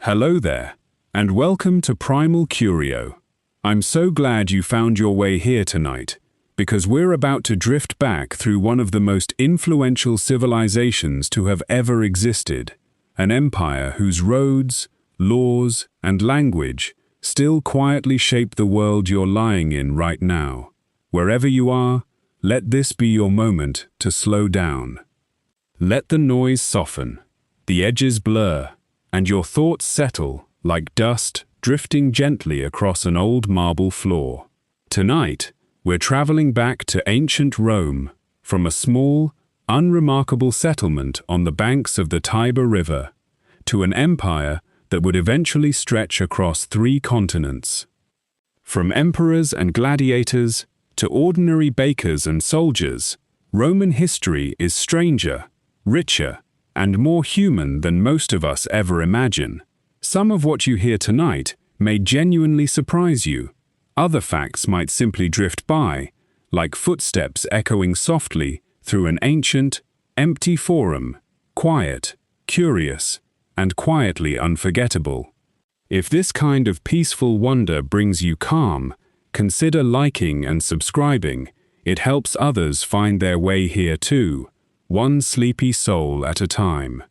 Hello there, and welcome to Primal Curio. I'm so glad you found your way here tonight, because we're about to drift back through one of the most influential civilizations to have ever existed, an empire whose roads, laws, and language still quietly shape the world you're lying in right now. Wherever you are, let this be your moment to slow down. Let the noise soften, the edges blur, and your thoughts settle like dust drifting gently across an old marble floor. Tonight, we're traveling back to ancient Rome, from a small, unremarkable settlement on the banks of the Tiber River, to an empire that would eventually stretch across 3 continents. From emperors and gladiators to ordinary bakers and soldiers, Roman history is stranger, richer, and more human than most of us ever imagine. Some of what you hear tonight may genuinely surprise you. Other facts might simply drift by, like footsteps echoing softly through an ancient, empty forum, quiet, curious, and quietly unforgettable. If this kind of peaceful wonder brings you calm, consider liking and subscribing. It helps others find their way here too, one sleepy soul at a time.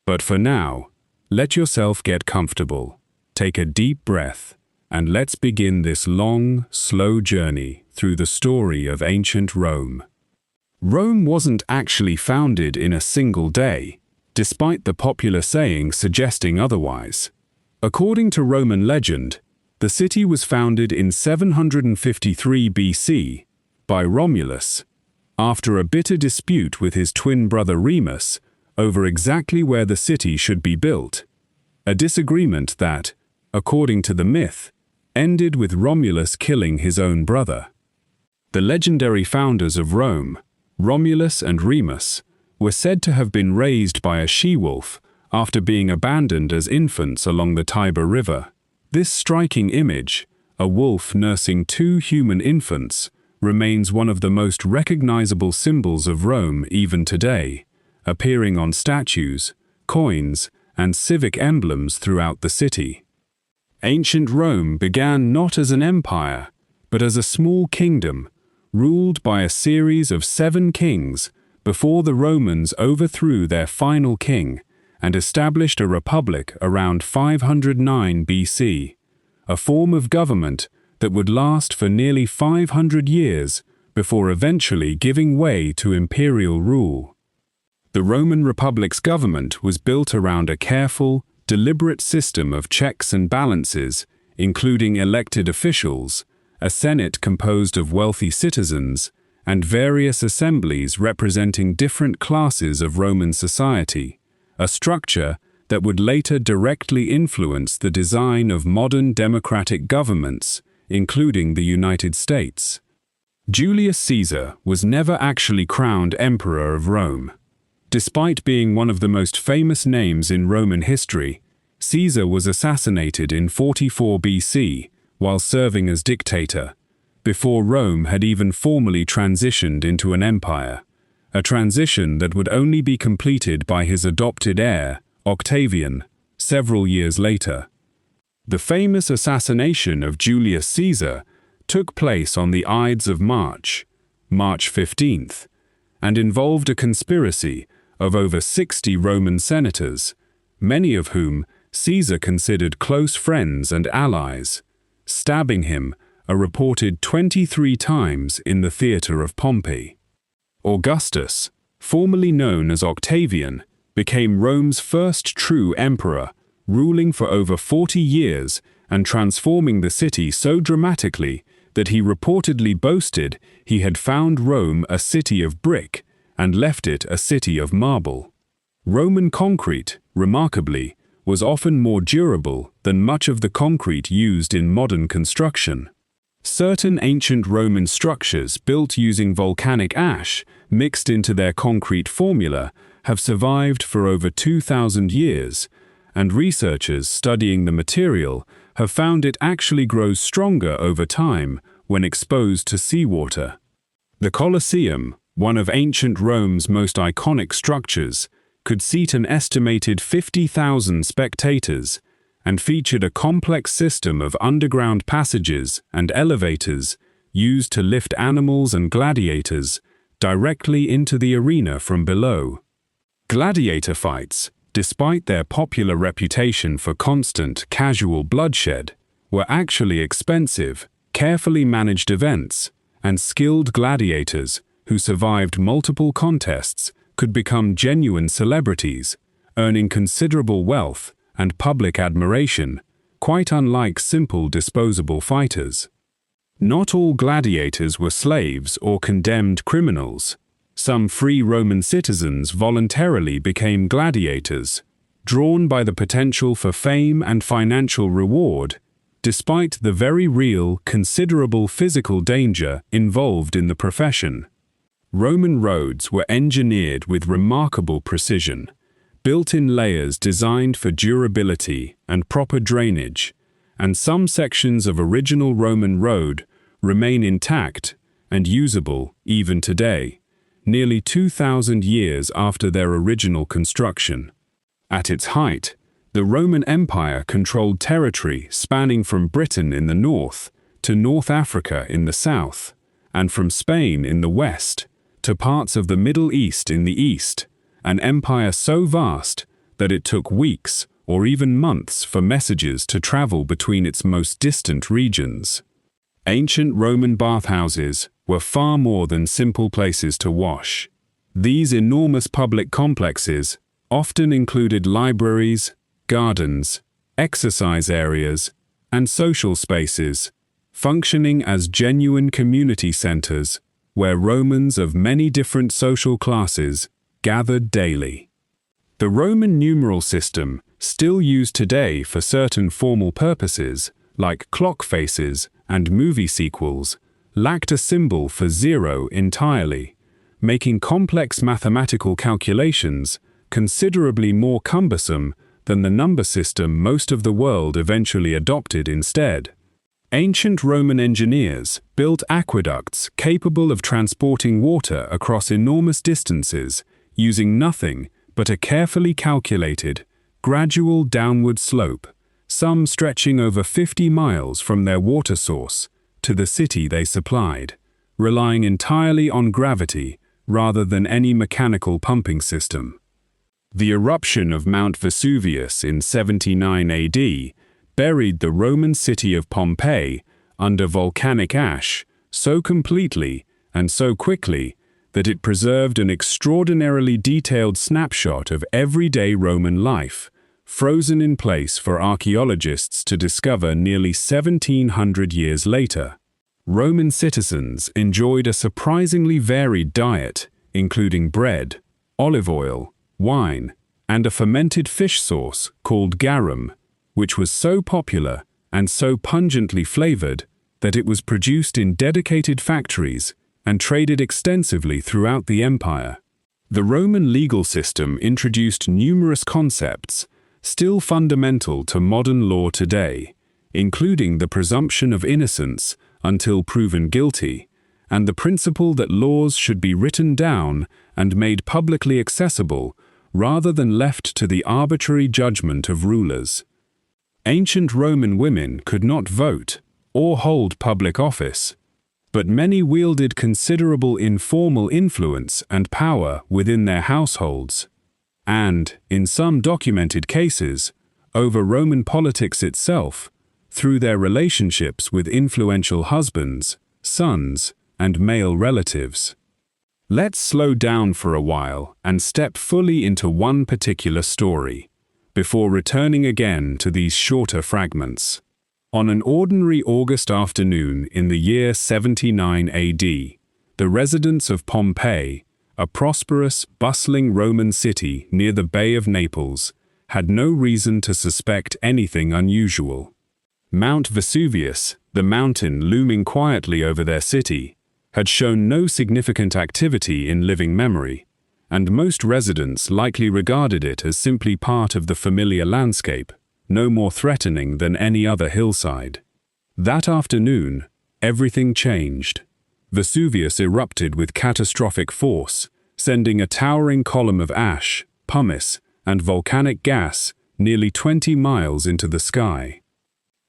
But for now, let yourself get comfortable, take a deep breath, and let's begin this long, slow journey through the story of ancient Rome. Rome wasn't actually founded in a single day, despite the popular saying suggesting otherwise. According to Roman legend, the city was founded in 753 BC by Romulus, after a bitter dispute with his twin brother Remus over exactly where the city should be built, a disagreement that, according to the myth, ended with Romulus killing his own brother. The legendary founders of Rome, Romulus and Remus, were said to have been raised by a she-wolf after being abandoned as infants along the Tiber River. This striking image, a wolf nursing 2 human infants, remains one of the most recognizable symbols of Rome even today, appearing on statues, coins, and civic emblems throughout the city. Ancient Rome began not as an empire, but as a small kingdom, ruled by a series of 7 kings before the Romans overthrew their final king and established a republic around 509 BC, a form of government that would last for nearly 500 years before eventually giving way to imperial rule. The Roman Republic's government was built around a careful, deliberate system of checks and balances, including elected officials, a senate composed of wealthy citizens, and various assemblies representing different classes of Roman society, a structure that would later directly influence the design of modern democratic governments, including the United States. Julius Caesar was never actually crowned emperor of Rome. Despite being one of the most famous names in Roman history, Caesar was assassinated in 44 BC while serving as dictator, before Rome had even formally transitioned into an empire, a transition that would only be completed by his adopted heir, Octavian, several years later. The famous assassination of Julius Caesar took place on the Ides of March 15th, and involved a conspiracy of over 60 Roman senators, many of whom Caesar considered close friends and allies, stabbing him a reported 23 times in the theater of Pompeii. Augustus, formerly known as Octavian, became Rome's first true emperor, ruling for over 40 years and transforming the city so dramatically that he reportedly boasted he had found Rome a city of brick and left it a city of marble. Roman concrete, remarkably, was often more durable than much of the concrete used in modern construction. Certain ancient Roman structures built using volcanic ash mixed into their concrete formula have survived for over 2,000 years, and researchers studying the material have found it actually grows stronger over time when exposed to seawater. The Colosseum, one of ancient Rome's most iconic structures, could seat an estimated 50,000 spectators, and featured a complex system of underground passages and elevators used to lift animals and gladiators directly into the arena from below. Gladiator fights, despite their popular reputation for constant, casual bloodshed, were actually expensive, carefully managed events, and skilled gladiators who survived multiple contests could become genuine celebrities, earning considerable wealth and public admiration, quite unlike simple disposable fighters. Not all gladiators were slaves or condemned criminals. Some free Roman citizens voluntarily became gladiators, drawn by the potential for fame and financial reward, despite the very real, considerable physical danger involved in the profession. Roman roads were engineered with remarkable precision, built in layers designed for durability and proper drainage, and some sections of original Roman road remain intact and usable even today, nearly 2,000 years after their original construction. At its height, the Roman Empire controlled territory spanning from Britain in the north to North Africa in the south, and from Spain in the west to parts of the Middle East in the east, an empire so vast that it took weeks or even months for messages to travel between its most distant regions. Ancient Roman bathhouses were far more than simple places to wash. These enormous public complexes often included libraries, gardens, exercise areas, and social spaces, functioning as genuine community centers where Romans of many different social classes gathered daily. The Roman numeral system, still used today for certain formal purposes, like clock faces and movie sequels, lacked a symbol for zero entirely, making complex mathematical calculations considerably more cumbersome than the number system most of the world eventually adopted instead. Ancient Roman engineers built aqueducts capable of transporting water across enormous distances using nothing but a carefully calculated, gradual downward slope, some stretching over 50 miles from their water source to the city they supplied, relying entirely on gravity rather than any mechanical pumping system. The eruption of Mount Vesuvius in 79 AD buried the Roman city of Pompeii under volcanic ash so completely and so quickly that it preserved an extraordinarily detailed snapshot of everyday Roman life, frozen in place for archaeologists to discover nearly 1,700 years later. Roman citizens enjoyed a surprisingly varied diet, including bread, olive oil, wine, and a fermented fish sauce called garum, which was so popular and so pungently flavored that it was produced in dedicated factories and traded extensively throughout the empire. The Roman legal system introduced numerous concepts still fundamental to modern law today, including the presumption of innocence until proven guilty, and the principle that laws should be written down and made publicly accessible rather than left to the arbitrary judgment of rulers. Ancient Roman women could not vote or hold public office, but many wielded considerable informal influence and power within their households, and, in some documented cases, over Roman politics itself, through their relationships with influential husbands, sons, and male relatives. Let's slow down for a while and step fully into one particular story, before returning again to these shorter fragments. On an ordinary August afternoon in the year 79 AD, the residents of Pompeii, a prosperous, bustling Roman city near the Bay of Naples, had no reason to suspect anything unusual. Mount Vesuvius, the mountain looming quietly over their city, had shown no significant activity in living memory, and most residents likely regarded it as simply part of the familiar landscape, no more threatening than any other hillside. That afternoon, everything changed. Vesuvius erupted with catastrophic force, sending a towering column of ash, pumice, and volcanic gas nearly 20 miles into the sky.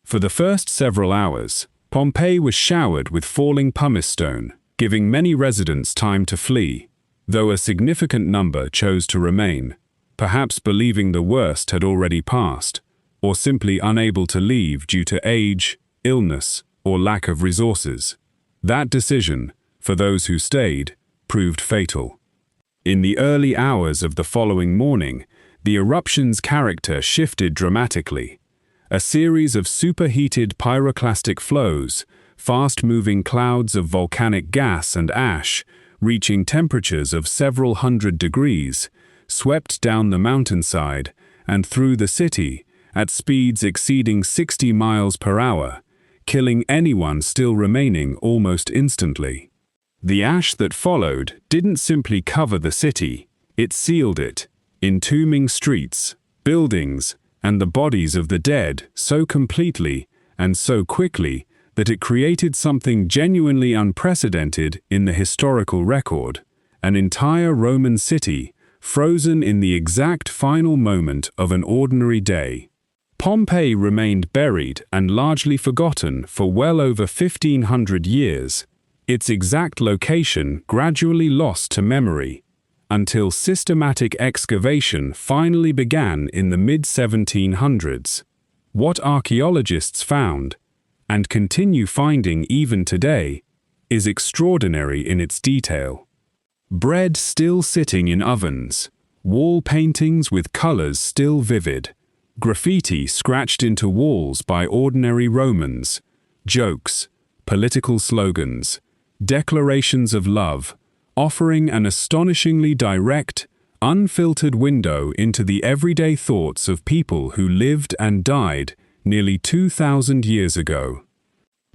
For the first several hours, Pompeii was showered with falling pumice stone, giving many residents time to flee, though a significant number chose to remain, perhaps believing the worst had already passed, or simply unable to leave due to age, illness, or lack of resources. That decision, for those who stayed, proved fatal. In the early hours of the following morning, the eruption's character shifted dramatically. A series of superheated pyroclastic flows, fast-moving clouds of volcanic gas and ash, reaching temperatures of several hundred degrees, swept down the mountainside and through the city at speeds exceeding 60 miles per hour, killing anyone still remaining almost instantly. The ash that followed didn't simply cover the city, it sealed it, entombing streets, buildings, and the bodies of the dead so completely and so quickly that it created something genuinely unprecedented in the historical record, an entire Roman city frozen in the exact final moment of an ordinary day. Pompeii remained buried and largely forgotten for well over 1,500 years, its exact location gradually lost to memory, until systematic excavation finally began in the mid-1700s. What archaeologists found, and continue finding even today, is extraordinary in its detail. Bread still sitting in ovens, wall paintings with colors still vivid, graffiti scratched into walls by ordinary Romans, jokes, political slogans, declarations of love, offering an astonishingly direct, unfiltered window into the everyday thoughts of people who lived and died nearly 2,000 years ago.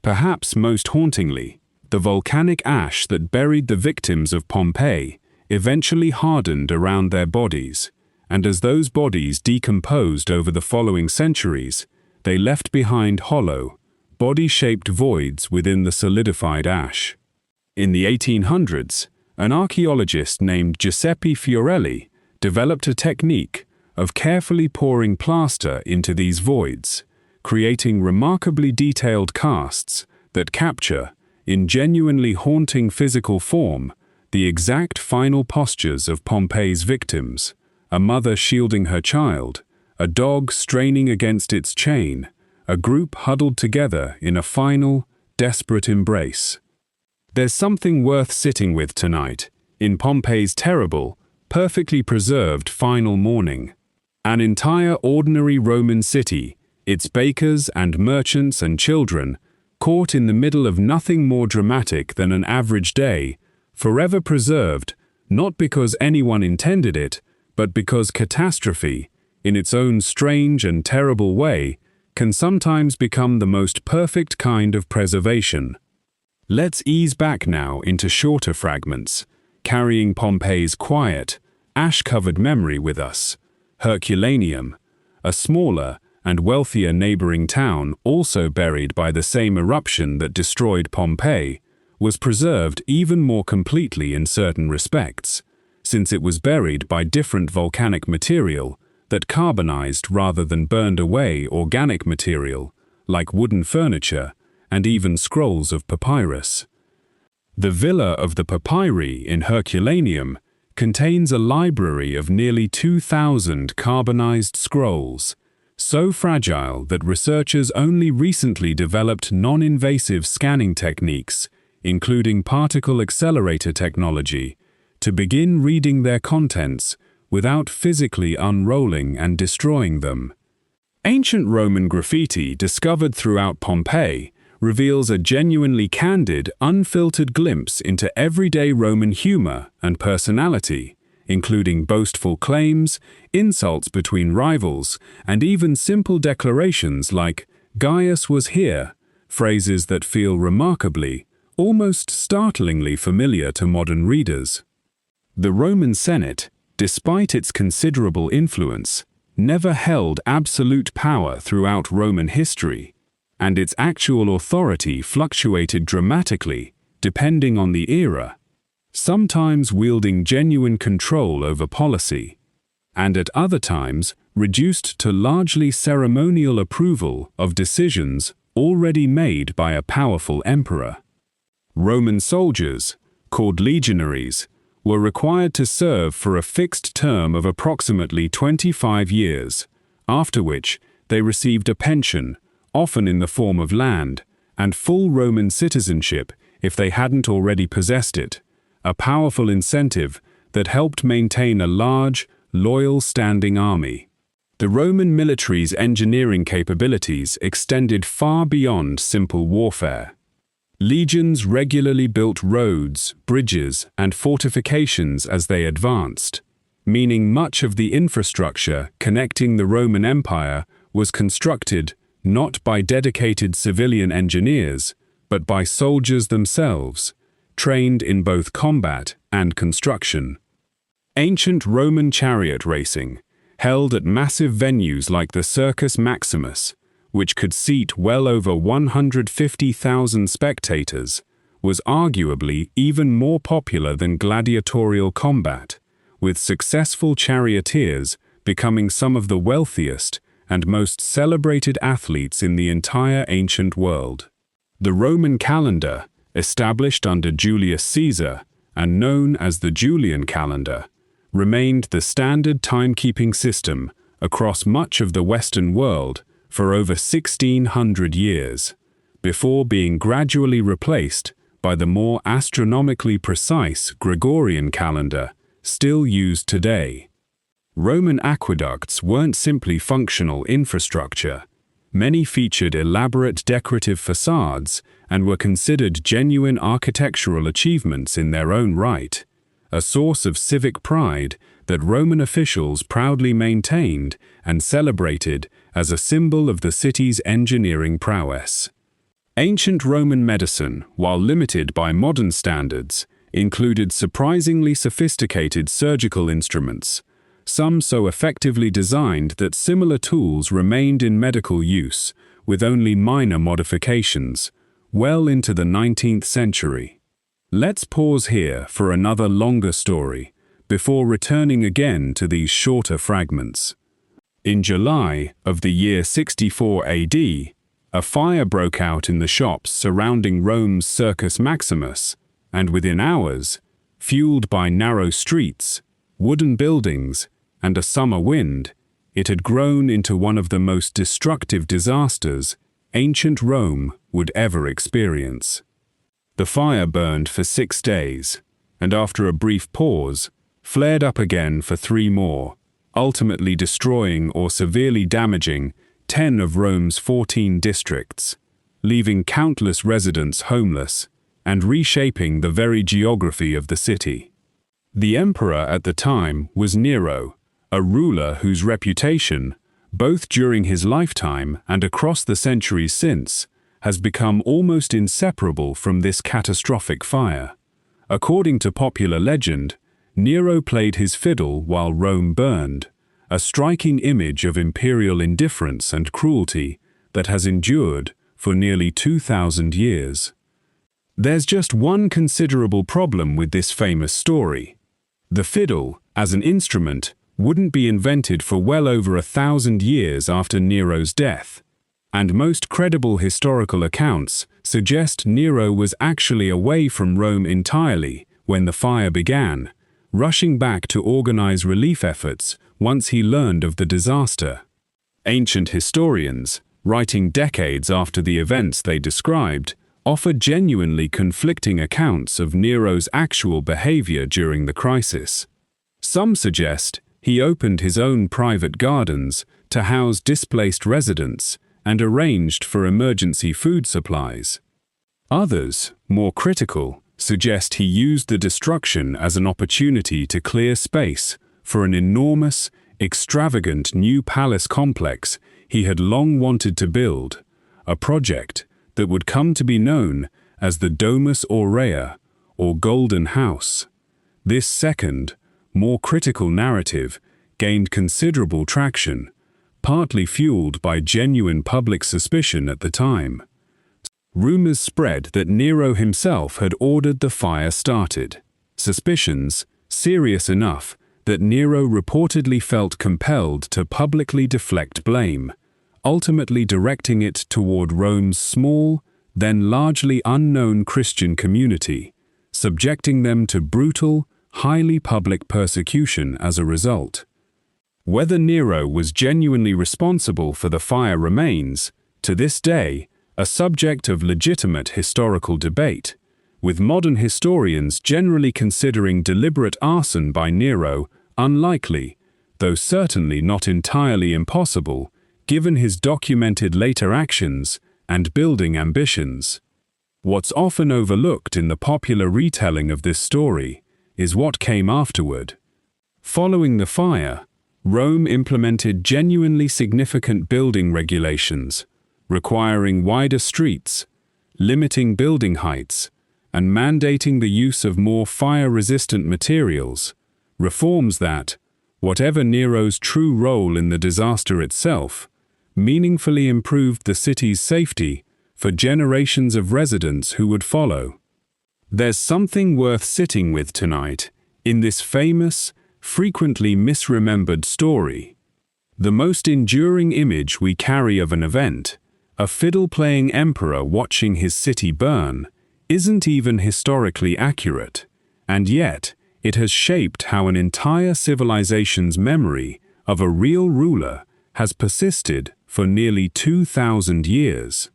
Perhaps most hauntingly, the volcanic ash that buried the victims of Pompeii eventually hardened around their bodies, and as those bodies decomposed over the following centuries, they left behind hollow, body-shaped voids within the solidified ash. In the 1800s, an archaeologist named Giuseppe Fiorelli developed a technique of carefully pouring plaster into these voids, creating remarkably detailed casts that capture, in genuinely haunting physical form, the exact final postures of Pompeii's victims, a mother shielding her child, a dog straining against its chain, a group huddled together in a final, desperate embrace. There's something worth sitting with tonight, in Pompeii's terrible, perfectly preserved final morning. An entire ordinary Roman city, its bakers and merchants and children, caught in the middle of nothing more dramatic than an average day, forever preserved, not because anyone intended it, but because catastrophe, in its own strange and terrible way, can sometimes become the most perfect kind of preservation. Let's ease back now into shorter fragments, carrying Pompeii's quiet, ash-covered memory with us. Herculaneum, a smaller and wealthier neighboring town also buried by the same eruption that destroyed Pompeii, was preserved even more completely in certain respects, since it was buried by different volcanic material that carbonized rather than burned away organic material, like wooden furniture and even scrolls of papyrus. The Villa of the Papyri in Herculaneum contains a library of nearly 2,000 carbonized scrolls, so fragile that researchers only recently developed non-invasive scanning techniques, including particle accelerator technology, to begin reading their contents without physically unrolling and destroying them. Ancient Roman graffiti discovered throughout Pompeii reveals a genuinely candid, unfiltered glimpse into everyday Roman humor and personality, including boastful claims, insults between rivals, and even simple declarations like, "Gaius was here," phrases that feel remarkably, almost startlingly familiar to modern readers. The Roman Senate, despite its considerable influence, never held absolute power throughout Roman history, and its actual authority fluctuated dramatically, depending on the era, sometimes wielding genuine control over policy, and at other times reduced to largely ceremonial approval of decisions already made by a powerful emperor. Roman soldiers, called legionaries, were required to serve for a fixed term of approximately 25 years, after which they received a pension, often in the form of land, and full Roman citizenship if they hadn't already possessed it, a powerful incentive that helped maintain a large, loyal standing army. The Roman military's engineering capabilities extended far beyond simple warfare. Legions regularly built roads, bridges, and fortifications as they advanced, meaning much of the infrastructure connecting the Roman Empire was constructed not by dedicated civilian engineers, but by soldiers themselves, trained in both combat and construction. Ancient Roman chariot racing, held at massive venues like the Circus Maximus, which could seat well over 150,000 spectators, was arguably even more popular than gladiatorial combat, with successful charioteers becoming some of the wealthiest and most celebrated athletes in the entire ancient world. The Roman calendar, established under Julius Caesar and known as the Julian calendar, remained the standard timekeeping system across much of the Western world for over 1,600 years, before being gradually replaced by the more astronomically precise Gregorian calendar still used today. Roman aqueducts weren't simply functional infrastructure. Many featured elaborate decorative facades and were considered genuine architectural achievements in their own right, a source of civic pride that Roman officials proudly maintained and celebrated as a symbol of the city's engineering prowess. Ancient Roman medicine, while limited by modern standards, included surprisingly sophisticated surgical instruments, some so effectively designed that similar tools remained in medical use, with only minor modifications, well into the 19th century. Let's pause here for another longer story, before returning again to these shorter fragments. In July of the year 64 AD, a fire broke out in the shops surrounding Rome's Circus Maximus, and within hours, fueled by narrow streets, wooden buildings, and a summer wind, it had grown into one of the most destructive disasters ancient Rome would ever experience. The fire burned for 6 days, and after a brief pause, flared up again for 3 more, ultimately destroying or severely damaging 10 of Rome's 14 districts, leaving countless residents homeless and reshaping the very geography of the city. The emperor at the time was Nero, a ruler whose reputation, both during his lifetime and across the centuries since, has become almost inseparable from this catastrophic fire. According to popular legend, Nero played his fiddle while Rome burned, a striking image of imperial indifference and cruelty that has endured for nearly 2,000 years. There's just one considerable problem with this famous story. The fiddle, as an instrument, wouldn't be invented for well over 1,000 years after Nero's death, and most credible historical accounts suggest Nero was actually away from Rome entirely when the fire began, rushing back to organize relief efforts once he learned of the disaster. Ancient historians, writing decades after the events they described, offer genuinely conflicting accounts of Nero's actual behavior during the crisis. Some suggest he opened his own private gardens to house displaced residents and arranged for emergency food supplies. Others, more critical, suggest he used the destruction as an opportunity to clear space for an enormous, extravagant new palace complex he had long wanted to build, a project that would come to be known as the Domus Aurea, or Golden House. This second, more critical narrative gained considerable traction, partly fueled by genuine public suspicion at the time. Rumors spread that Nero himself had ordered the fire started, suspicions serious enough that Nero reportedly felt compelled to publicly deflect blame, ultimately directing it toward Rome's small, then largely unknown Christian community, subjecting them to brutal, highly public persecution as a result. Whether Nero was genuinely responsible for the fire remains, to this day, a subject of legitimate historical debate, with modern historians generally considering deliberate arson by Nero unlikely, though certainly not entirely impossible, given his documented later actions and building ambitions. What's often overlooked in the popular retelling of this story is what came afterward. Following the fire, Rome implemented genuinely significant building regulations, requiring wider streets, limiting building heights, and mandating the use of more fire-resistant materials, reforms that, whatever Nero's true role in the disaster itself, meaningfully improved the city's safety for generations of residents who would follow. There's something worth sitting with tonight in this famous, frequently misremembered story. The most enduring image we carry of an event, a fiddle-playing emperor watching his city burn, isn't even historically accurate, and yet it has shaped how an entire civilization's memory of a real ruler has persisted for nearly 2,000 years.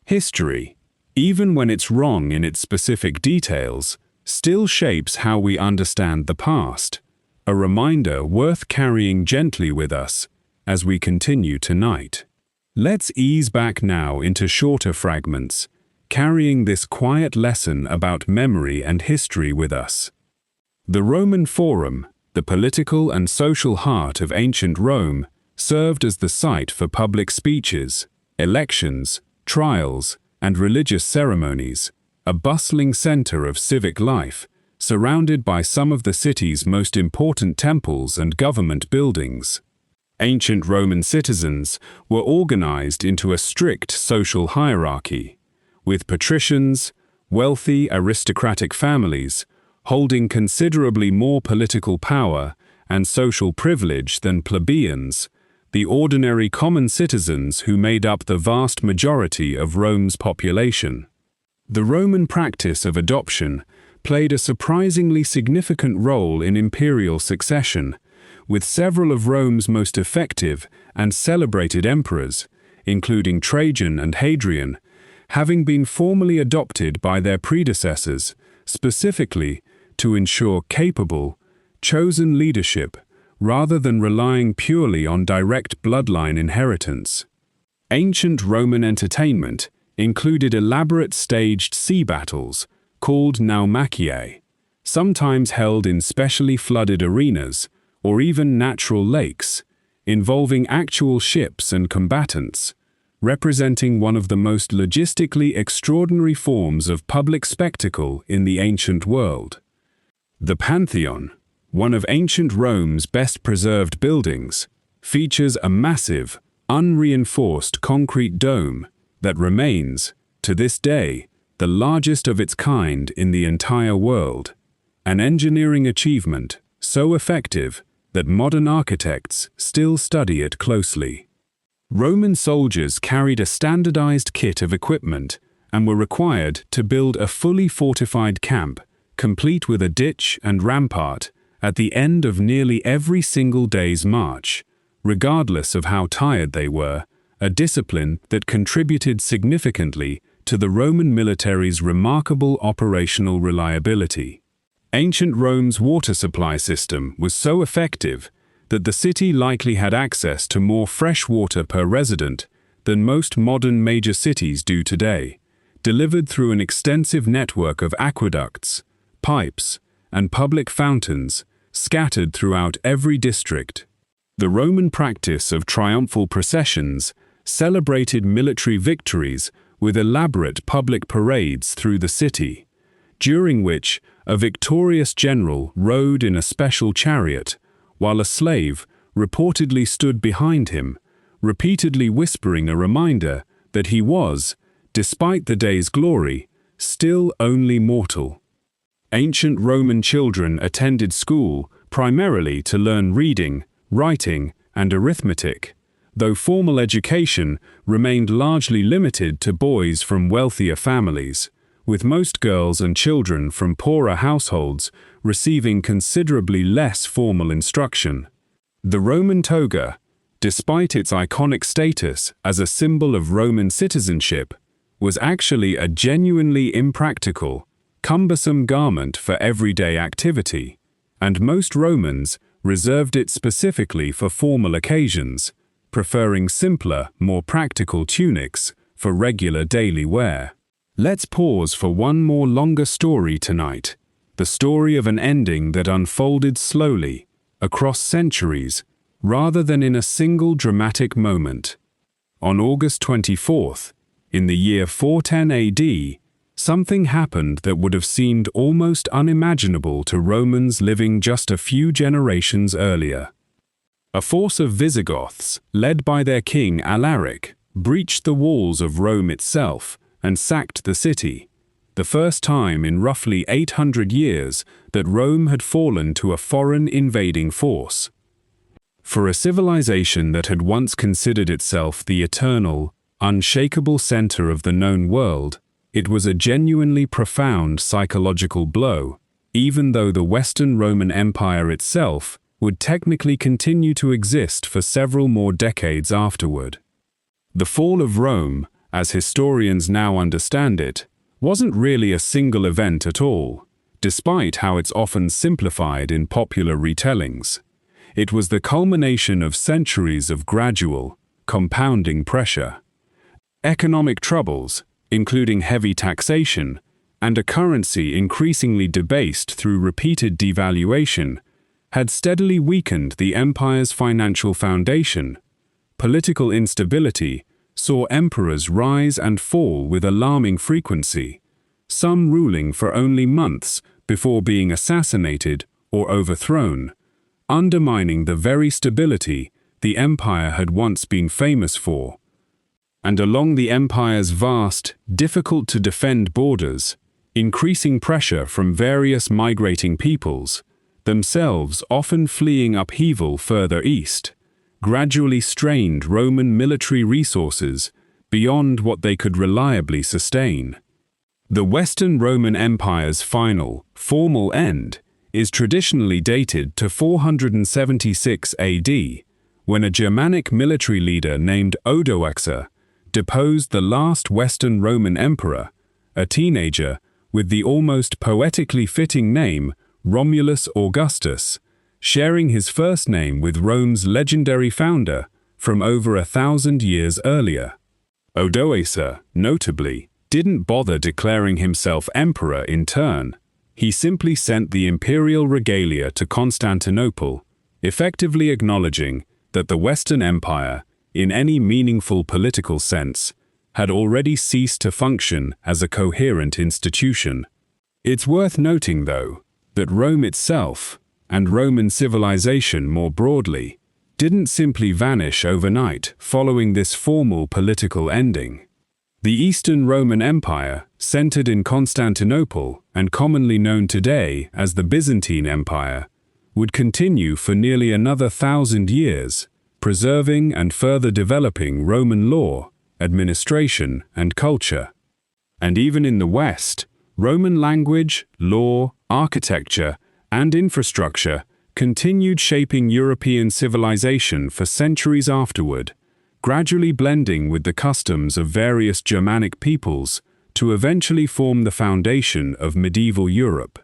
History, even when it's wrong in its specific details, still shapes how we understand the past, a reminder worth carrying gently with us as we continue tonight. Let's ease back now into shorter fragments, carrying this quiet lesson about memory and history with us. The Roman Forum, the political and social heart of ancient Rome, served as the site for public speeches, elections, trials, and religious ceremonies, a bustling center of civic life, surrounded by some of the city's most important temples and government buildings. Ancient Roman citizens were organized into a strict social hierarchy, with patricians, wealthy aristocratic families, holding considerably more political power and social privilege than plebeians, the ordinary common citizens who made up the vast majority of Rome's population. The Roman practice of adoption played a surprisingly significant role in imperial succession, with several of Rome's most effective and celebrated emperors, including Trajan and Hadrian, having been formally adopted by their predecessors, specifically to ensure capable, chosen leadership rather than relying purely on direct bloodline inheritance. Ancient Roman entertainment included elaborate staged sea battles, called naumachiae, sometimes held in specially flooded arenas or even natural lakes, involving actual ships and combatants, representing one of the most logistically extraordinary forms of public spectacle in the ancient world. The Pantheon, one of ancient Rome's best-preserved buildings, features a massive, unreinforced concrete dome that remains, to this day, the largest of its kind in the entire world, an engineering achievement so effective that modern architects still study it closely. Roman soldiers carried a standardized kit of equipment and were required to build a fully fortified camp, complete with a ditch and rampart, at the end of nearly every single day's march, regardless of how tired they were, a discipline that contributed significantly to the Roman military's remarkable operational reliability. Ancient Rome's water supply system was so effective that the city likely had access to more fresh water per resident than most modern major cities do today, delivered through an extensive network of aqueducts, pipes, and public fountains scattered throughout every district. The Roman practice of triumphal processions celebrated military victories with elaborate public parades through the city, during which a victorious general rode in a special chariot, while a slave reportedly stood behind him, repeatedly whispering a reminder that he was, despite the day's glory, still only mortal. Ancient Roman children attended school primarily to learn reading, writing, and arithmetic, though formal education remained largely limited to boys from wealthier families, with most girls and children from poorer households receiving considerably less formal instruction. The Roman toga, despite its iconic status as a symbol of Roman citizenship, was actually a genuinely impractical, cumbersome garment for everyday activity, and most Romans reserved it specifically for formal occasions, preferring simpler, more practical tunics for regular daily wear. Let's pause for one more longer story tonight, the story of an ending that unfolded slowly, across centuries, rather than in a single dramatic moment. On August 24th, in the year 410 AD, something happened that would have seemed almost unimaginable to Romans living just a few generations earlier. A force of Visigoths, led by their king Alaric, breached the walls of Rome itself and sacked the city, the first time in roughly 800 years that Rome had fallen to a foreign invading force. For a civilization that had once considered itself the eternal, unshakable center of the known world, it was a genuinely profound psychological blow, even though the Western Roman Empire itself would technically continue to exist for several more decades afterward. The fall of Rome, as historians now understand it, wasn't really a single event at all, despite how it's often simplified in popular retellings. It was the culmination of centuries of gradual, compounding pressure. Economic troubles, including heavy taxation, and a currency increasingly debased through repeated devaluation, had steadily weakened the empire's financial foundation. Political instability saw emperors rise and fall with alarming frequency, some ruling for only months before being assassinated or overthrown, undermining the very stability the empire had once been famous for. And along the empire's vast, difficult-to-defend borders, increasing pressure from various migrating peoples, themselves often fleeing upheaval further east, gradually strained Roman military resources beyond what they could reliably sustain. The Western Roman Empire's final, formal end is traditionally dated to 476 AD, when a Germanic military leader named Odoacer deposed the last Western Roman emperor, a teenager with the almost poetically fitting name Romulus Augustus, sharing his first name with Rome's legendary founder from over 1,000 years earlier. Odoacer, notably, didn't bother declaring himself emperor in turn. He simply sent the imperial regalia to Constantinople, effectively acknowledging that the Western Empire, in any meaningful political sense, had already ceased to function as a coherent institution. It's worth noting, though, that Rome itself, and Roman civilization more broadly, didn't simply vanish overnight following this formal political ending. The Eastern Roman Empire, centered in Constantinople and commonly known today as the Byzantine Empire, would continue for nearly another 1,000 years, preserving and further developing Roman law, administration, and culture. And even in the West, Roman language, law, architecture, and infrastructure continued shaping European civilization for centuries afterward, gradually blending with the customs of various Germanic peoples to eventually form the foundation of medieval Europe.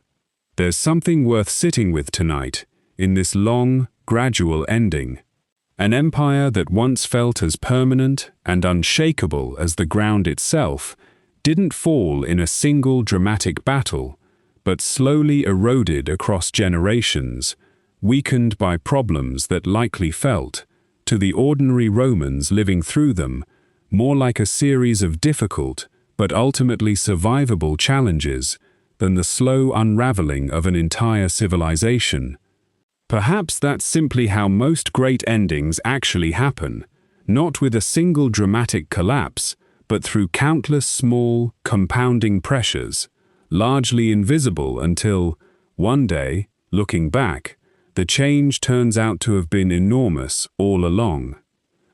There's something worth sitting with tonight in this long, gradual ending. An empire that once felt as permanent and unshakable as the ground itself didn't fall in a single dramatic battle, but slowly eroded across generations, weakened by problems that likely felt, to the ordinary Romans living through them, more like a series of difficult but ultimately survivable challenges than the slow unraveling of an entire civilization. Perhaps that's simply how most great endings actually happen, not with a single dramatic collapse, but through countless small, compounding pressures, largely invisible until, one day, looking back, the change turns out to have been enormous all along.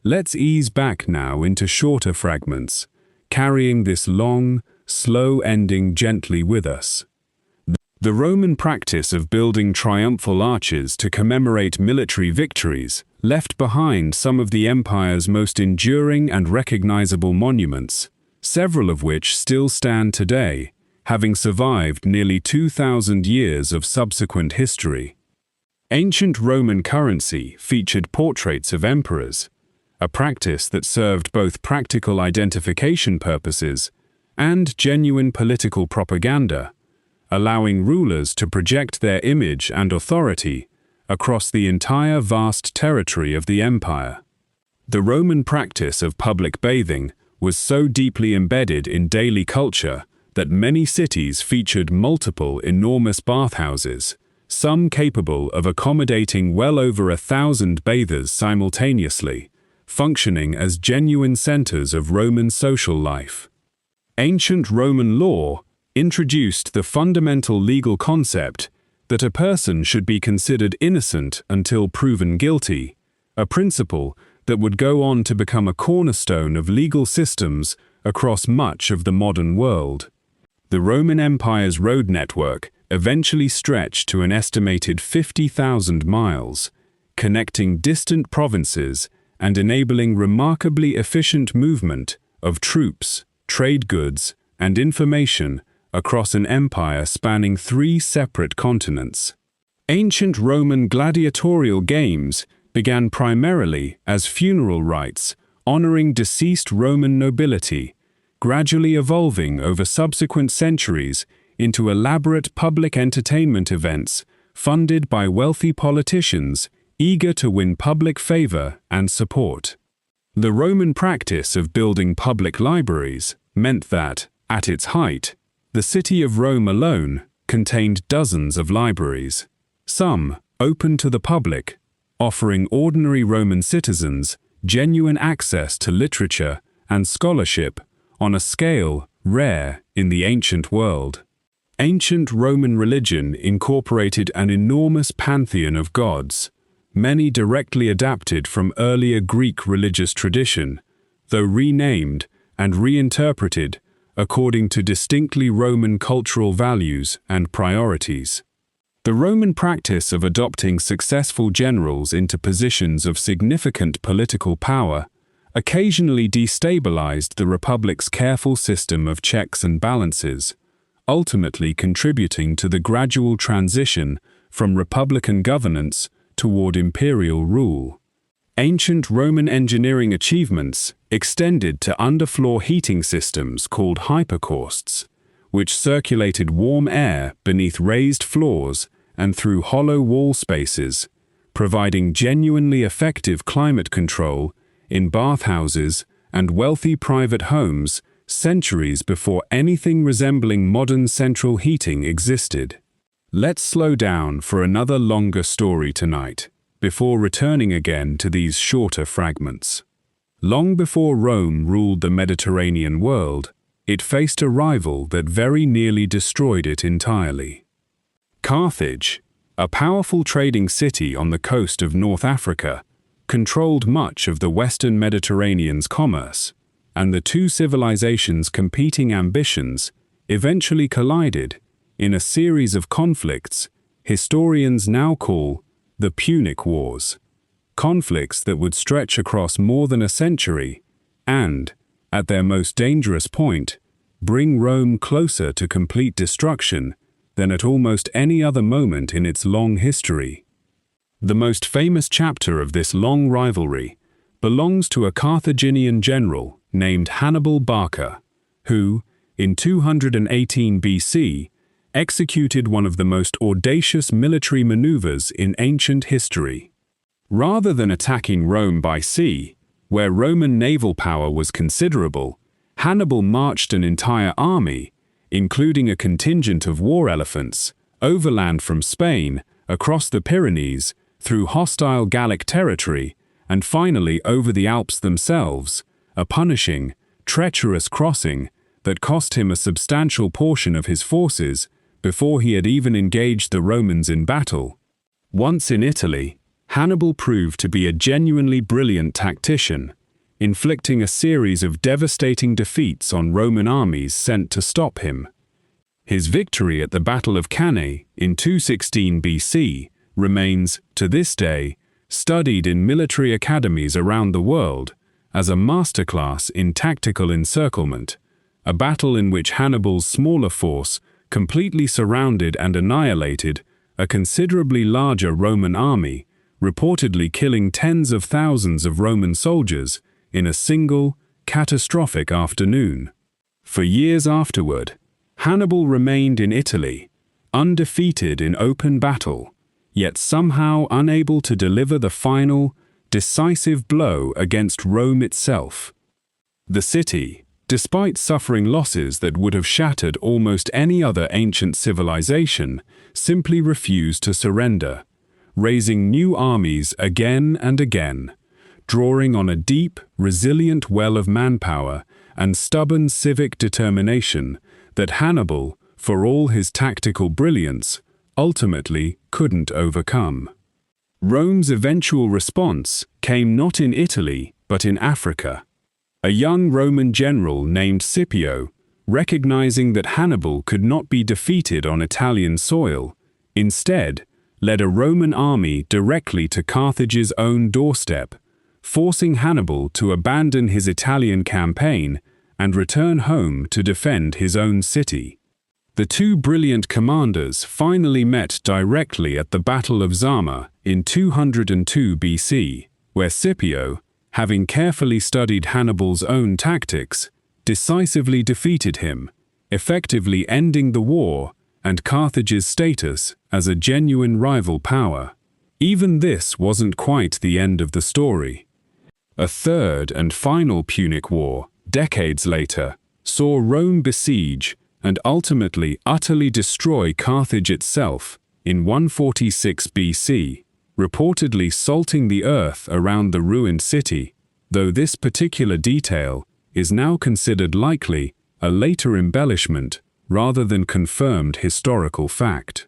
Let's ease back now into shorter fragments, carrying this long, slow ending gently with us. The Roman practice of building triumphal arches to commemorate military victories left behind some of the empire's most enduring and recognizable monuments, several of which still stand today, having survived nearly 2,000 years of subsequent history. Ancient Roman currency featured portraits of emperors, a practice that served both practical identification purposes and genuine political propaganda, allowing rulers to project their image and authority across the entire vast territory of the empire. The Roman practice of public bathing was so deeply embedded in daily culture that many cities featured multiple enormous bathhouses, some capable of accommodating well over 1,000 bathers simultaneously, functioning as genuine centers of Roman social life. Ancient Roman law introduced the fundamental legal concept that a person should be considered innocent until proven guilty, a principle that would go on to become a cornerstone of legal systems across much of the modern world. The Roman Empire's road network eventually stretched to an estimated 50,000 miles, connecting distant provinces and enabling remarkably efficient movement of troops, trade goods, and information across an empire spanning 3 separate continents. Ancient Roman gladiatorial games began primarily as funeral rites honoring deceased Roman nobility, gradually evolving over subsequent centuries into elaborate public entertainment events funded by wealthy politicians eager to win public favor and support. The Roman practice of building public libraries meant that, at its height, the city of Rome alone contained dozens of libraries, some open to the public, offering ordinary Roman citizens genuine access to literature and scholarship on a scale rare in the ancient world. Ancient Roman religion incorporated an enormous pantheon of gods, many directly adapted from earlier Greek religious tradition, though renamed and reinterpreted according to distinctly Roman cultural values and priorities. The Roman practice of adopting successful generals into positions of significant political power occasionally destabilized the Republic's careful system of checks and balances, ultimately contributing to the gradual transition from republican governance toward imperial rule. Ancient Roman engineering achievements extended to underfloor heating systems called hypercausts, which circulated warm air beneath raised floors and through hollow wall spaces, providing genuinely effective climate control in bathhouses and wealthy private homes centuries before anything resembling modern central heating existed. Let's slow down for another longer story tonight, before returning again to these shorter fragments. Long before Rome ruled the Mediterranean world, it faced a rival that very nearly destroyed it entirely. Carthage, a powerful trading city on the coast of North Africa, controlled much of the Western Mediterranean's commerce, and the two civilizations' competing ambitions eventually collided in a series of conflicts historians now call the Punic Wars, conflicts that would stretch across more than a century and, at their most dangerous point, bring Rome closer to complete destruction than at almost any other moment in its long history. The most famous chapter of this long rivalry belongs to a Carthaginian general named Hannibal Barca, who, in 218 BC, executed one of the most audacious military maneuvers in ancient history. Rather than attacking Rome by sea, where Roman naval power was considerable, Hannibal marched an entire army, including a contingent of war elephants, overland from Spain, across the Pyrenees, through hostile Gallic territory, and finally over the Alps themselves, a punishing, treacherous crossing that cost him a substantial portion of his forces before he had even engaged the Romans in battle. Once in Italy, Hannibal proved to be a genuinely brilliant tactician, inflicting a series of devastating defeats on Roman armies sent to stop him. His victory at the Battle of Cannae in 216 BC remains, to this day, studied in military academies around the world as a masterclass in tactical encirclement, a battle in which Hannibal's smaller force completely surrounded and annihilated a considerably larger Roman army, reportedly killing tens of thousands of Roman soldiers in a single, catastrophic afternoon. For years afterward, Hannibal remained in Italy, undefeated in open battle, yet somehow unable to deliver the final, decisive blow against Rome itself. The city, despite suffering losses that would have shattered almost any other ancient civilization, simply refused to surrender, raising new armies again and again, drawing on a deep, resilient well of manpower and stubborn civic determination that Hannibal, for all his tactical brilliance, ultimately couldn't overcome. Rome's eventual response came not in Italy, but in Africa. A young Roman general named Scipio, recognizing that Hannibal could not be defeated on Italian soil, instead led a Roman army directly to Carthage's own doorstep, forcing Hannibal to abandon his Italian campaign and return home to defend his own city. The two brilliant commanders finally met directly at the Battle of Zama in 202 BC, where Scipio, having carefully studied Hannibal's own tactics, decisively defeated him, effectively ending the war and Carthage's status as a genuine rival power. Even this wasn't quite the end of the story. A third and final Punic War, decades later, saw Rome besiege and ultimately utterly destroy Carthage itself in 146 BC, reportedly salting the earth around the ruined city, though this particular detail is now considered likely a later embellishment rather than confirmed historical fact.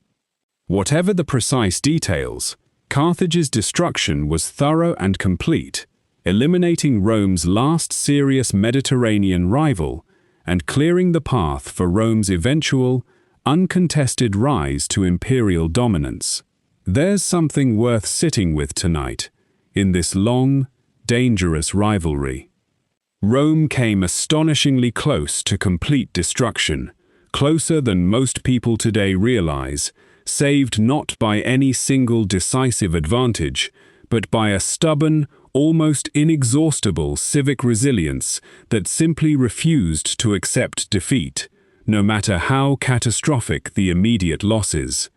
Whatever the precise details, Carthage's destruction was thorough and complete, eliminating Rome's last serious Mediterranean rival and clearing the path for Rome's eventual, uncontested rise to imperial dominance. There's something worth sitting with tonight, in this long, dangerous rivalry. Rome came astonishingly close to complete destruction, closer than most people today realize, saved not by any single decisive advantage, but by a stubborn, almost inexhaustible civic resilience that simply refused to accept defeat, no matter how catastrophic the immediate losses.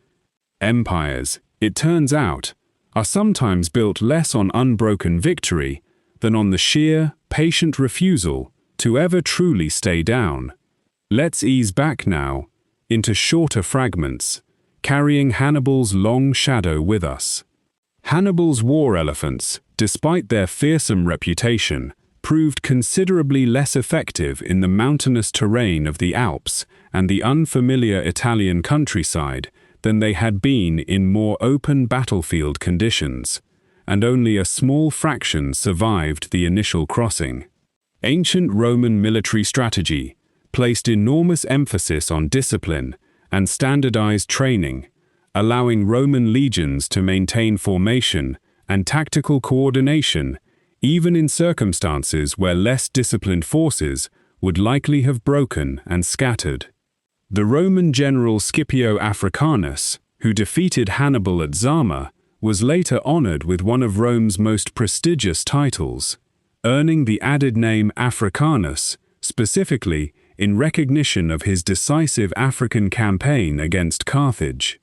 Empires, it turns out, are sometimes built less on unbroken victory than on the sheer, patient refusal to ever truly stay down. Let's ease back now into shorter fragments, carrying Hannibal's long shadow with us. Hannibal's war elephants, despite their fearsome reputation, proved considerably less effective in the mountainous terrain of the Alps and the unfamiliar Italian countryside than they had been in more open battlefield conditions, and only a small fraction survived the initial crossing. Ancient Roman military strategy placed enormous emphasis on discipline and standardized training, allowing Roman legions to maintain formation and tactical coordination even in circumstances where less disciplined forces would likely have broken and scattered. The Roman general Scipio Africanus, who defeated Hannibal at Zama, was later honored with one of Rome's most prestigious titles, earning the added name Africanus specifically in recognition of his decisive African campaign against Carthage.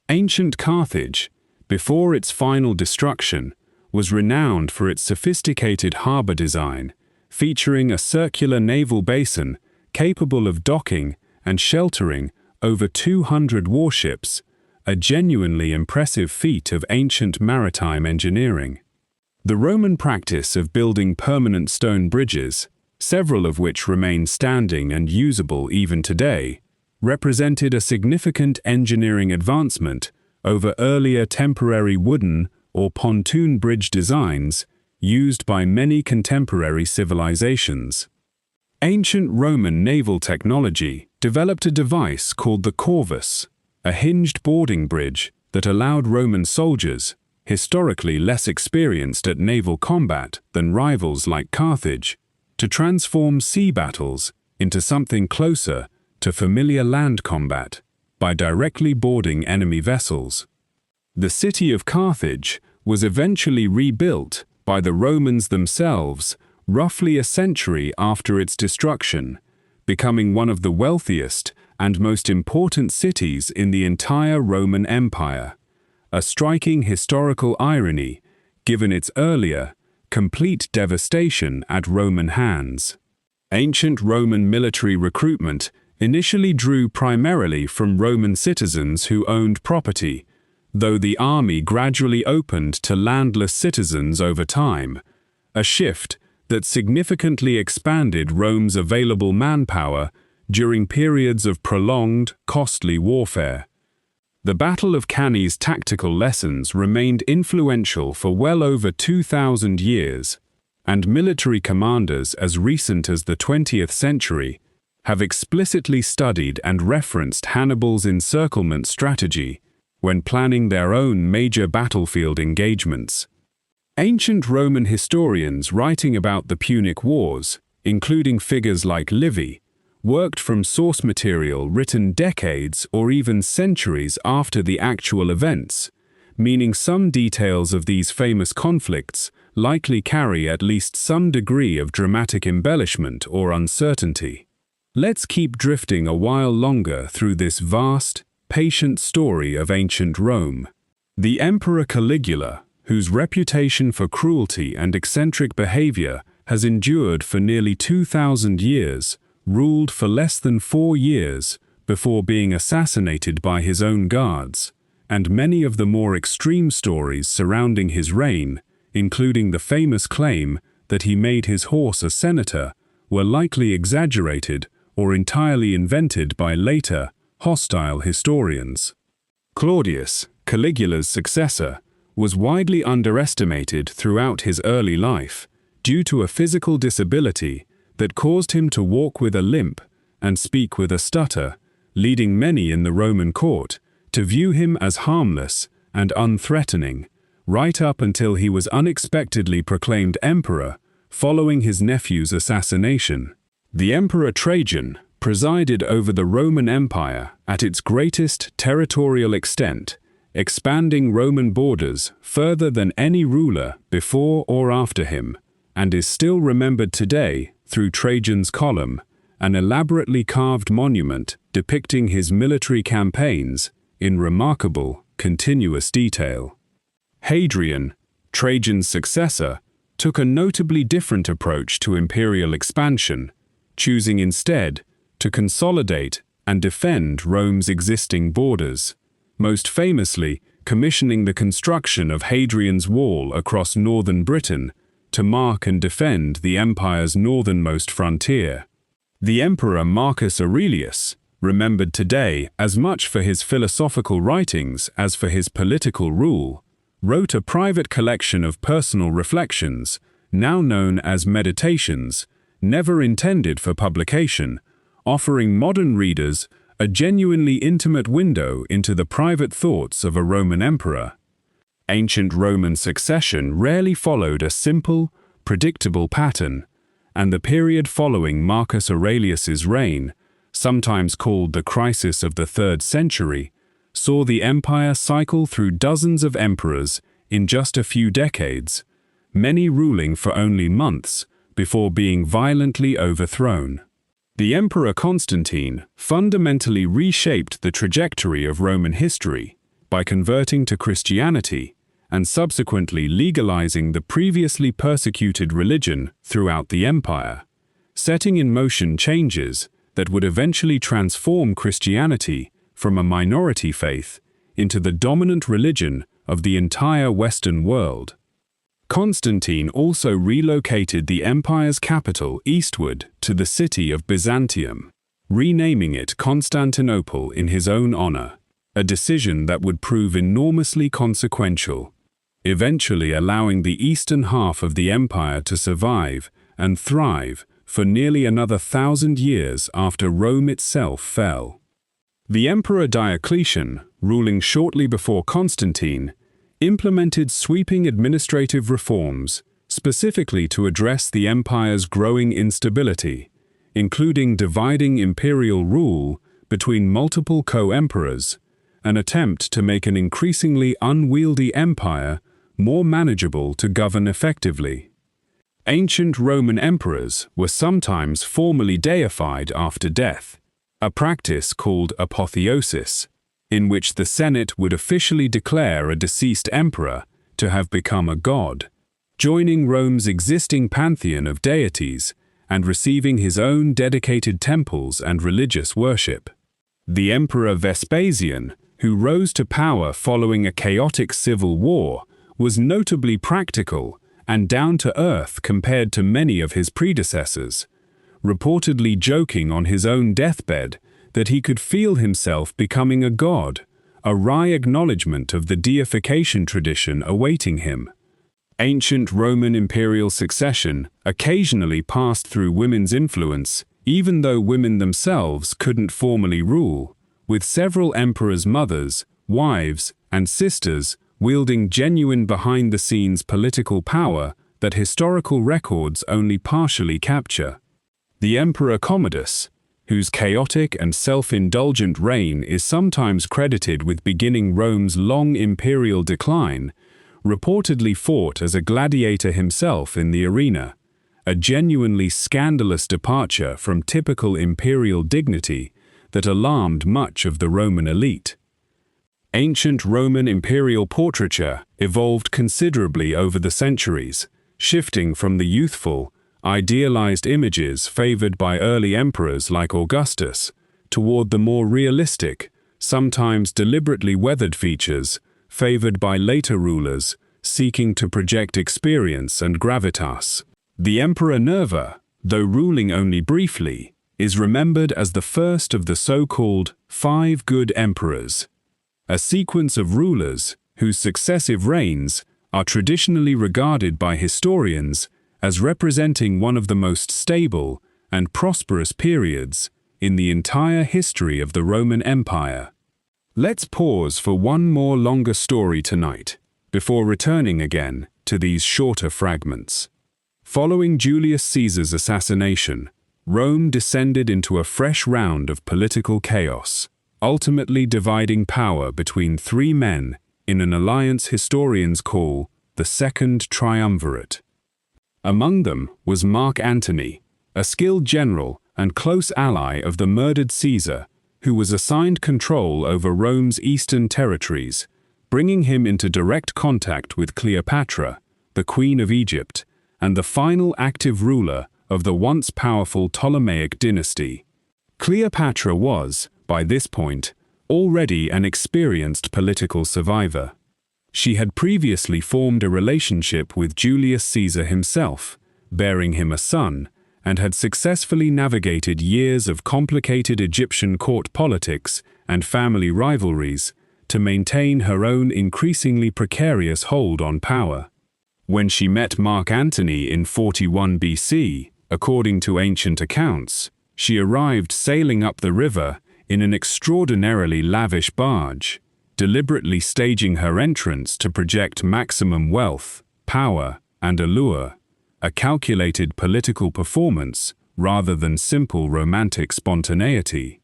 Ancient Carthage, before its final destruction, was renowned for its sophisticated harbor design, featuring a circular naval basin capable of docking and sheltering over 200 warships, a genuinely impressive feat of ancient maritime engineering. The Roman practice of building permanent stone bridges, several of which remain standing and usable even today, represented a significant engineering advancement over earlier temporary wooden or pontoon bridge designs used by many contemporary civilizations. Ancient Roman naval technology developed a device called the corvus, a hinged boarding bridge that allowed Roman soldiers, historically less experienced at naval combat than rivals like Carthage, to transform sea battles into something closer to familiar land combat by directly boarding enemy vessels. The city of Carthage was eventually rebuilt by the Romans themselves roughly a century after its destruction, becoming one of the wealthiest and most important cities in the entire Roman Empire, a striking historical irony given its earlier, complete devastation at Roman hands. Ancient Roman military recruitment initially drew primarily from Roman citizens who owned property, though the army gradually opened to landless citizens over time, a shift that significantly expanded Rome's available manpower during periods of prolonged, costly warfare. The Battle of Cannae's tactical lessons remained influential for well over 2,000 years, and military commanders as recent as the 20th century have explicitly studied and referenced Hannibal's encirclement strategy when planning their own major battlefield engagements. Ancient Roman historians writing about the Punic Wars, including figures like Livy, worked from source material written decades or even centuries after the actual events, meaning some details of these famous conflicts likely carry at least some degree of dramatic embellishment or uncertainty. Let's keep drifting a while longer through this vast, patient story of ancient Rome. The Emperor Caligula, whose reputation for cruelty and eccentric behavior has endured for nearly 2,000 years, ruled for less than 4 years before being assassinated by his own guards, and many of the more extreme stories surrounding his reign, including the famous claim that he made his horse a senator, were likely exaggerated or entirely invented by later, hostile historians. Claudius, Caligula's successor, was widely underestimated throughout his early life due to a physical disability that caused him to walk with a limp and speak with a stutter, leading many in the Roman court to view him as harmless and unthreatening, right up until he was unexpectedly proclaimed emperor following his nephew's assassination. The Emperor Trajan presided over the Roman Empire at its greatest territorial extent, expanding Roman borders further than any ruler before or after him, and is still remembered today through Trajan's Column, an elaborately carved monument depicting his military campaigns in remarkable, continuous detail. Hadrian, Trajan's successor, took a notably different approach to imperial expansion, choosing instead to consolidate and defend Rome's existing borders, most famously commissioning the construction of Hadrian's Wall across northern Britain to mark and defend the empire's northernmost frontier. The Emperor Marcus Aurelius, remembered today as much for his philosophical writings as for his political rule, wrote a private collection of personal reflections, now known as Meditations, never intended for publication, offering modern readers a genuinely intimate window into the private thoughts of a Roman emperor. Ancient Roman succession rarely followed a simple, predictable pattern, and the period following Marcus Aurelius's reign, sometimes called the crisis of the 3rd century, saw the empire cycle through dozens of emperors in just a few decades, many ruling for only months before being violently overthrown. The Emperor Constantine fundamentally reshaped the trajectory of Roman history by converting to Christianity and subsequently legalizing the previously persecuted religion throughout the empire, setting in motion changes that would eventually transform Christianity from a minority faith into the dominant religion of the entire Western world. Constantine also relocated the empire's capital eastward to the city of Byzantium, renaming it Constantinople in his own honor, a decision that would prove enormously consequential, eventually allowing the eastern half of the empire to survive and thrive for nearly another 1,000 years after Rome itself fell. The Emperor Diocletian, ruling shortly before Constantine, implemented sweeping administrative reforms specifically to address the empire's growing instability, including dividing imperial rule between multiple co-emperors, an attempt to make an increasingly unwieldy empire more manageable to govern effectively. Ancient Roman emperors were sometimes formally deified after death, a practice called apotheosis, in which the Senate would officially declare a deceased emperor to have become a god, joining Rome's existing pantheon of deities and receiving his own dedicated temples and religious worship. The Emperor Vespasian, who rose to power following a chaotic civil war, was notably practical and down-to-earth compared to many of his predecessors, reportedly joking on his own deathbed that he could feel himself becoming a god, a wry acknowledgement of the deification tradition awaiting him. Ancient Roman imperial succession occasionally passed through women's influence, even though women themselves couldn't formally rule, with several emperors' mothers, wives, and sisters wielding genuine behind-the-scenes political power that historical records only partially capture. The Emperor Commodus, whose chaotic and self-indulgent reign is sometimes credited with beginning Rome's long imperial decline, reportedly fought as a gladiator himself in the arena, a genuinely scandalous departure from typical imperial dignity that alarmed much of the Roman elite. Ancient Roman imperial portraiture evolved considerably over the centuries, shifting from the youthful, idealized images favored by early emperors like Augustus toward the more realistic, sometimes deliberately weathered features favored by later rulers seeking to project experience and gravitas. The Emperor Nerva, though ruling only briefly, is remembered as the first of the so-called 5 good emperors, a sequence of rulers whose successive reigns are traditionally regarded by historians as representing one of the most stable and prosperous periods in the entire history of the Roman Empire. Let's pause for one more longer story tonight, before returning again to these shorter fragments. Following Julius Caesar's assassination, Rome descended into a fresh round of political chaos, ultimately dividing power between 3 men in an alliance historians call the Second Triumvirate. Among them was Mark Antony, a skilled general and close ally of the murdered Caesar, who was assigned control over Rome's eastern territories, bringing him into direct contact with Cleopatra, the Queen of Egypt, and the final active ruler of the once powerful Ptolemaic dynasty. Cleopatra was, by this point, already an experienced political survivor. She had previously formed a relationship with Julius Caesar himself, bearing him a son, and had successfully navigated years of complicated Egyptian court politics and family rivalries to maintain her own increasingly precarious hold on power. When she met Mark Antony in 41 BC, according to ancient accounts, she arrived sailing up the river in an extraordinarily lavish barge, deliberately staging her entrance to project maximum wealth, power, and allure, a calculated political performance rather than simple romantic spontaneity.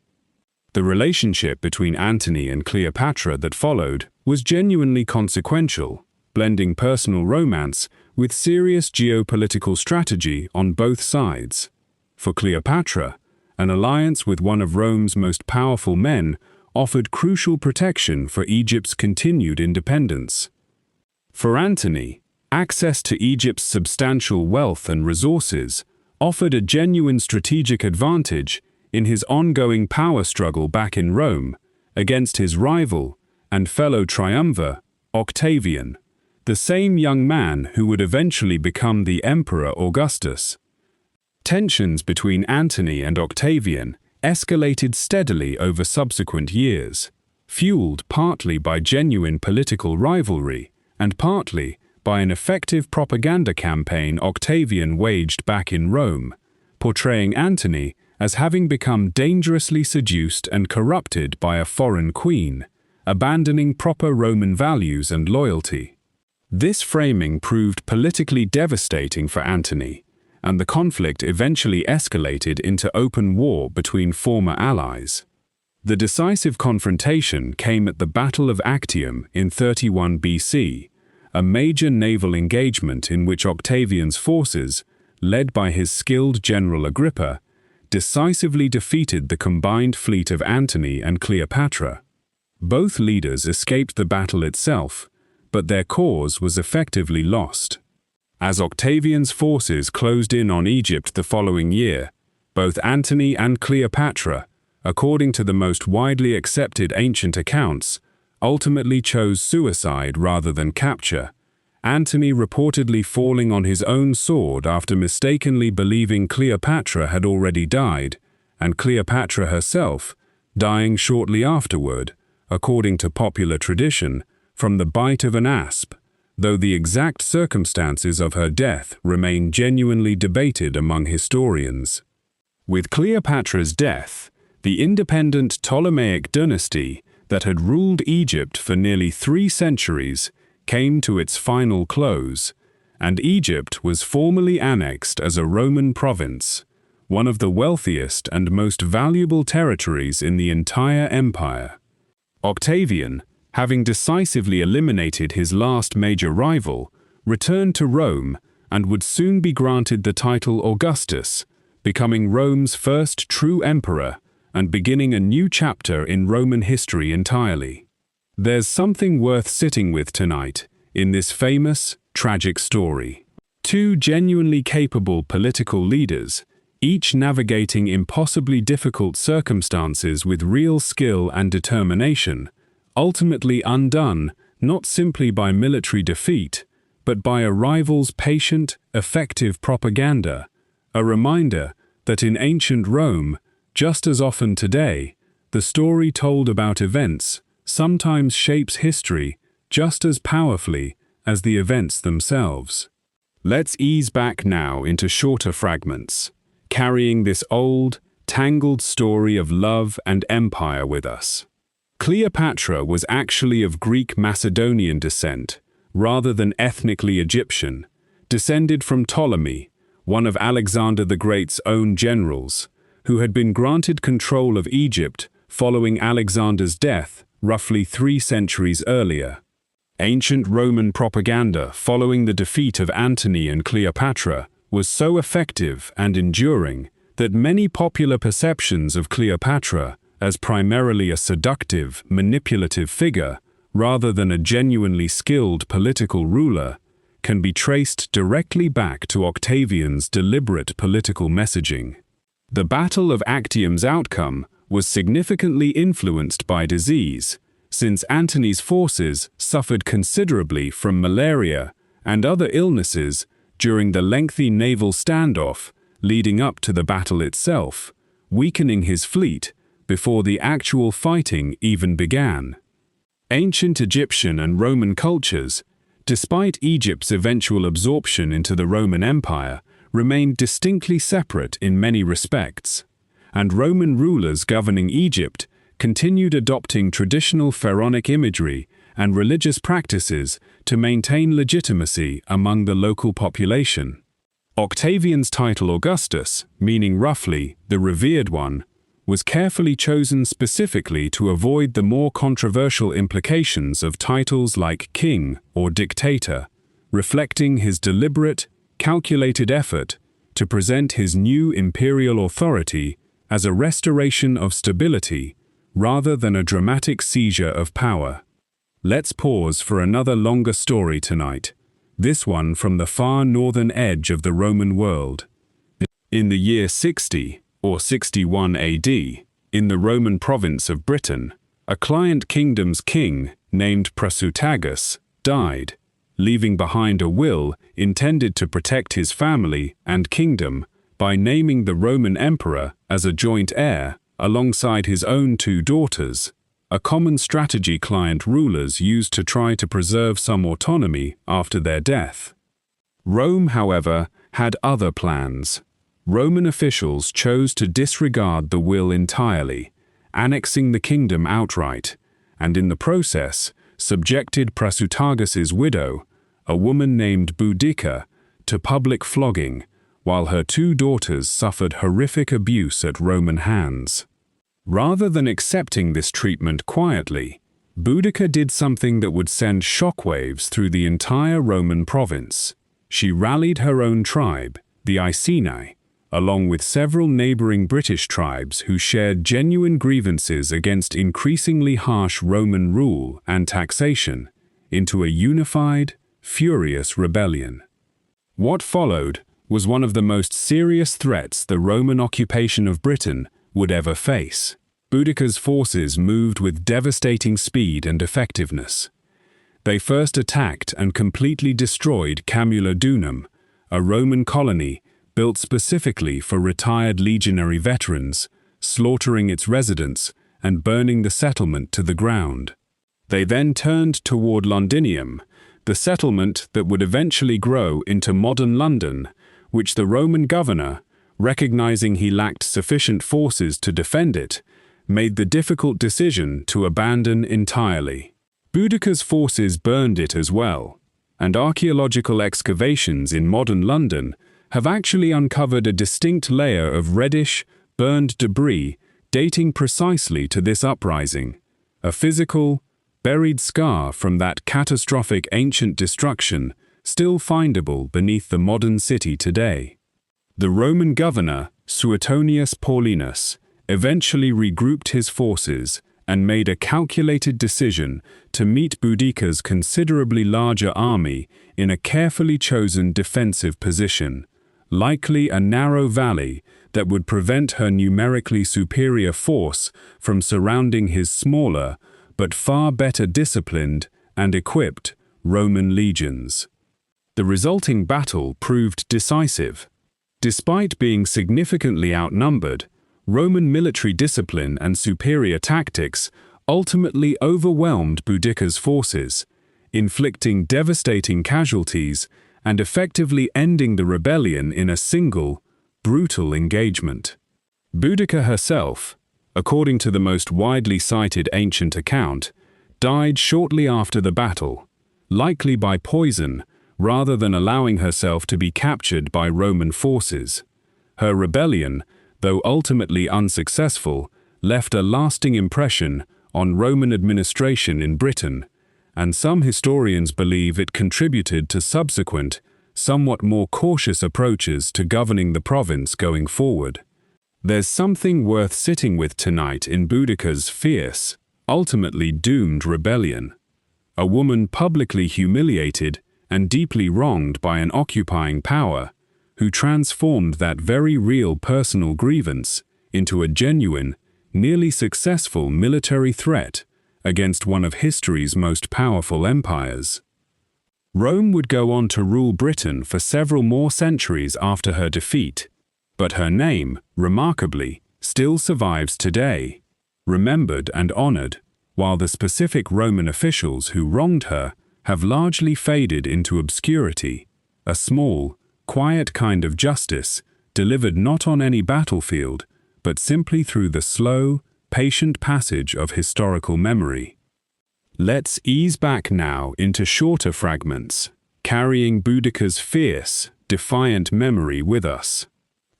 The relationship between Antony and Cleopatra that followed was genuinely consequential, blending personal romance with serious geopolitical strategy on both sides. For Cleopatra, an alliance with one of Rome's most powerful men offered crucial protection for Egypt's continued independence. For Antony, access to Egypt's substantial wealth and resources offered a genuine strategic advantage in his ongoing power struggle back in Rome against his rival and fellow triumvir, Octavian, the same young man who would eventually become the Emperor Augustus. Tensions between Antony and Octavian escalated steadily over subsequent years, fueled partly by genuine political rivalry and partly by an effective propaganda campaign Octavian waged back in Rome, portraying Antony as having become dangerously seduced and corrupted by a foreign queen, abandoning proper Roman values and loyalty. This framing proved politically devastating for Antony, and the conflict eventually escalated into open war between former allies. The decisive confrontation came at the Battle of Actium in 31 BC, a major naval engagement in which Octavian's forces, led by his skilled general Agrippa, decisively defeated the combined fleet of Antony and Cleopatra. Both leaders escaped the battle itself, but their cause was effectively lost. As Octavian's forces closed in on Egypt the following year, both Antony and Cleopatra, according to the most widely accepted ancient accounts, ultimately chose suicide rather than capture, Antony reportedly falling on his own sword after mistakenly believing Cleopatra had already died, and Cleopatra herself dying shortly afterward, according to popular tradition, from the bite of an asp, though the exact circumstances of her death remain genuinely debated among historians. With Cleopatra's death, the independent Ptolemaic dynasty that had ruled Egypt for nearly 3 centuries came to its final close, and Egypt was formally annexed as a Roman province, one of the wealthiest and most valuable territories in the entire empire. Octavian, having decisively eliminated his last major rival, returned to Rome and would soon be granted the title Augustus, becoming Rome's first true emperor and beginning a new chapter in Roman history entirely. There's something worth sitting with tonight in this famous, tragic story. 2 genuinely capable political leaders, each navigating impossibly difficult circumstances with real skill and determination, ultimately undone not simply by military defeat, but by a rival's patient, effective propaganda, a reminder that in ancient Rome, just as often today, the story told about events sometimes shapes history just as powerfully as the events themselves. Let's ease back now into shorter fragments, carrying this old, tangled story of love and empire with us. Cleopatra was actually of Greek Macedonian descent, rather than ethnically Egyptian, descended from Ptolemy, one of Alexander the Great's own generals, who had been granted control of Egypt following Alexander's death roughly 3 centuries earlier. Ancient Roman propaganda following the defeat of Antony and Cleopatra was so effective and enduring that many popular perceptions of Cleopatra as primarily a seductive, manipulative figure rather than a genuinely skilled political ruler can be traced directly back to Octavian's deliberate political messaging. The Battle of Actium's outcome was significantly influenced by disease, since Antony's forces suffered considerably from malaria and other illnesses during the lengthy naval standoff leading up to the battle itself, weakening his fleet before the actual fighting even began. Ancient Egyptian and Roman cultures, despite Egypt's eventual absorption into the Roman Empire, remained distinctly separate in many respects, and Roman rulers governing Egypt continued adopting traditional pharaonic imagery and religious practices to maintain legitimacy among the local population. Octavian's title Augustus, meaning roughly the revered one, was carefully chosen specifically to avoid the more controversial implications of titles like king or dictator, reflecting his deliberate, calculated effort to present his new imperial authority as a restoration of stability rather than a dramatic seizure of power. Let's pause for another longer story tonight, this one from the far northern edge of the Roman world. In the year 60, or 61 AD, in the Roman province of Britain, a client kingdom's king named Prasutagus died, leaving behind a will intended to protect his family and kingdom by naming the Roman emperor as a joint heir alongside his own 2 daughters, a common strategy client rulers used to try to preserve some autonomy after their death. Rome, however, had other plans. Roman officials chose to disregard the will entirely, annexing the kingdom outright, and in the process subjected Prasutagus' widow, a woman named Boudica, to public flogging, while her two daughters suffered horrific abuse at Roman hands. Rather than accepting this treatment quietly, Boudica did something that would send shockwaves through the entire Roman province. She rallied her own tribe, the Iceni, along with several neighboring British tribes who shared genuine grievances against increasingly harsh Roman rule and taxation, into a unified, furious rebellion. What followed was one of the most serious threats the Roman occupation of Britain would ever face. Boudica's forces moved with devastating speed and effectiveness. They first attacked and completely destroyed Camulodunum, a Roman colony built specifically for retired legionary veterans, slaughtering its residents and burning the settlement to the ground. They then turned toward Londinium, the settlement that would eventually grow into modern London, which the Roman governor, recognizing he lacked sufficient forces to defend it, made the difficult decision to abandon entirely. Boudica's forces burned it as well, and archaeological excavations in modern London have actually uncovered a distinct layer of reddish, burned debris dating precisely to this uprising, a physical, buried scar from that catastrophic ancient destruction still findable beneath the modern city today. The Roman governor, Suetonius Paulinus, eventually regrouped his forces and made a calculated decision to meet Boudica's considerably larger army in a carefully chosen defensive position, likely a narrow valley that would prevent her numerically superior force from surrounding his smaller, but far better disciplined and equipped Roman legions. The resulting battle proved decisive. Despite being significantly outnumbered, Roman military discipline and superior tactics ultimately overwhelmed Boudica's forces, inflicting devastating casualties and effectively ending the rebellion in a single, brutal engagement. Boudica herself, according to the most widely cited ancient account, died shortly after the battle, likely by poison rather than allowing herself to be captured by Roman forces. Her rebellion, though ultimately unsuccessful, left a lasting impression on Roman administration in Britain, and some historians believe it contributed to subsequent, somewhat more cautious approaches to governing the province going forward. There's something worth sitting with tonight in Boudica's fierce, ultimately doomed rebellion. A woman publicly humiliated and deeply wronged by an occupying power, who transformed that very real personal grievance into a genuine, nearly successful military threat against one of history's most powerful empires. Rome would go on to rule Britain for several more centuries after her defeat, but her name, remarkably, still survives today, remembered and honored, while the specific Roman officials who wronged her have largely faded into obscurity, a small, quiet kind of justice delivered not on any battlefield, but simply through the slow, patient passage of historical memory. Let's ease back now into shorter fragments, carrying Boudica's fierce, defiant memory with us.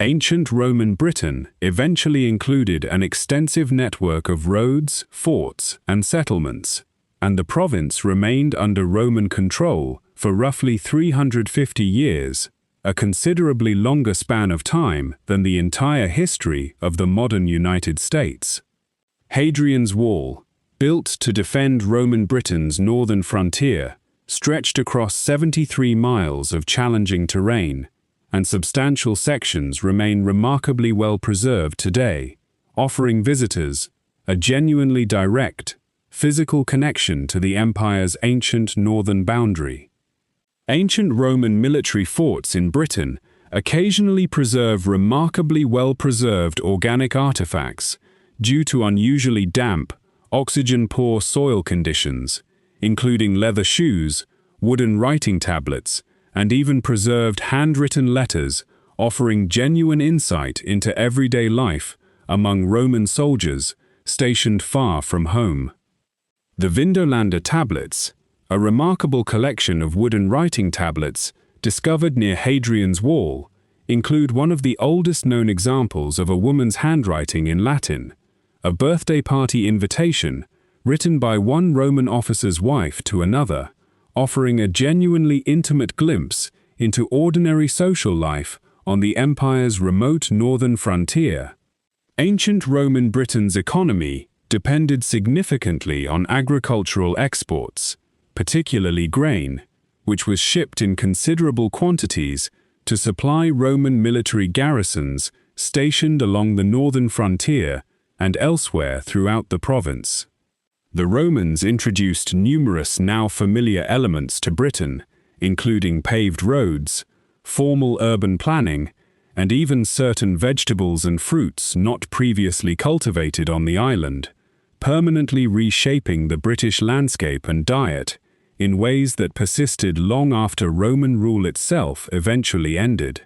Ancient Roman Britain eventually included an extensive network of roads, forts, and settlements, and the province remained under Roman control for roughly 350 years, a considerably longer span of time than the entire history of the modern United States. Hadrian's Wall, built to defend Roman Britain's northern frontier, stretched across 73 miles of challenging terrain, and substantial sections remain remarkably well preserved today, offering visitors a genuinely direct, physical connection to the empire's ancient northern boundary. Ancient Roman military forts in Britain occasionally preserve remarkably well-preserved organic artifacts due to unusually damp, oxygen-poor soil conditions, including leather shoes, wooden writing tablets, and even preserved handwritten letters, offering genuine insight into everyday life among Roman soldiers stationed far from home. The Vindolanda tablets, a remarkable collection of wooden writing tablets discovered near Hadrian's Wall, include one of the oldest known examples of a woman's handwriting in Latin, a birthday party invitation written by one Roman officer's wife to another, offering a genuinely intimate glimpse into ordinary social life on the empire's remote northern frontier. Ancient Roman Britain's economy depended significantly on agricultural exports, particularly grain, which was shipped in considerable quantities to supply Roman military garrisons stationed along the northern frontier and elsewhere throughout the province. The Romans introduced numerous now familiar elements to Britain, including paved roads, formal urban planning, and even certain vegetables and fruits not previously cultivated on the island, permanently reshaping the British landscape and diet in ways that persisted long after Roman rule itself eventually ended.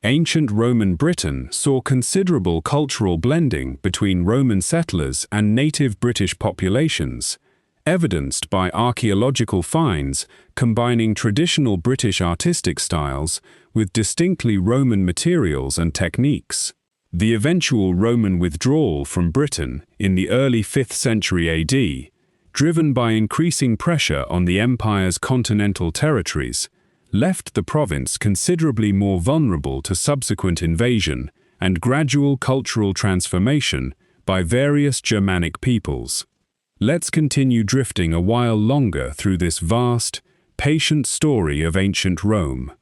Ancient Roman Britain saw considerable cultural blending between Roman settlers and native British populations, evidenced by archaeological finds combining traditional British artistic styles with distinctly Roman materials and techniques. The eventual Roman withdrawal from Britain in the early 5th century AD, driven by increasing pressure on the empire's continental territories, left the province considerably more vulnerable to subsequent invasion and gradual cultural transformation by various Germanic peoples. Let's continue drifting a while longer through this vast, patient story of ancient Rome.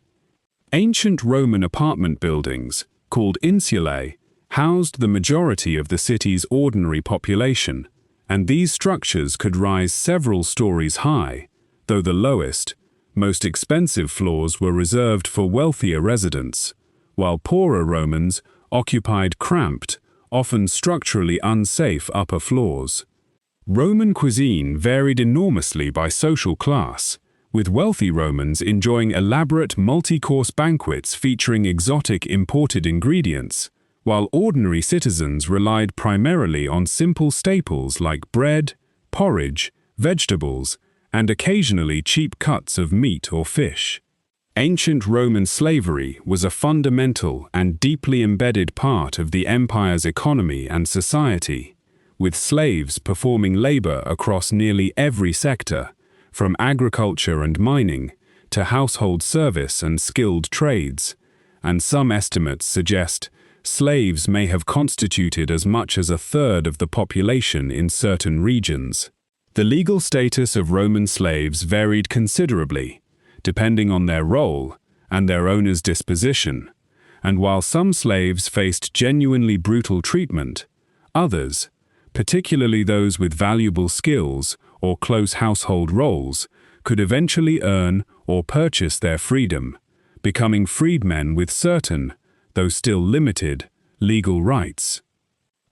Ancient Roman apartment buildings, called insulae, housed the majority of the city's ordinary population, and these structures could rise several stories high, though the lowest, most expensive floors were reserved for wealthier residents, while poorer Romans occupied cramped, often structurally unsafe upper floors. Roman cuisine varied enormously by social class, with wealthy Romans enjoying elaborate multi-course banquets featuring exotic imported ingredients, while ordinary citizens relied primarily on simple staples like bread, porridge, vegetables, and occasionally cheap cuts of meat or fish. Ancient Roman slavery was a fundamental and deeply embedded part of the empire's economy and society, with slaves performing labor across nearly every sector, from agriculture and mining to household service and skilled trades, and some estimates suggest slaves may have constituted as much as a third of the population in certain regions. The legal status of Roman slaves varied considerably, depending on their role and their owner's disposition, and while some slaves faced genuinely brutal treatment, others, particularly those with valuable skills or close household roles, could eventually earn or purchase their freedom, becoming freedmen with certain, though still limited, legal rights.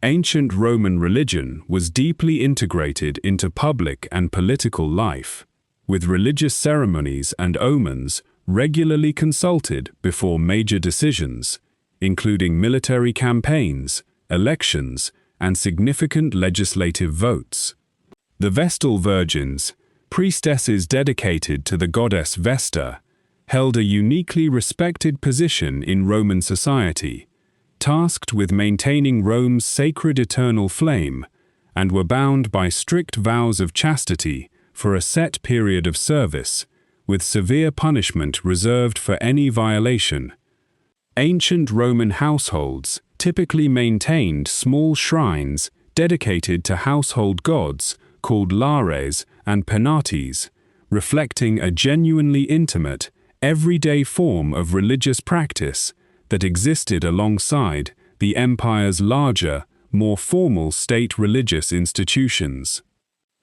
Ancient Roman religion was deeply integrated into public and political life, with religious ceremonies and omens regularly consulted before major decisions, including military campaigns, elections, and significant legislative votes. The Vestal Virgins, priestesses dedicated to the goddess Vesta, held a uniquely respected position in Roman society, tasked with maintaining Rome's sacred eternal flame, and were bound by strict vows of chastity for a set period of service, with severe punishment reserved for any violation. Ancient Roman households typically maintained small shrines dedicated to household gods called lares and penates, reflecting a genuinely intimate, everyday form of religious practice that existed alongside the empire's larger, more formal state religious institutions.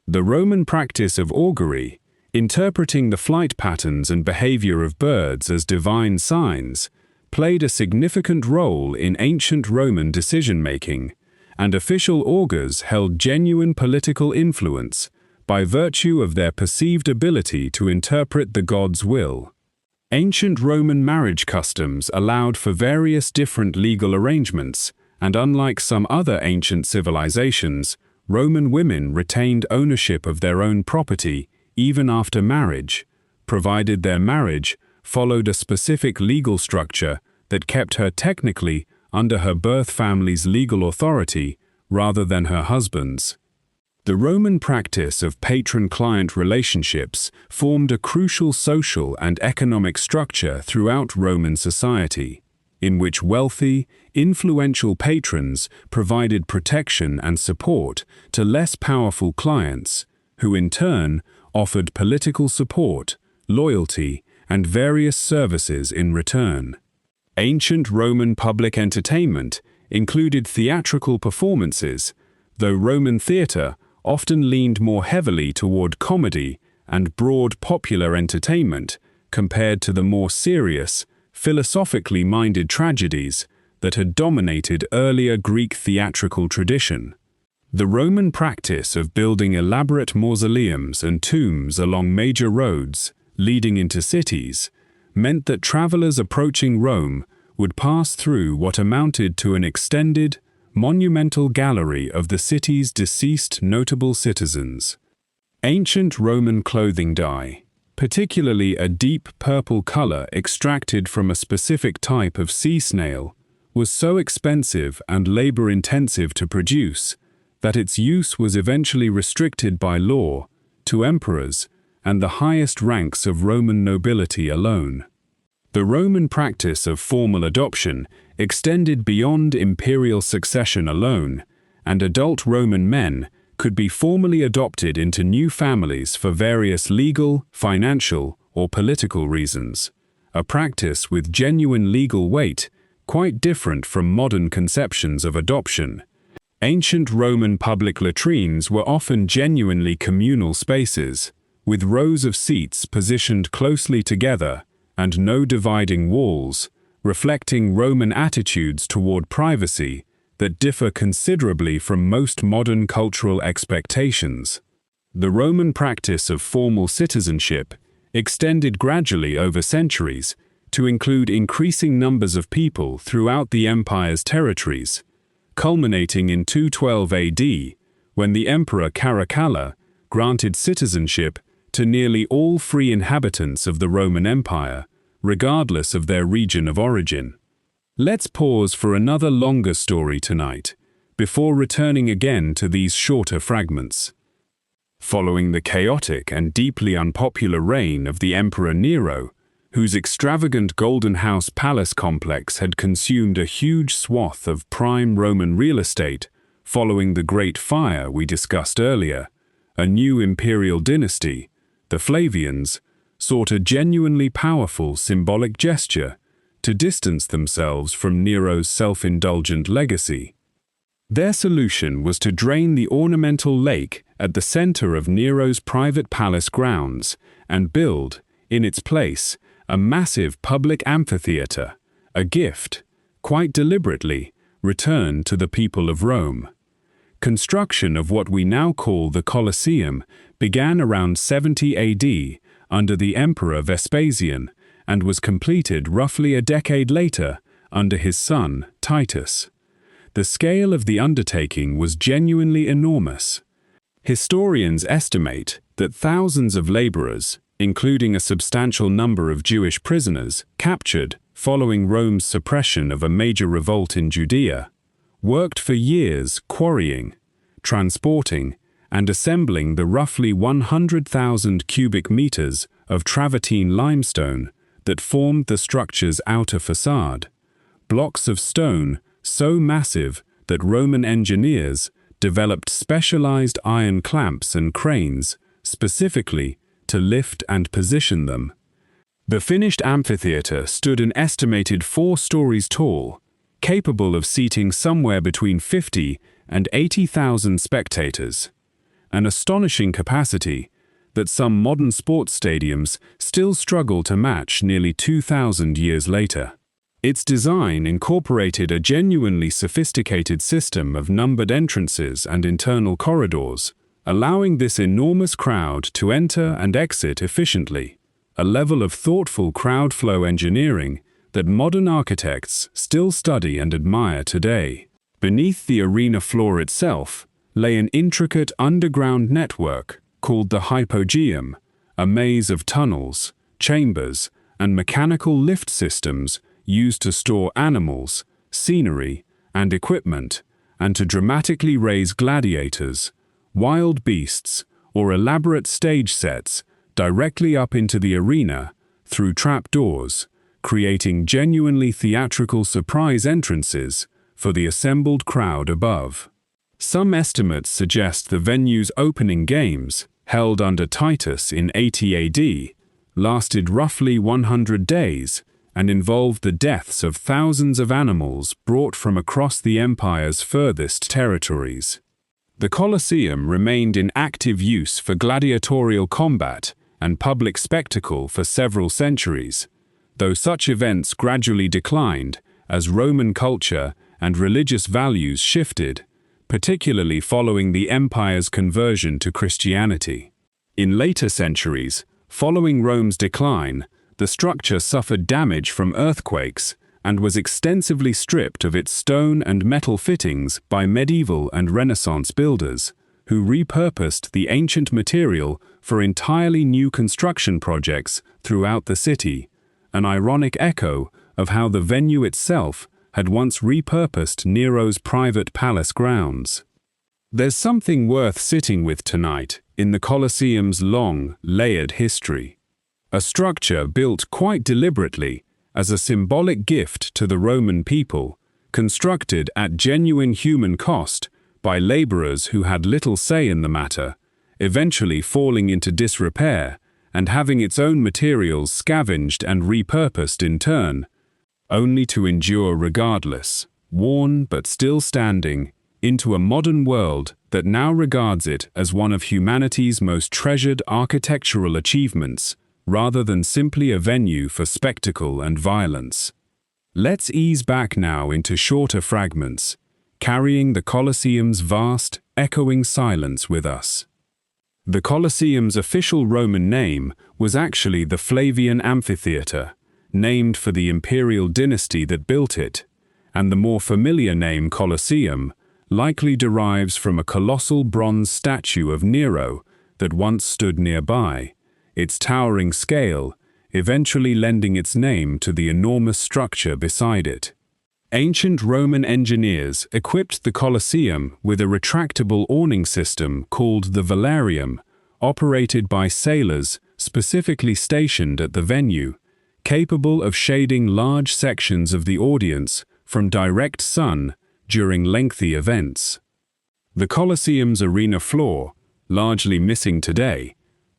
The Roman practice of augury, interpreting the flight patterns and behavior of birds as divine signs, played a significant role in ancient Roman decision-making and official augurs held genuine political influence by virtue of their perceived ability to interpret the god's will. Ancient Roman marriage customs allowed for various different legal arrangements, and unlike some other ancient civilizations, Roman women retained ownership of their own property even after marriage, provided their marriage followed a specific legal structure that kept her technically under her birth family's legal authority rather than her husband's. The Roman practice of patron-client relationships formed a crucial social and economic structure throughout Roman society, in which wealthy, influential patrons provided protection and support to less powerful clients, who in turn offered political support, loyalty, and various services in return. Ancient Roman public entertainment included theatrical performances, though Roman theatre often leaned more heavily toward comedy and broad popular entertainment compared to the more serious, philosophically minded tragedies that had dominated earlier Greek theatrical tradition. The Roman practice of building elaborate mausoleums and tombs along major roads leading into cities meant that travelers approaching Rome would pass through what amounted to an extended, monumental gallery of the city's deceased notable citizens. Ancient Roman clothing dye, particularly a deep purple color extracted from a specific type of sea snail, was so expensive and labor-intensive to produce that its use was eventually restricted by law to emperors and the highest ranks of Roman nobility alone. The Roman practice of formal adoption extended beyond imperial succession alone, and adult Roman men could be formally adopted into new families for various legal, financial, or political reasons, a practice with genuine legal weight, quite different from modern conceptions of adoption. Ancient Roman public latrines were often genuinely communal spaces, with rows of seats positioned closely together and no dividing walls, reflecting Roman attitudes toward privacy that differ considerably from most modern cultural expectations. The Roman practice of formal citizenship extended gradually over centuries to include increasing numbers of people throughout the empire's territories, culminating in 212 AD, when the Emperor Caracalla granted citizenship to nearly all free inhabitants of the Roman Empire, regardless of their region of origin. Let's pause for another longer story tonight, before returning again to these shorter fragments. Following the chaotic and deeply unpopular reign of the Emperor Nero, whose extravagant Golden House palace complex had consumed a huge swath of prime Roman real estate following the Great Fire we discussed earlier, a new imperial dynasty, the Flavians, sought a genuinely powerful symbolic gesture to distance themselves from Nero's self-indulgent legacy. Their solution was to drain the ornamental lake at the center of Nero's private palace grounds and build, in its place, a massive public amphitheater, a gift, quite deliberately, returned to the people of Rome. Construction of what we now call the Colosseum began around 70 AD under the Emperor Vespasian and was completed roughly a decade later under his son, Titus. The scale of the undertaking was genuinely enormous. Historians estimate that thousands of laborers, including a substantial number of Jewish prisoners captured following Rome's suppression of a major revolt in Judea, worked for years quarrying, transporting, and assembling the roughly 100,000 cubic meters of travertine limestone that formed the structure's outer facade, blocks of stone so massive that Roman engineers developed specialized iron clamps and cranes specifically to lift and position them. The finished amphitheater stood an estimated 4 stories tall, capable of seating somewhere between 50 and 80,000 spectators, an astonishing capacity that some modern sports stadiums still struggle to match nearly 2,000 years later. Its design incorporated a genuinely sophisticated system of numbered entrances and internal corridors, allowing this enormous crowd to enter and exit efficiently, a level of thoughtful crowd flow engineering that modern architects still study and admire today. Beneath the arena floor itself lay an intricate underground network called the hypogeum, a maze of tunnels, chambers, and mechanical lift systems used to store animals, scenery, and equipment, and to dramatically raise gladiators, wild beasts, or elaborate stage sets directly up into the arena through trapdoors, creating genuinely theatrical surprise entrances for the assembled crowd above. Some estimates suggest the venue's opening games, held under Titus in 80 AD, lasted roughly 100 days and involved the deaths of thousands of animals brought from across the empire's furthest territories. The Colosseum remained in active use for gladiatorial combat and public spectacle for several centuries, though such events gradually declined as Roman culture and religious values shifted, particularly following the empire's conversion to Christianity. In later centuries, following Rome's decline, the structure suffered damage from earthquakes and was extensively stripped of its stone and metal fittings by medieval and Renaissance builders, who repurposed the ancient material for entirely new construction projects throughout the city, an ironic echo of how the venue itself had once repurposed Nero's private palace grounds. There's something worth sitting with tonight in the Colosseum's long, layered history. A structure built quite deliberately as a symbolic gift to the Roman people, constructed at genuine human cost by laborers who had little say in the matter, eventually falling into disrepair and having its own materials scavenged and repurposed in turn, only to endure regardless, worn but still standing, into a modern world that now regards it as one of humanity's most treasured architectural achievements, rather than simply a venue for spectacle and violence. Let's ease back now into shorter fragments, carrying the Colosseum's vast, echoing silence with us. The Colosseum's official Roman name was actually the Flavian Amphitheatre, named for the imperial dynasty that built it, and the more familiar name Colosseum likely derives from a colossal bronze statue of Nero that once stood nearby, its towering scale eventually lending its name to the enormous structure beside it. Ancient Roman engineers equipped the Colosseum with a retractable awning system called the velarium, operated by sailors specifically stationed at the venue, capable of shading large sections of the audience from direct sun during lengthy events. The Colosseum's arena floor, largely missing today,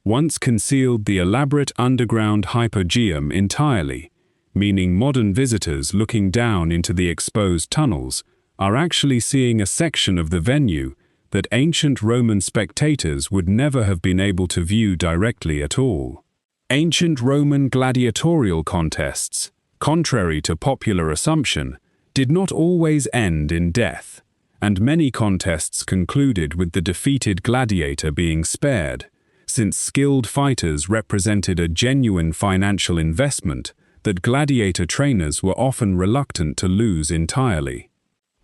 once concealed the elaborate underground hypogeum entirely, meaning modern visitors looking down into the exposed tunnels are actually seeing a section of the venue that ancient Roman spectators would never have been able to view directly at all. Ancient Roman gladiatorial contests, contrary to popular assumption, did not always end in death, and many contests concluded with the defeated gladiator being spared, since skilled fighters represented a genuine financial investment that gladiator trainers were often reluctant to lose entirely.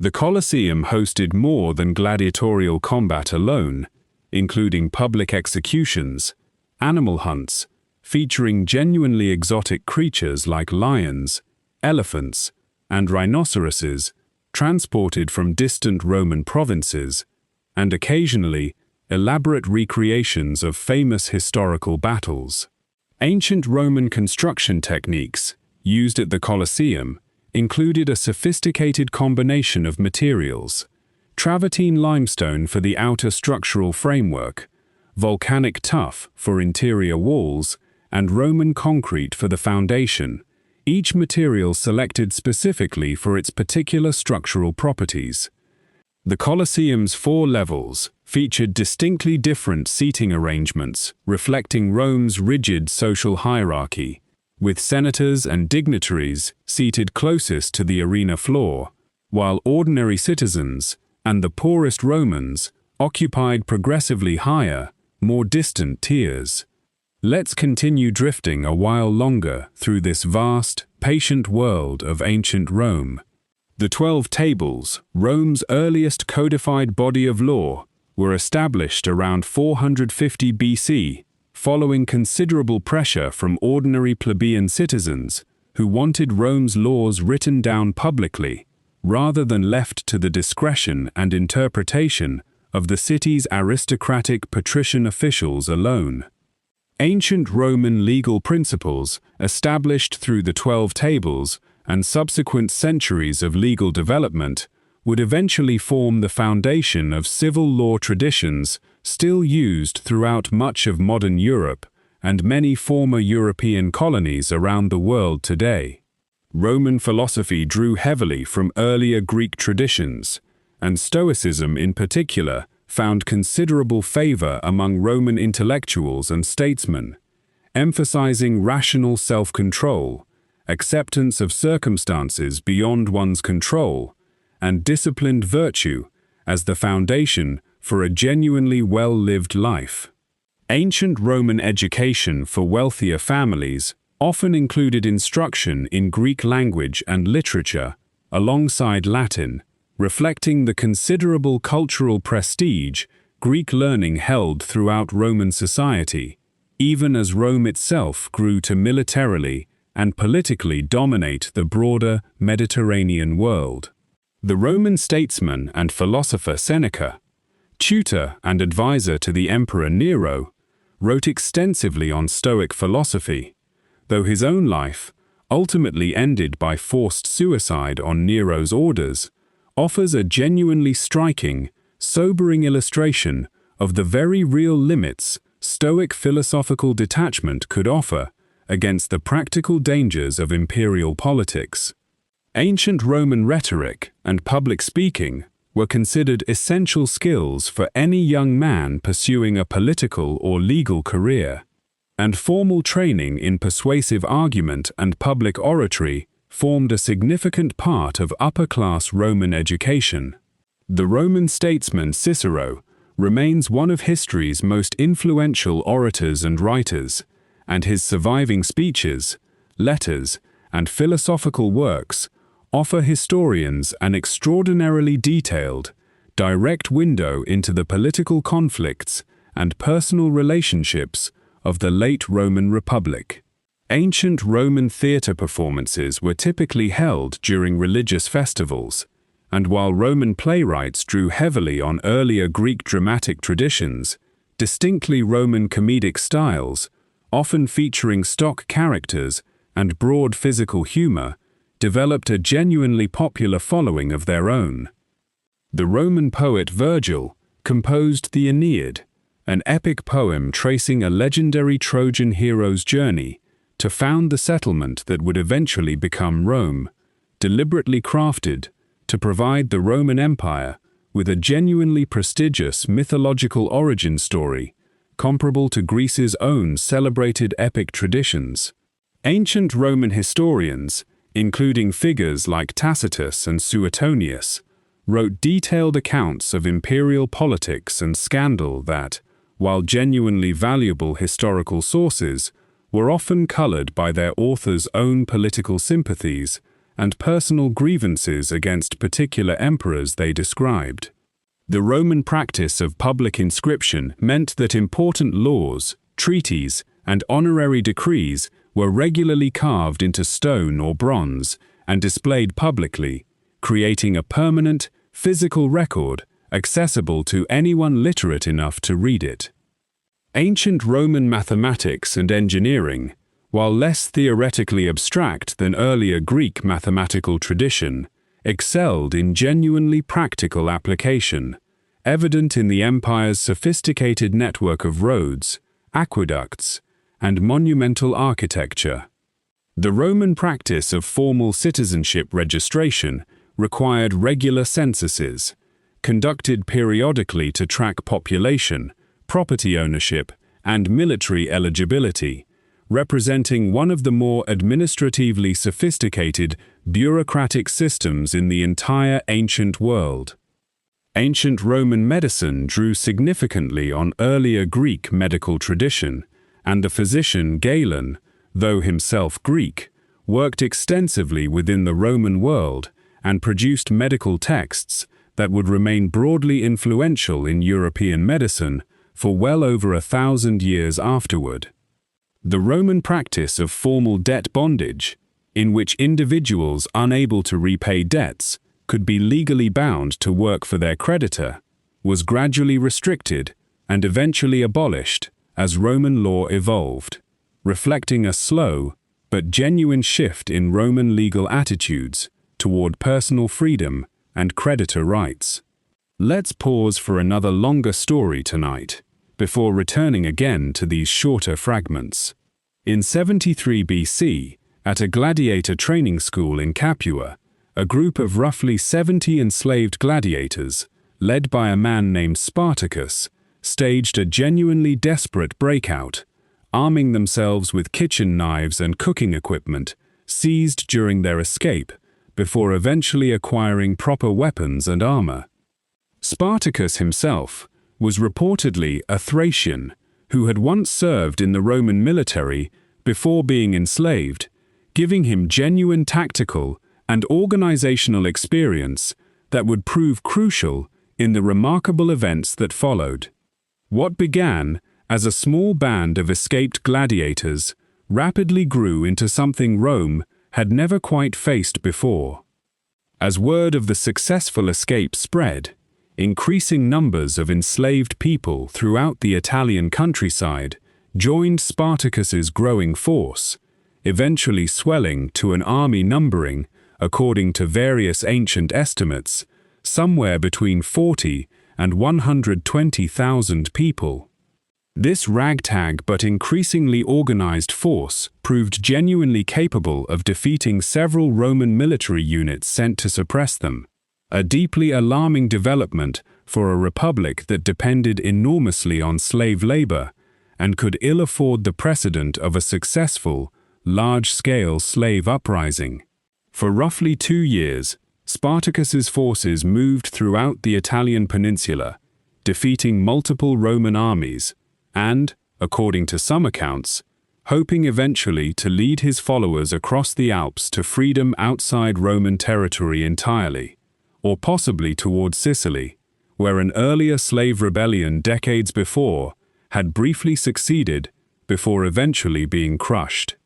The Colosseum hosted more than gladiatorial combat alone, including public executions, animal hunts, featuring genuinely exotic creatures like lions, elephants, and rhinoceroses, transported from distant Roman provinces, and occasionally elaborate recreations of famous historical battles. Ancient Roman construction techniques used at the Colosseum included a sophisticated combination of materials: travertine limestone for the outer structural framework, volcanic tuff for interior walls, and Roman concrete for the foundation, each material selected specifically for its particular structural properties. The Colosseum's 4 levels featured distinctly different seating arrangements reflecting Rome's rigid social hierarchy, with senators and dignitaries seated closest to the arena floor, while ordinary citizens and the poorest Romans occupied progressively higher, more distant tiers. Let's continue drifting a while longer through this vast, patient world of ancient Rome. The 12 Tables, Rome's earliest codified body of law, were established around 450 BC, following considerable pressure from ordinary plebeian citizens who wanted Rome's laws written down publicly, rather than left to the discretion and interpretation of the city's aristocratic patrician officials alone. Ancient Roman legal principles, established through the 12 Tables and subsequent centuries of legal development, would eventually form the foundation of civil law traditions still used throughout much of modern Europe and many former European colonies around the world today. Roman philosophy drew heavily from earlier Greek traditions, and Stoicism in particular found considerable favor among Roman intellectuals and statesmen, emphasizing rational self-control, acceptance of circumstances beyond one's control, and disciplined virtue as the foundation for a genuinely well-lived life. Ancient Roman education for wealthier families often included instruction in Greek language and literature alongside Latin, reflecting the considerable cultural prestige Greek learning held throughout Roman society, even as Rome itself grew to militarily and politically dominate the broader Mediterranean world. The Roman statesman and philosopher Seneca, tutor and advisor to the Emperor Nero, wrote extensively on Stoic philosophy, though his own life, ultimately ended by forced suicide on Nero's orders, offers a genuinely striking, sobering illustration of the very real limits Stoic philosophical detachment could offer against the practical dangers of imperial politics. Ancient Roman rhetoric and public speaking were considered essential skills for any young man pursuing a political or legal career, and formal training in persuasive argument and public oratory formed a significant part of upper-class Roman education. The Roman statesman Cicero remains one of history's most influential orators and writers, and his surviving speeches, letters, and philosophical works offer historians an extraordinarily detailed, direct window into the political conflicts and personal relationships of the late Roman Republic. Ancient Roman theatre performances were typically held during religious festivals, and while Roman playwrights drew heavily on earlier Greek dramatic traditions, distinctly Roman comedic styles, often featuring stock characters and broad physical humor, developed a genuinely popular following of their own. The Roman poet Virgil composed the Aeneid, an epic poem tracing a legendary Trojan hero's journey to found the settlement that would eventually become Rome, deliberately crafted to provide the Roman Empire with a genuinely prestigious mythological origin story comparable to Greece's own celebrated epic traditions. Ancient Roman historians, including figures like Tacitus and Suetonius, wrote detailed accounts of imperial politics and scandal that, while genuinely valuable historical sources, were often colored by their authors' own political sympathies and personal grievances against particular emperors they described. The Roman practice of public inscription meant that important laws, treaties, and honorary decrees were regularly carved into stone or bronze and displayed publicly, creating a permanent, physical record accessible to anyone literate enough to read it. Ancient Roman mathematics and engineering, while less theoretically abstract than earlier Greek mathematical tradition, excelled in genuinely practical application, evident in the empire's sophisticated network of roads, aqueducts, and monumental architecture. The Roman practice of formal citizenship registration required regular censuses, conducted periodically to track population, property ownership, and military eligibility, representing one of the more administratively sophisticated bureaucratic systems in the entire ancient world. Ancient Roman medicine drew significantly on earlier Greek medical tradition, and the physician Galen, though himself Greek, worked extensively within the Roman world and produced medical texts that would remain broadly influential in European medicine for well over 1,000 years afterward. The Roman practice of formal debt bondage, in which individuals unable to repay debts could be legally bound to work for their creditor, was gradually restricted and eventually abolished as Roman law evolved, reflecting a slow but genuine shift in Roman legal attitudes toward personal freedom and creditor rights. Let's pause for another longer story tonight, before returning again to these shorter fragments. In 73 BC, at a gladiator training school in Capua, a group of roughly 70 enslaved gladiators, led by a man named Spartacus, staged a genuinely desperate breakout, arming themselves with kitchen knives and cooking equipment seized during their escape, before eventually acquiring proper weapons and armor. Spartacus himself was reportedly a Thracian who had once served in the Roman military before being enslaved, giving him genuine tactical and organizational experience that would prove crucial in the remarkable events that followed. What began as a small band of escaped gladiators rapidly grew into something Rome had never quite faced before. As word of the successful escape spread, increasing numbers of enslaved people throughout the Italian countryside joined Spartacus's growing force, eventually swelling to an army numbering, according to various ancient estimates, somewhere between 40 and 120,000 people. This ragtag but increasingly organized force proved genuinely capable of defeating several Roman military units sent to suppress them, a deeply alarming development for a republic that depended enormously on slave labor and could ill afford the precedent of a successful, large-scale slave uprising. For roughly 2 years, Spartacus's forces moved throughout the Italian peninsula, defeating multiple Roman armies, and, according to some accounts, hoping eventually to lead his followers across the Alps to freedom outside Roman territory entirely, or possibly toward Sicily, where an earlier slave rebellion decades before had briefly succeeded before eventually being crushed.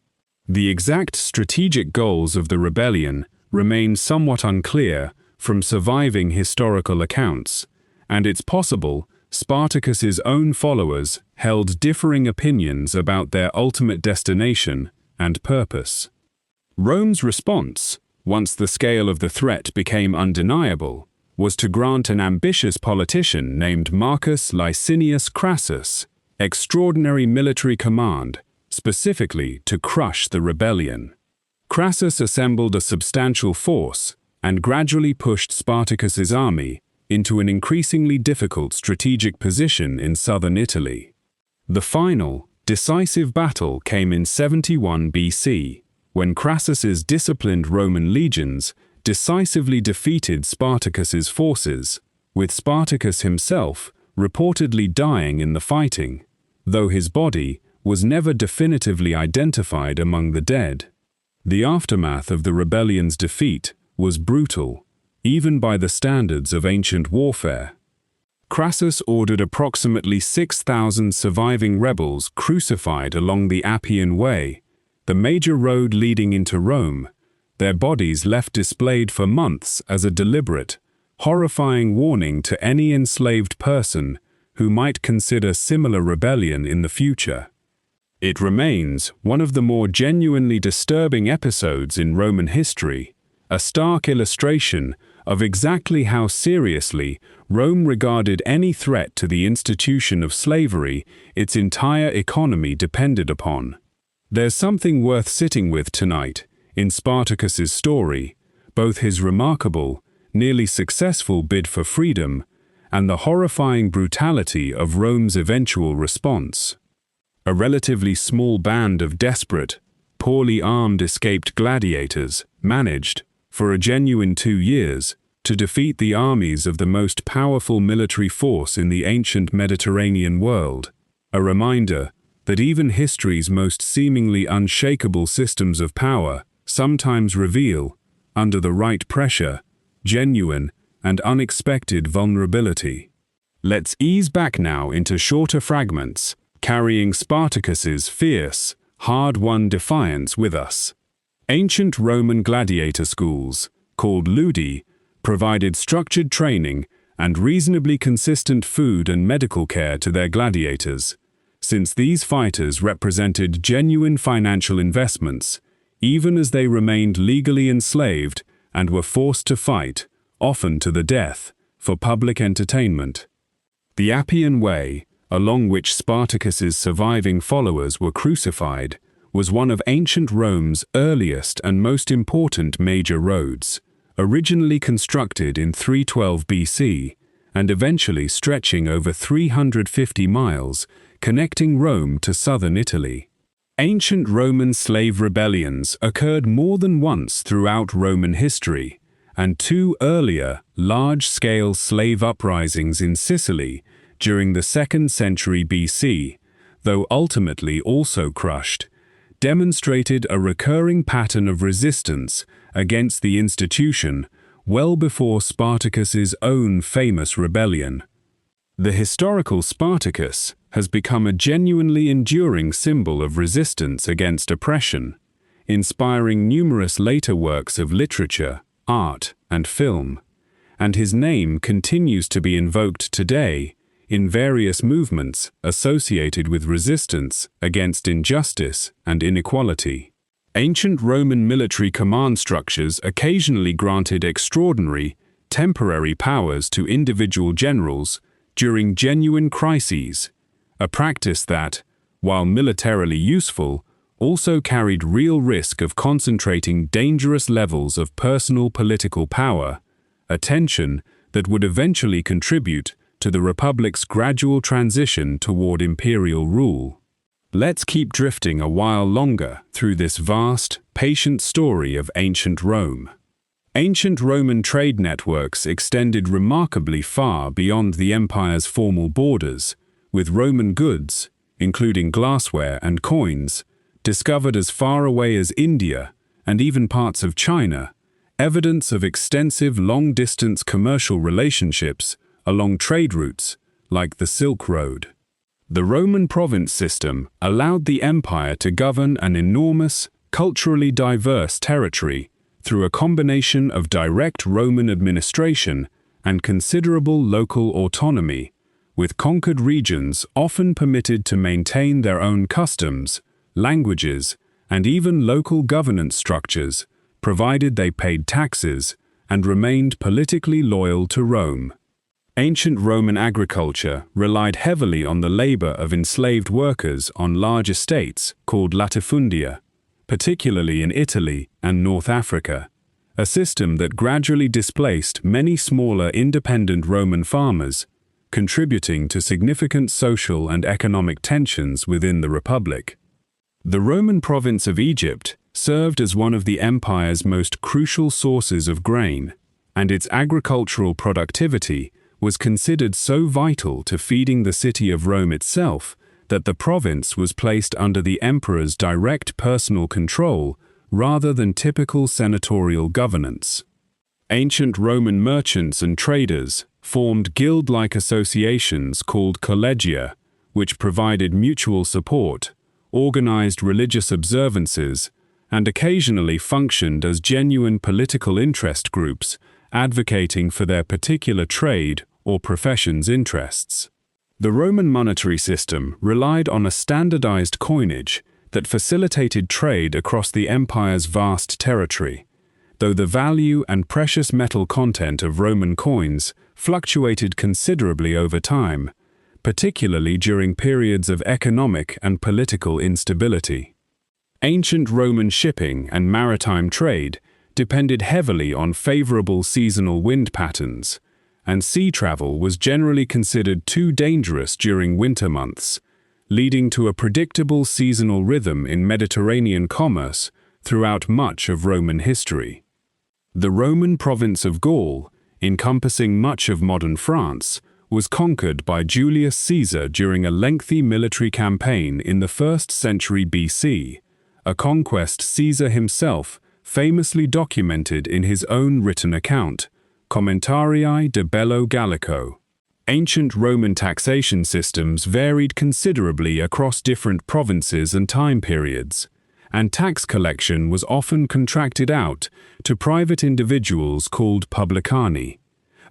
The exact strategic goals of the rebellion remain somewhat unclear from surviving historical accounts, and it's possible Spartacus's own followers held differing opinions about their ultimate destination and purpose. Rome's response, once the scale of the threat became undeniable, was to grant an ambitious politician named Marcus Licinius Crassus extraordinary military command, specifically to crush the rebellion. Crassus assembled a substantial force and gradually pushed Spartacus's army into an increasingly difficult strategic position in southern Italy. The final, decisive battle came in 71 BC, when Crassus's disciplined Roman legions decisively defeated Spartacus's forces, with Spartacus himself reportedly dying in the fighting, though his body was never definitively identified among the dead. The aftermath of the rebellion's defeat was brutal, even by the standards of ancient warfare. Crassus ordered approximately 6,000 surviving rebels crucified along the Appian Way, the major road leading into Rome, their bodies left displayed for months as a deliberate, horrifying warning to any enslaved person who might consider similar rebellion in the future. It remains one of the more genuinely disturbing episodes in Roman history, a stark illustration of exactly how seriously Rome regarded any threat to the institution of slavery its entire economy depended upon. There's something worth sitting with tonight in Spartacus's story, both his remarkable, nearly successful bid for freedom and the horrifying brutality of Rome's eventual response. a relatively small band of desperate, poorly armed escaped gladiators managed, for a genuine 2 years, to defeat the armies of the most powerful military force in the ancient Mediterranean world, a reminder that even history's most seemingly unshakable systems of power sometimes reveal, under the right pressure, genuine and unexpected vulnerability. Let's ease back now into shorter fragments, carrying Spartacus's fierce, hard-won defiance with us. Ancient Roman gladiator schools, called ludi, provided structured training and reasonably consistent food and medical care to their gladiators, since these fighters represented genuine financial investments, even as they remained legally enslaved and were forced to fight, often to the death, for public entertainment. The Appian Way, along which Spartacus's surviving followers were crucified, was one of ancient Rome's earliest and most important major roads, originally constructed in 312 BC and eventually stretching over 350 miles, connecting Rome to southern Italy. Ancient Roman slave rebellions occurred more than once throughout Roman history, and 2 earlier, large-scale slave uprisings in Sicily during the 2nd century BC, though ultimately also crushed, demonstrated a recurring pattern of resistance against the institution well before Spartacus's own famous rebellion. The historical Spartacus has become a genuinely enduring symbol of resistance against oppression, inspiring numerous later works of literature, art, and film, and his name continues to be invoked today in various movements associated with resistance against injustice and inequality. Ancient Roman military command structures occasionally granted extraordinary, temporary powers to individual generals during genuine crises, a practice that, while militarily useful, also carried real risk of concentrating dangerous levels of personal political power, a tension that would eventually contribute to the Republic's gradual transition toward imperial rule. Let's keep drifting a while longer through this vast, patient story of ancient Rome. Ancient Roman trade networks extended remarkably far beyond the empire's formal borders, with Roman goods, including glassware and coins, discovered as far away as India and even parts of China, evidence of extensive long-distance commercial relationships along trade routes like the Silk Road. The Roman province system allowed the empire to govern an enormous, culturally diverse territory through a combination of direct Roman administration and considerable local autonomy, with conquered regions often permitted to maintain their own customs, languages, and even local governance structures, provided they paid taxes and remained politically loyal to Rome. Ancient Roman agriculture relied heavily on the labor of enslaved workers on large estates called latifundia, particularly in Italy and North Africa, a system that gradually displaced many smaller independent Roman farmers, contributing to significant social and economic tensions within the Republic. The Roman province of Egypt served as one of the empire's most crucial sources of grain, and its agricultural productivity was considered so vital to feeding the city of Rome itself that the province was placed under the emperor's direct personal control rather than typical senatorial governance. Ancient Roman merchants and traders formed guild-like associations called collegia, which provided mutual support, organized religious observances, and occasionally functioned as genuine political interest groups advocating for their particular trade or profession's interests. The Roman monetary system relied on a standardized coinage that facilitated trade across the empire's vast territory, though the value and precious metal content of Roman coins fluctuated considerably over time, particularly during periods of economic and political instability. Ancient Roman shipping and maritime trade depended heavily on favorable seasonal wind patterns, and sea travel was generally considered too dangerous during winter months, leading to a predictable seasonal rhythm in Mediterranean commerce throughout much of Roman history. The Roman province of Gaul, encompassing much of modern France, was conquered by Julius Caesar during a lengthy military campaign in the 1st century BC, a conquest Caesar himself famously documented in his own written account, Commentarii de Bello Gallico. Ancient Roman taxation systems varied considerably across different provinces and time periods, and tax collection was often contracted out to private individuals called publicani,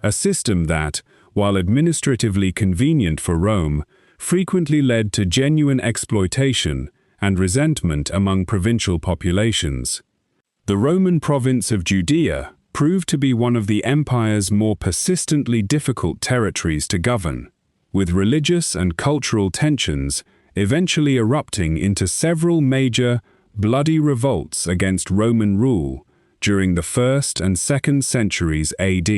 a system that, while administratively convenient for Rome, frequently led to genuine exploitation and resentment among provincial populations. The Roman province of Judea proved to be one of the empire's more persistently difficult territories to govern, with religious and cultural tensions eventually erupting into several major, bloody revolts against Roman rule during the 1st and 2nd centuries AD.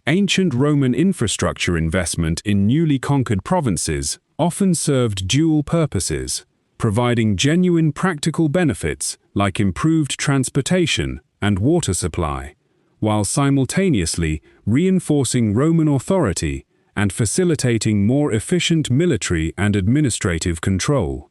Ancient Roman infrastructure investment in newly conquered provinces often served dual purposes, providing genuine practical benefits like improved transportation and water supply, while simultaneously reinforcing Roman authority and facilitating more efficient military and administrative control.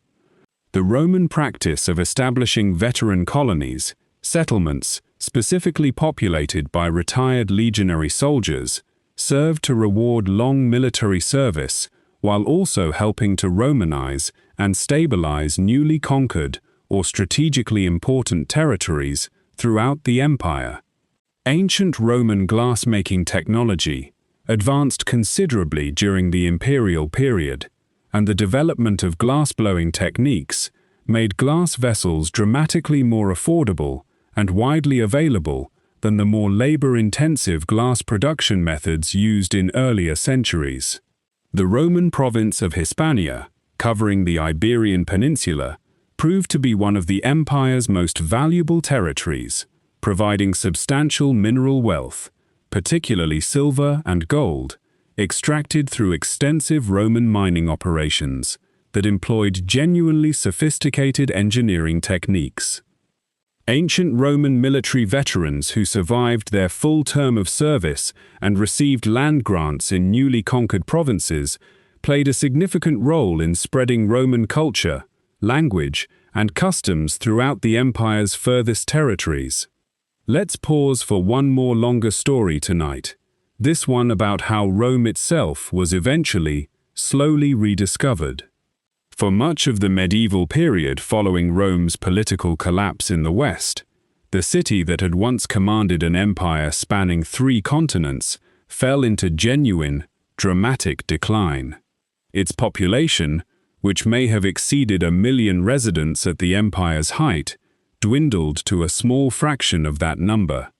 The Roman practice of establishing veteran colonies, settlements specifically populated by retired legionary soldiers, served to reward long military service while also helping to Romanize and stabilize newly conquered or strategically important territories throughout the empire. Ancient Roman glass-making technology advanced considerably during the imperial period, and the development of glass-blowing techniques made glass vessels dramatically more affordable and widely available than the more labor-intensive glass production methods used in earlier centuries. The Roman province of Hispania, covering the Iberian Peninsula, proved to be one of the empire's most valuable territories, providing substantial mineral wealth, particularly silver and gold, extracted through extensive Roman mining operations that employed genuinely sophisticated engineering techniques. Ancient Roman military veterans who survived their full term of service and received land grants in newly conquered provinces played a significant role in spreading Roman culture, language, and customs throughout the empire's furthest territories. Let's pause for one more longer story tonight, this one about how Rome itself was eventually, slowly rediscovered. For much of the medieval period following Rome's political collapse in the West, the city that had once commanded an empire spanning 3 continents fell into genuine, dramatic decline. Its population, which may have exceeded 1 million residents at the empire's height, dwindled to a small fraction of that number.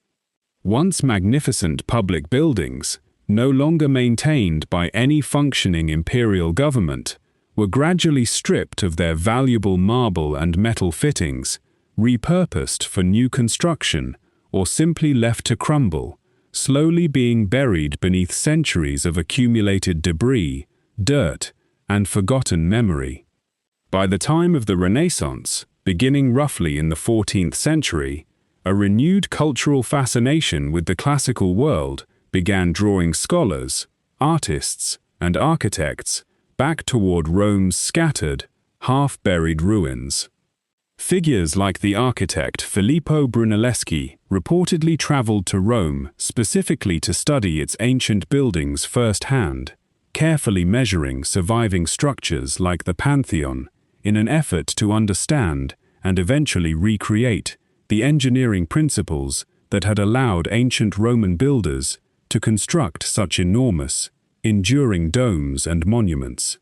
Once magnificent public buildings, no longer maintained by any functioning imperial government, were gradually stripped of their valuable marble and metal fittings, repurposed for new construction, or simply left to crumble, slowly being buried beneath centuries of accumulated debris, dirt, and forgotten memory. By the time of the Renaissance, beginning roughly in the 14th century, a renewed cultural fascination with the classical world began drawing scholars, artists, and architects back toward Rome's scattered, half-buried ruins. Figures like the architect Filippo Brunelleschi reportedly traveled to Rome specifically to study its ancient buildings firsthand, carefully measuring surviving structures like the Pantheon in an effort to understand and eventually recreate the engineering principles that had allowed ancient Roman builders to construct such enormous, enduring domes and monuments.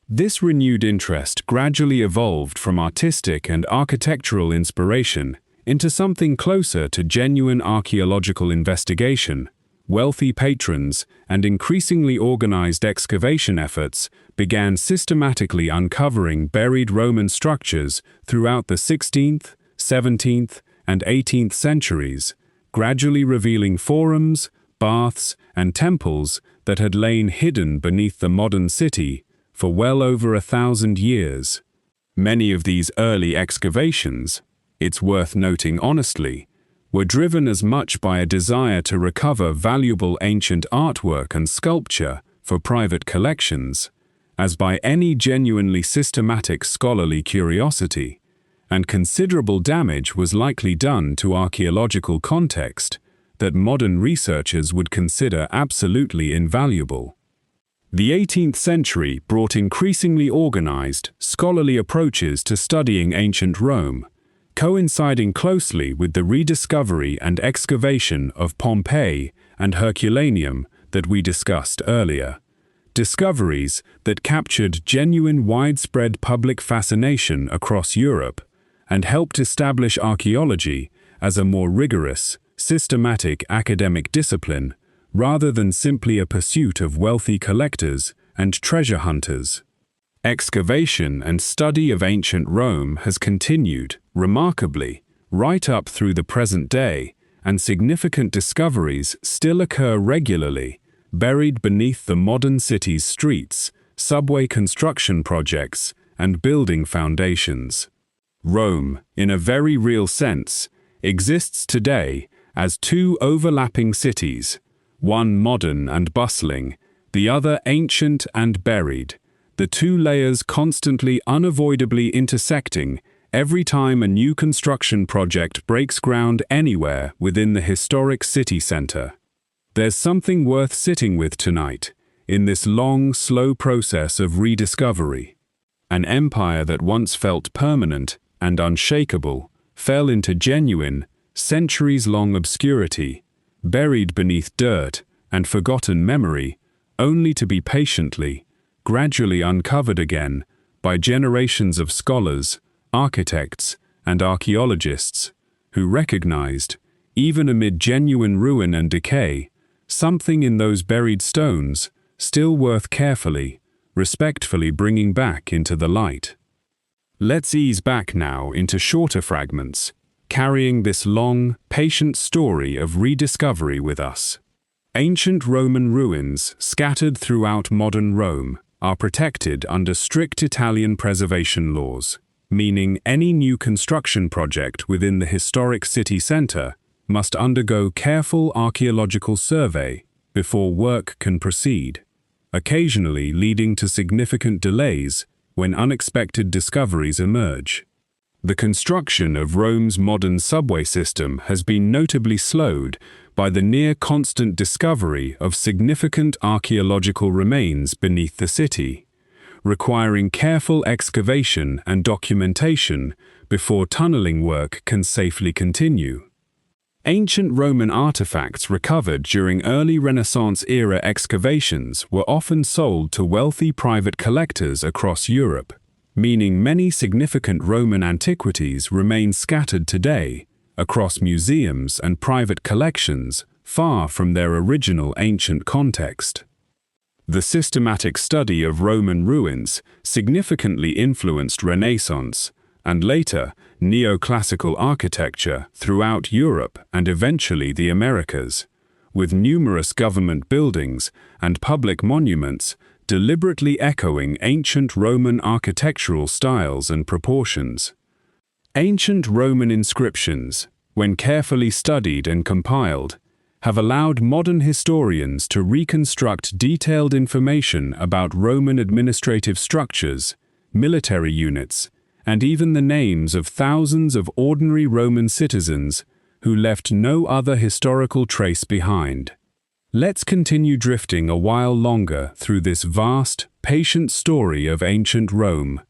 This renewed interest gradually evolved from artistic and architectural inspiration into something closer to genuine archaeological investigation. Wealthy patrons and increasingly organized excavation efforts began systematically uncovering buried Roman structures throughout the 16th, 17th, and 18th centuries, gradually revealing forums, baths, and temples that had lain hidden beneath the modern city for well over 1,000 years. Many of these early excavations, it's worth noting honestly, were driven as much by a desire to recover valuable ancient artwork and sculpture for private collections, as by any genuinely systematic scholarly curiosity, and considerable damage was likely done to archaeological context that modern researchers would consider absolutely invaluable. The 18th century brought increasingly organized, scholarly approaches to studying ancient Rome, coinciding closely with the rediscovery and excavation of Pompeii and Herculaneum that we discussed earlier. Discoveries that captured genuine widespread public fascination across Europe and helped establish archaeology as a more rigorous, systematic academic discipline rather than simply a pursuit of wealthy collectors and treasure hunters. Excavation and study of ancient Rome has continued, remarkably, right up through the present day, and significant discoveries still occur regularly, buried beneath the modern city's streets, subway construction projects, and building foundations. Rome, in a very real sense, exists today as two overlapping cities, one modern and bustling, the other ancient and buried, the two layers constantly unavoidably intersecting every time a new construction project breaks ground anywhere within the historic city center. There's something worth sitting with tonight, in this long, slow process of rediscovery. An empire that once felt permanent and unshakable fell into genuine, centuries-long obscurity, buried beneath dirt and forgotten memory, only to be patiently, gradually uncovered again by generations of scholars, architects, and archaeologists who recognized, even amid genuine ruin and decay, something in those buried stones still worth carefully, respectfully bringing back into the light. Let's ease back now into shorter fragments, carrying this long, patient story of rediscovery with us. Ancient Roman ruins scattered throughout modern Rome are protected under strict Italian preservation laws, meaning any new construction project within the historic city center must undergo careful archaeological survey before work can proceed, occasionally leading to significant delays when unexpected discoveries emerge. The construction of Rome's modern subway system has been notably slowed by the near-constant discovery of significant archaeological remains beneath the city, requiring careful excavation and documentation before tunneling work can safely continue. Ancient Roman artifacts recovered during early Renaissance-era excavations were often sold to wealthy private collectors across Europe, meaning many significant Roman antiquities remain scattered today across museums and private collections far from their original ancient context. The systematic study of Roman ruins significantly influenced Renaissance and later neoclassical architecture throughout Europe and eventually the Americas, with numerous government buildings and public monuments deliberately echoing ancient Roman architectural styles and proportions. Ancient Roman inscriptions, when carefully studied and compiled, have allowed modern historians to reconstruct detailed information about Roman administrative structures, military units, and even the names of thousands of ordinary Roman citizens who left no other historical trace behind. Let's continue drifting a while longer through this vast, patient story of ancient Rome.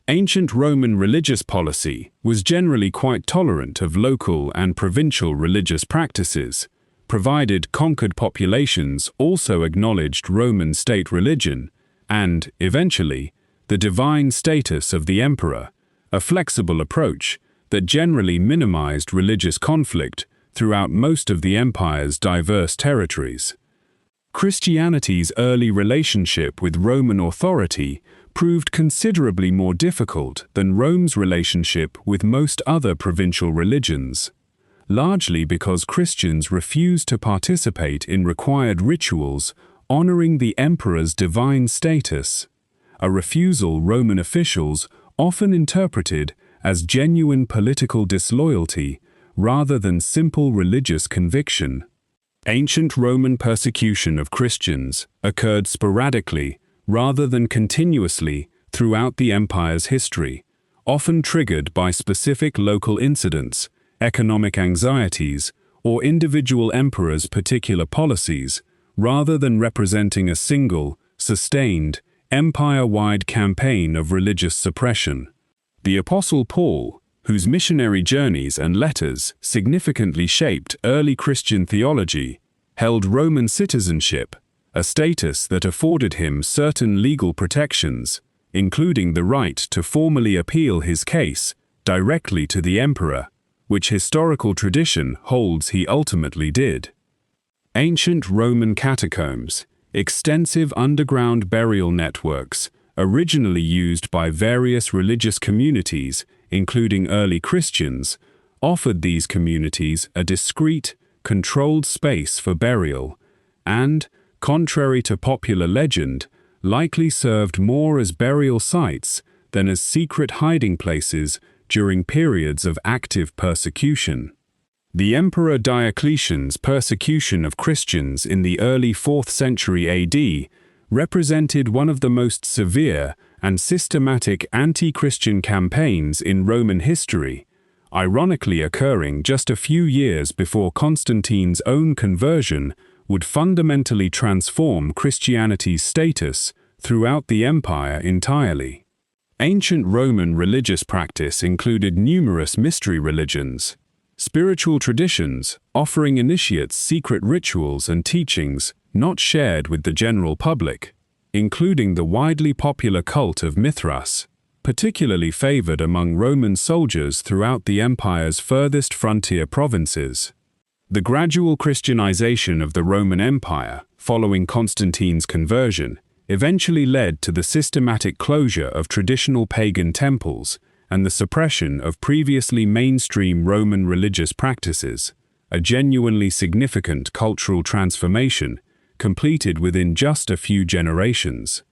Ancient Roman religious policy was generally quite tolerant of local and provincial religious practices, provided conquered populations also acknowledged Roman state religion and, eventually, the divine status of the emperor, a flexible approach that generally minimized religious conflict throughout most of the empire's diverse territories. Christianity's early relationship with Roman authority proved considerably more difficult than Rome's relationship with most other provincial religions, largely because Christians refused to participate in required rituals honoring the emperor's divine status, a refusal Roman officials often interpreted as genuine political disloyalty rather than simple religious conviction. Ancient Roman persecution of Christians occurred sporadically rather than continuously throughout the empire's history, often triggered by specific local incidents, economic anxieties, or individual emperors' particular policies, rather than representing a single, sustained, empire-wide campaign of religious suppression. The Apostle Paul, whose missionary journeys and letters significantly shaped early Christian theology, held Roman citizenship, a status that afforded him certain legal protections, including the right to formally appeal his case directly to the emperor, which historical tradition holds he ultimately did. Ancient Roman catacombs, extensive underground burial networks, originally used by various religious communities, including early Christians, offered these communities a discreet, controlled space for burial, and, contrary to popular legend, likely served more as burial sites than as secret hiding places during periods of active persecution. The Emperor Diocletian's persecution of Christians in the early 4th century AD represented one of the most severe and systematic anti-Christian campaigns in Roman history, ironically occurring just a few years before Constantine's own conversion would fundamentally transform Christianity's status throughout the empire entirely. Ancient Roman religious practice included numerous mystery religions, spiritual traditions offering initiates secret rituals and teachings not shared with the general public, including the widely popular cult of Mithras, particularly favored among Roman soldiers throughout the empire's furthest frontier provinces. The gradual Christianization of the Roman Empire, following Constantine's conversion, eventually led to the systematic closure of traditional pagan temples and the suppression of previously mainstream Roman religious practices, a genuinely significant cultural transformation completed within just a few generations.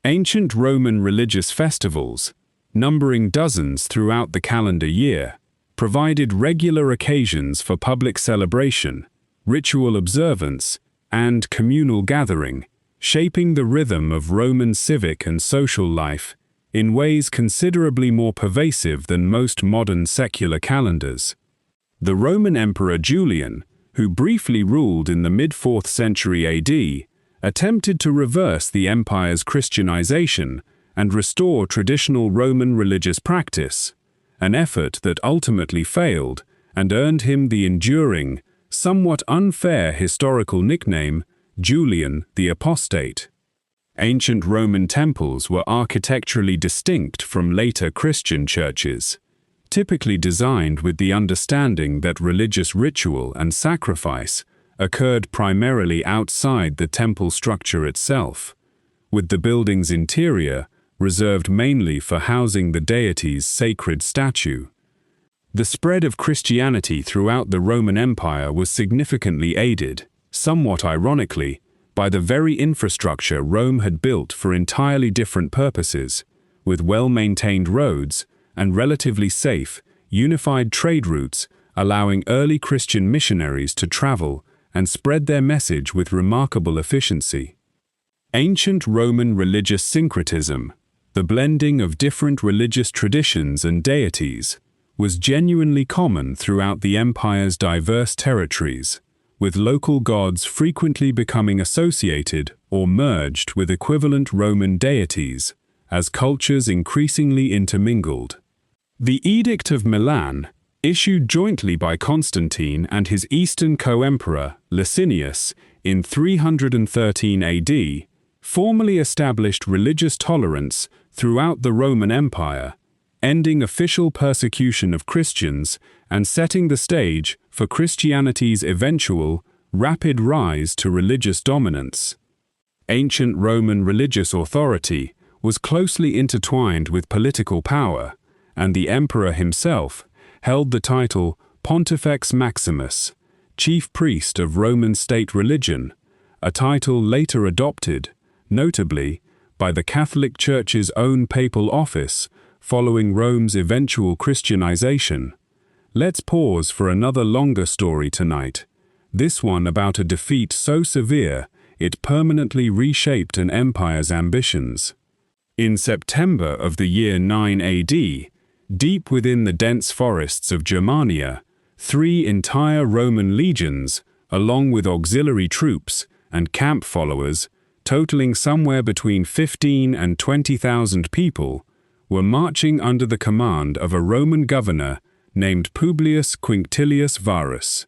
Ancient Roman religious festivals, numbering dozens throughout the calendar year, provided regular occasions for public celebration, ritual observance, and communal gathering, shaping the rhythm of Roman civic and social life in ways considerably more pervasive than most modern secular calendars. The Roman Emperor Julian, who briefly ruled in the mid-4th century AD, attempted to reverse the empire's Christianization and restore traditional Roman religious practice, an effort that ultimately failed and earned him the enduring, somewhat unfair historical nickname Julian the Apostate. Ancient Roman temples were architecturally distinct from later Christian churches, typically designed with the understanding that religious ritual and sacrifice occurred primarily outside the temple structure itself, with the building's interior reserved mainly for housing the deity's sacred statue. The spread of Christianity throughout the Roman Empire was significantly aided, somewhat ironically, by the very infrastructure Rome had built for entirely different purposes, with well-maintained roads and relatively safe, unified trade routes allowing early Christian missionaries to travel and spread their message with remarkable efficiency. Ancient Roman religious syncretism, the blending of different religious traditions and deities, was genuinely common throughout the empire's diverse territories, with local gods frequently becoming associated or merged with equivalent Roman deities as cultures increasingly intermingled. The Edict of Milan, issued jointly by Constantine and his eastern co-emperor Licinius in 313 AD, formally established religious tolerance throughout the Roman Empire, ending official persecution of Christians and setting the stage for Christianity's eventual, rapid rise to religious dominance. Ancient Roman religious authority was closely intertwined with political power, and the emperor himself held the title Pontifex Maximus, chief priest of Roman state religion, a title later adopted, notably, by the Catholic Church's own papal office following Rome's eventual Christianization. Let's pause for another longer story tonight, this one about a defeat so severe it permanently reshaped an empire's ambitions. In September of the year 9 AD, deep within the dense forests of Germania, 3 entire Roman legions, along with auxiliary troops and camp followers, totaling somewhere between 15 and 20,000 people, were marching under the command of a Roman governor named Publius Quinctilius Varus.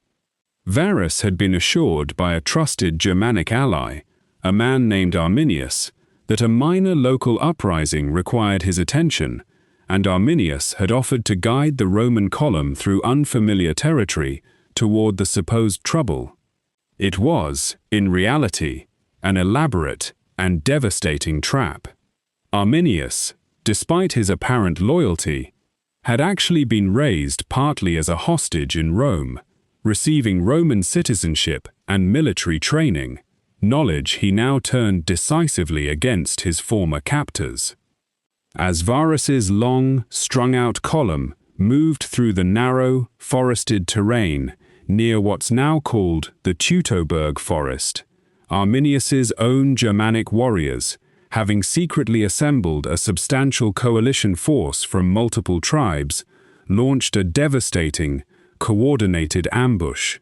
Varus had been assured by a trusted Germanic ally, a man named Arminius, that a minor local uprising required his attention, and Arminius had offered to guide the Roman column through unfamiliar territory toward the supposed trouble. It was, in reality, an elaborate and devastating trap. Arminius, despite his apparent loyalty, had actually been raised partly as a hostage in Rome, receiving Roman citizenship and military training, knowledge he now turned decisively against his former captors. As Varus's long, strung-out column moved through the narrow, forested terrain near what's now called the Teutoburg Forest, Arminius's own Germanic warriors, having secretly assembled a substantial coalition force from multiple tribes, launched a devastating, coordinated ambush.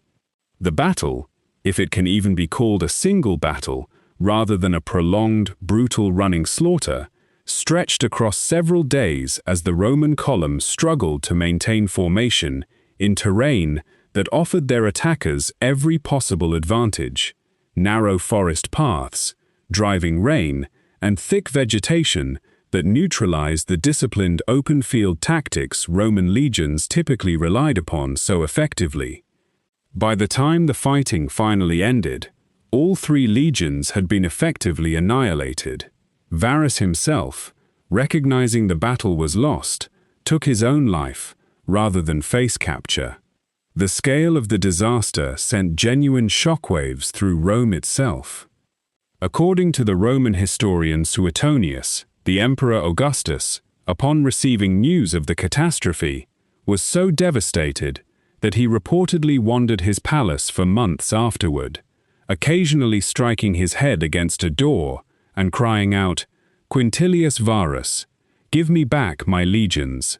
The battle, if it can even be called a single battle, rather than a prolonged, brutal running slaughter, stretched across several days as the Roman column struggled to maintain formation in terrain that offered their attackers every possible advantage: narrow forest paths, driving rain, and thick vegetation that neutralized the disciplined open-field tactics Roman legions typically relied upon so effectively. By the time the fighting finally ended, all 3 legions had been effectively annihilated. Varus himself, recognizing the battle was lost, took his own life rather than face capture. The scale of the disaster sent genuine shockwaves through Rome itself. According to the Roman historian Suetonius, the Emperor Augustus, upon receiving news of the catastrophe, was so devastated that he reportedly wandered his palace for months afterward, occasionally striking his head against a door and crying out, "Quintilius Varus, give me back my legions."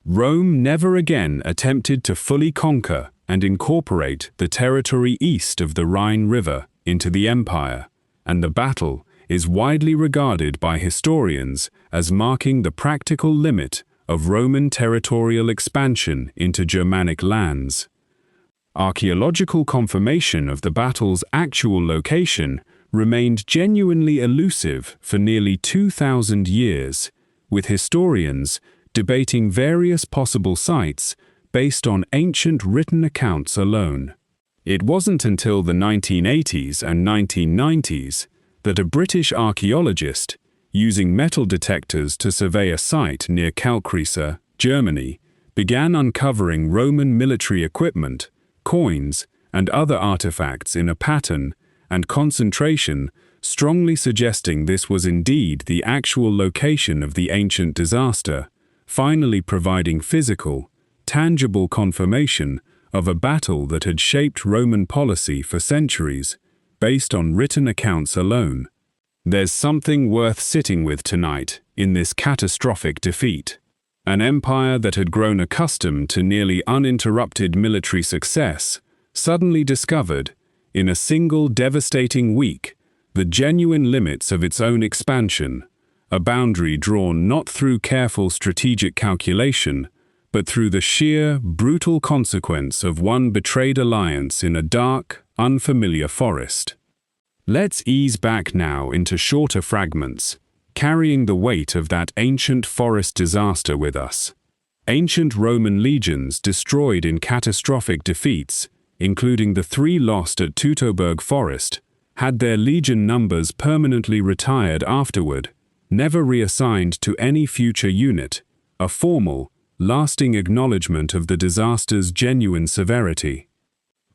Rome never again attempted to fully conquer and incorporate the territory east of the Rhine River into the empire, and the battle is widely regarded by historians as marking the practical limit of Roman territorial expansion into Germanic lands. Archaeological confirmation of the battle's actual location remained genuinely elusive for nearly 2,000 years, with historians debating various possible sites based on ancient written accounts alone. It wasn't until the 1980s and 1990s that a British archaeologist, using metal detectors to survey a site near Kalkriese, Germany, began uncovering Roman military equipment, coins, and other artifacts in a pattern and concentration strongly suggesting this was indeed the actual location of the ancient disaster, finally providing physical, tangible confirmation of a battle that had shaped Roman policy for centuries, based on written accounts alone. There's something worth sitting with tonight in this catastrophic defeat. An empire that had grown accustomed to nearly uninterrupted military success suddenly discovered, in a single devastating week, the genuine limits of its own expansion, a boundary drawn not through careful strategic calculation, but through the sheer, brutal consequence of one betrayed alliance in a dark, unfamiliar forest. Let's ease back now into shorter fragments, carrying the weight of that ancient forest disaster with us. Ancient Roman legions destroyed in catastrophic defeats, including the 3 lost at Teutoburg Forest, had their legion numbers permanently retired afterward, never reassigned to any future unit, a formal, lasting acknowledgement of the disaster's genuine severity.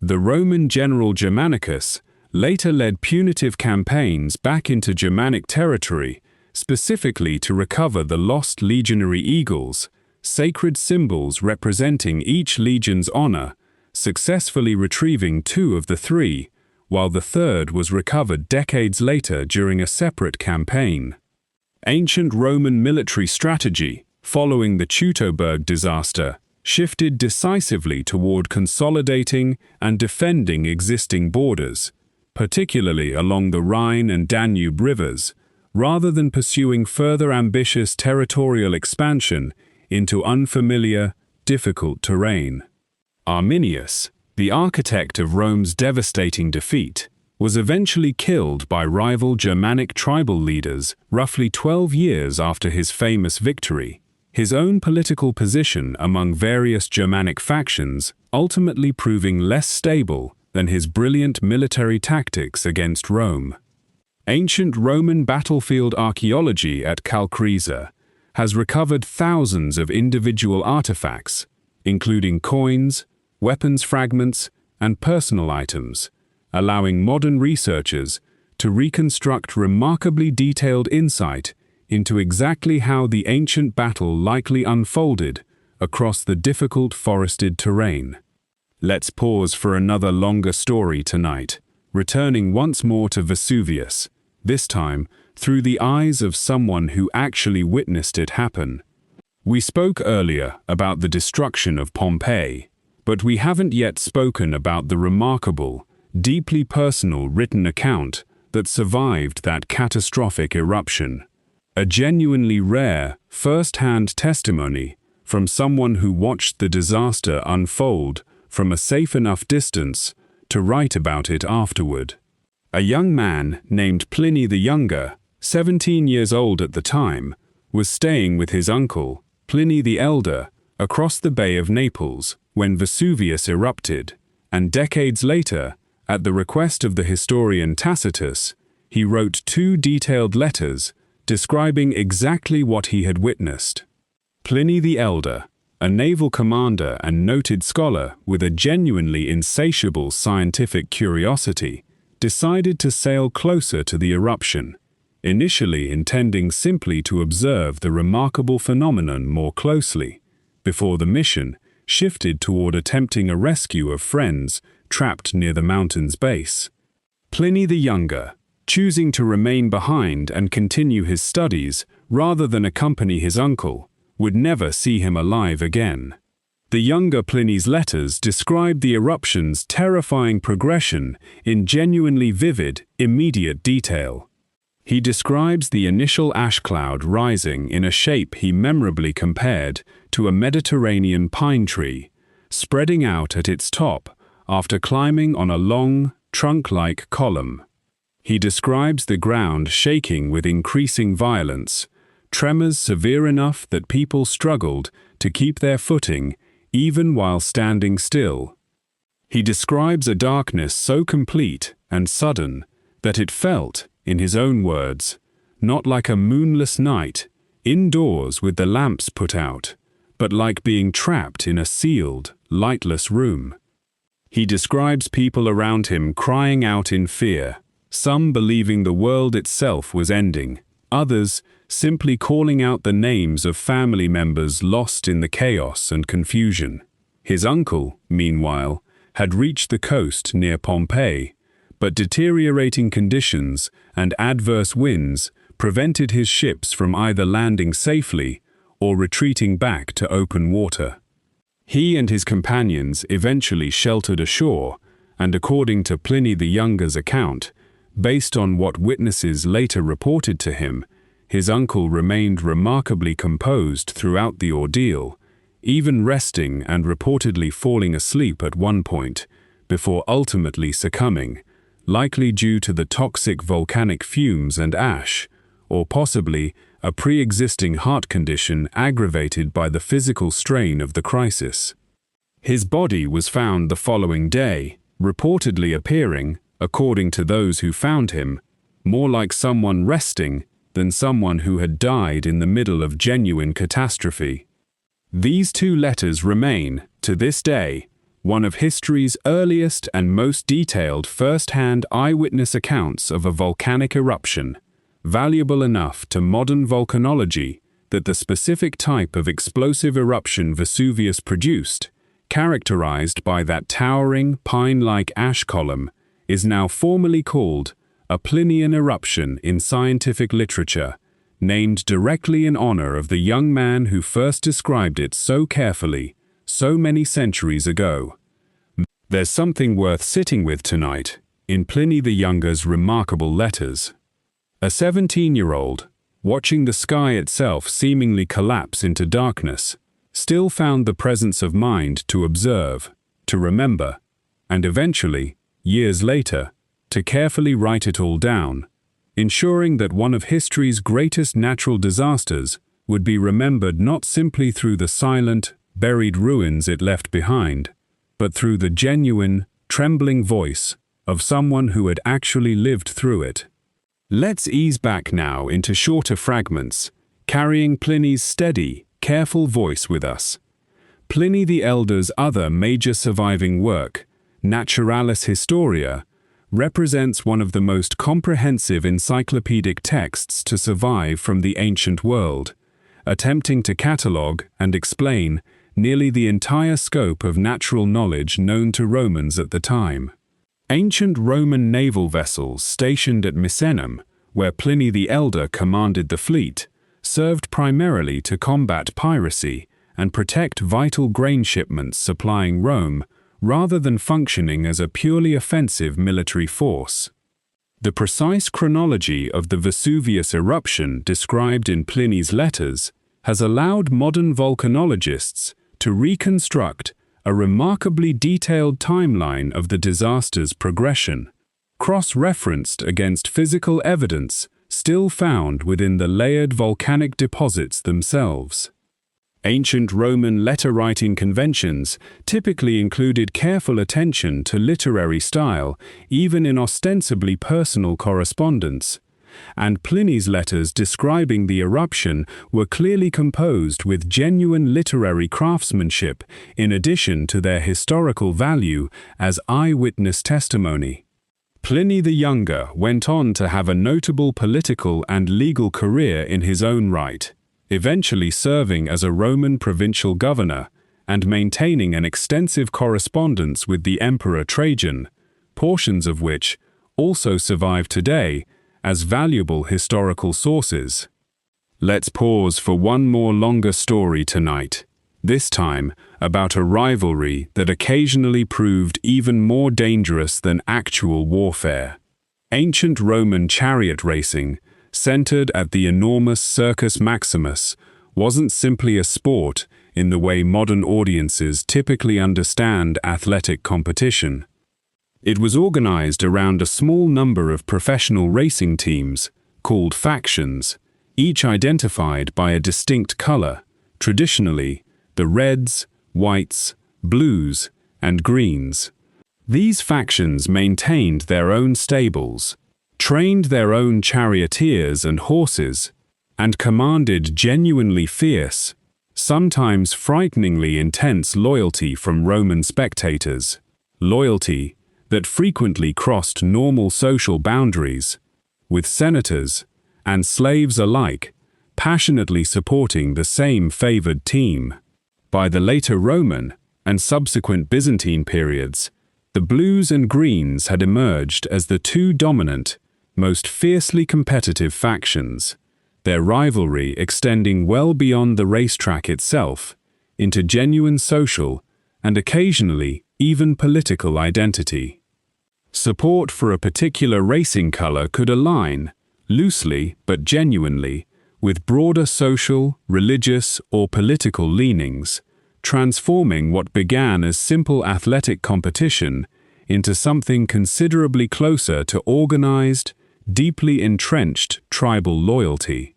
The Roman general Germanicus later led punitive campaigns back into Germanic territory specifically to recover the lost legionary eagles, sacred symbols representing each legion's honor, successfully retrieving 2 of the 3, while the third was recovered decades later during a separate campaign. Ancient Roman military strategy, following the Teutoburg disaster, shifted decisively toward consolidating and defending existing borders, particularly along the Rhine and Danube rivers, rather than pursuing further ambitious territorial expansion into unfamiliar, difficult terrain. Arminius, the architect of Rome's devastating defeat, was eventually killed by rival Germanic tribal leaders roughly 12 years after his famous victory, his own political position among various Germanic factions ultimately proving less stable than his brilliant military tactics against Rome. Ancient Roman battlefield archaeology at Calcresa has recovered thousands of individual artifacts, including coins, weapons fragments, and personal items, allowing modern researchers to reconstruct remarkably detailed insight into exactly how the ancient battle likely unfolded across the difficult forested terrain. Let's pause for another longer story tonight, returning once more to Vesuvius, this time through the eyes of someone who actually witnessed it happen. We spoke earlier about the destruction of Pompeii, but we haven't yet spoken about the remarkable, deeply personal written account that survived that catastrophic eruption. A genuinely rare, first-hand testimony from someone who watched the disaster unfold from a safe enough distance to write about it afterward. A young man named Pliny the Younger, 17 years old at the time, was staying with his uncle, Pliny the Elder, across the Bay of Naples when Vesuvius erupted, and decades later, at the request of the historian Tacitus, he wrote 2 detailed letters describing exactly what he had witnessed. Pliny the Elder, a naval commander and noted scholar with a genuinely insatiable scientific curiosity, decided to sail closer to the eruption, initially intending simply to observe the remarkable phenomenon more closely, before the mission shifted toward attempting a rescue of friends trapped near the mountain's base. Pliny the Younger, choosing to remain behind and continue his studies rather than accompany his uncle, would never see him alive again. The younger Pliny's letters describe the eruption's terrifying progression in genuinely vivid, immediate detail. He describes the initial ash cloud rising in a shape he memorably compared to a Mediterranean pine tree, spreading out at its top after climbing on a long, trunk-like column. He describes the ground shaking with increasing violence, tremors severe enough that people struggled to keep their footing even while standing still. He describes a darkness so complete and sudden that it felt, in his own words, not like a moonless night, indoors with the lamps put out, but like being trapped in a sealed, lightless room. He describes people around him crying out in fear, some believing the world itself was ending, others simply calling out the names of family members lost in the chaos and confusion. His uncle, meanwhile, had reached the coast near Pompeii, but deteriorating conditions and adverse winds prevented his ships from either landing safely or retreating back to open water. He and his companions eventually sheltered ashore, and according to Pliny the Younger's account, based on what witnesses later reported to him, his uncle remained remarkably composed throughout the ordeal, even resting and reportedly falling asleep at one point, before ultimately succumbing, likely due to the toxic volcanic fumes and ash, or possibly a pre-existing heart condition aggravated by the physical strain of the crisis. His body was found the following day, reportedly appearing, according to those who found him, more like someone resting than someone who had died in the middle of genuine catastrophe. These 2 letters remain, to this day, one of history's earliest and most detailed first-hand eyewitness accounts of a volcanic eruption, valuable enough to modern volcanology that the specific type of explosive eruption Vesuvius produced, characterized by that towering, pine-like ash column, is now formally called a Plinian eruption in scientific literature, named directly in honor of the young man who first described it so carefully, so many centuries ago. There's something worth sitting with tonight in Pliny the Younger's remarkable letters. A 17-year-old, watching the sky itself seemingly collapse into darkness, still found the presence of mind to observe, to remember, and eventually, years later, to carefully write it all down, ensuring that one of history's greatest natural disasters would be remembered not simply through the silent, buried ruins it left behind, but through the genuine, trembling voice of someone who had actually lived through it. Let's ease back now into shorter fragments, carrying Pliny's steady, careful voice with us. Pliny the Elder's other major surviving work, Naturalis Historia, represents one of the most comprehensive encyclopedic texts to survive from the ancient world, attempting to catalogue and explain nearly the entire scope of natural knowledge known to Romans at the time. Ancient Roman naval vessels stationed at Misenum, where Pliny the Elder commanded the fleet, served primarily to combat piracy and protect vital grain shipments supplying Rome, rather than functioning as a purely offensive military force. The precise chronology of the Vesuvius eruption described in Pliny's letters has allowed modern volcanologists to reconstruct a remarkably detailed timeline of the disaster's progression, cross-referenced against physical evidence still found within the layered volcanic deposits themselves. Ancient Roman letter-writing conventions typically included careful attention to literary style, even in ostensibly personal correspondence, and Pliny's letters describing the eruption were clearly composed with genuine literary craftsmanship in addition to their historical value as eyewitness testimony. Pliny the Younger went on to have a notable political and legal career in his own right, eventually serving as a Roman provincial governor and maintaining an extensive correspondence with the Emperor Trajan, portions of which also survive today as valuable historical sources. Let's pause for one more longer story tonight, this time about a rivalry that occasionally proved even more dangerous than actual warfare. Ancient Roman chariot racing, centered at the enormous Circus Maximus, wasn't simply a sport in the way modern audiences typically understand athletic competition. It was organized around a small number of professional racing teams, called factions, each identified by a distinct color, traditionally the reds, whites, blues, and greens. These factions maintained their own stables, trained their own charioteers and horses, and commanded genuinely fierce, sometimes frighteningly intense loyalty from Roman spectators, loyalty that frequently crossed normal social boundaries, with senators and slaves alike passionately supporting the same favored team. By the later Roman and subsequent Byzantine periods, the blues and greens had emerged as the two dominant, most fiercely competitive factions, their rivalry extending well beyond the racetrack itself into genuine social and occasionally even political identity. Support for a particular racing color could align, loosely but genuinely, with broader social, religious, or political leanings, transforming what began as simple athletic competition into something considerably closer to organized, deeply entrenched tribal loyalty.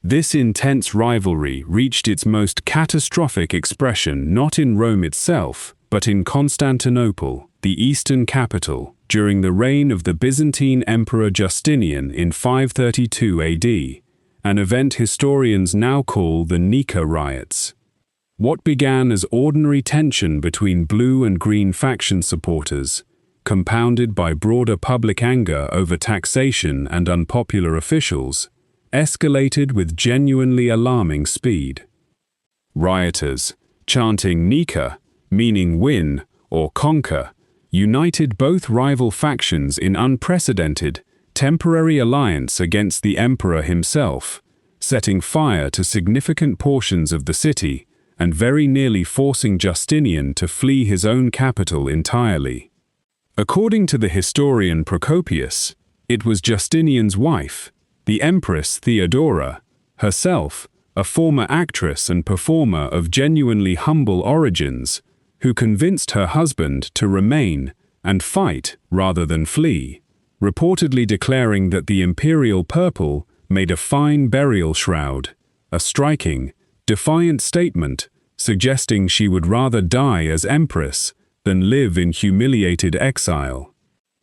This intense rivalry reached its most catastrophic expression not in Rome itself, but in Constantinople, the eastern capital, during the reign of the Byzantine Emperor Justinian in 532 AD, an event historians now call the Nika riots. What began as ordinary tension between blue and green faction supporters compounded by broader public anger over taxation and unpopular officials, escalated with genuinely alarming speed. Rioters, chanting Nika, meaning win or conquer, united both rival factions in unprecedented, temporary alliance against the emperor himself, setting fire to significant portions of the city and very nearly forcing Justinian to flee his own capital entirely. According to the historian Procopius, it was Justinian's wife, the Empress Theodora, herself, a former actress and performer of genuinely humble origins, who convinced her husband to remain and fight rather than flee, reportedly declaring that the imperial purple made a fine burial shroud, a striking, defiant statement suggesting she would rather die as empress than live in humiliated exile.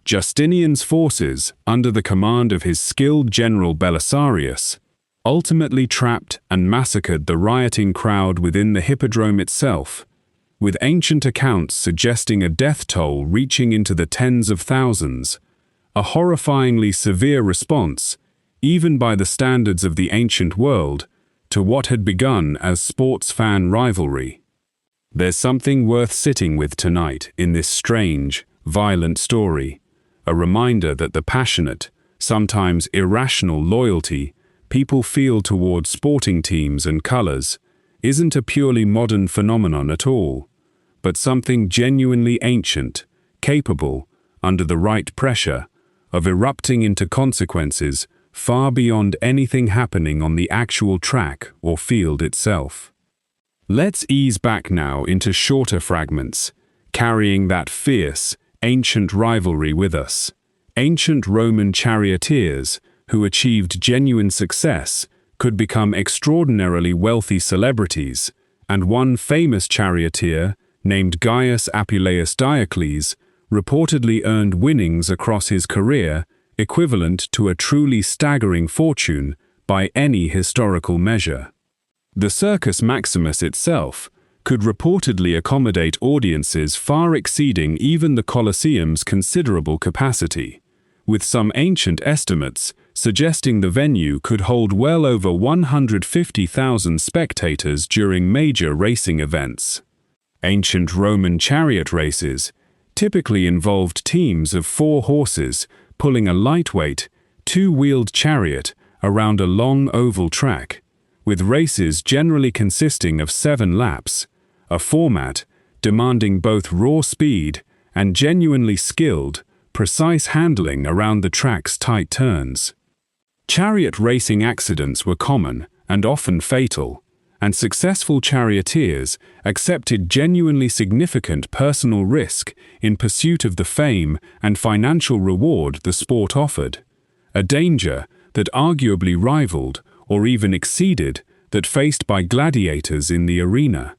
Justinian's forces, under the command of his skilled general Belisarius, ultimately trapped and massacred the rioting crowd within the hippodrome itself, with ancient accounts suggesting a death toll reaching into the tens of thousands, a horrifyingly severe response, even by the standards of the ancient world, to what had begun as sports fan rivalry. There's something worth sitting with tonight in this strange, violent story, a reminder that the passionate, sometimes irrational loyalty people feel towards sporting teams and colors isn't a purely modern phenomenon at all, but something genuinely ancient, capable, under the right pressure, of erupting into consequences far beyond anything happening on the actual track or field itself. Let's ease back now into shorter fragments, carrying that fierce, ancient rivalry with us. Ancient Roman charioteers, who achieved genuine success, could become extraordinarily wealthy celebrities, and one famous charioteer, named Gaius Appuleius Diocles, reportedly earned winnings across his career equivalent to a truly staggering fortune by any historical measure. The Circus Maximus itself could reportedly accommodate audiences far exceeding even the Colosseum's considerable capacity, with some ancient estimates suggesting the venue could hold well over 150,000 spectators during major racing events. Ancient Roman chariot races typically involved teams of 4 horses pulling a lightweight, 2-wheeled chariot around a long oval track, with races generally consisting of 7 laps, a format demanding both raw speed and genuinely skilled, precise handling around the track's tight turns. Chariot racing accidents were common and often fatal, and successful charioteers accepted genuinely significant personal risk in pursuit of the fame and financial reward the sport offered, a danger that arguably rivaled or even exceeded that faced by gladiators in the arena.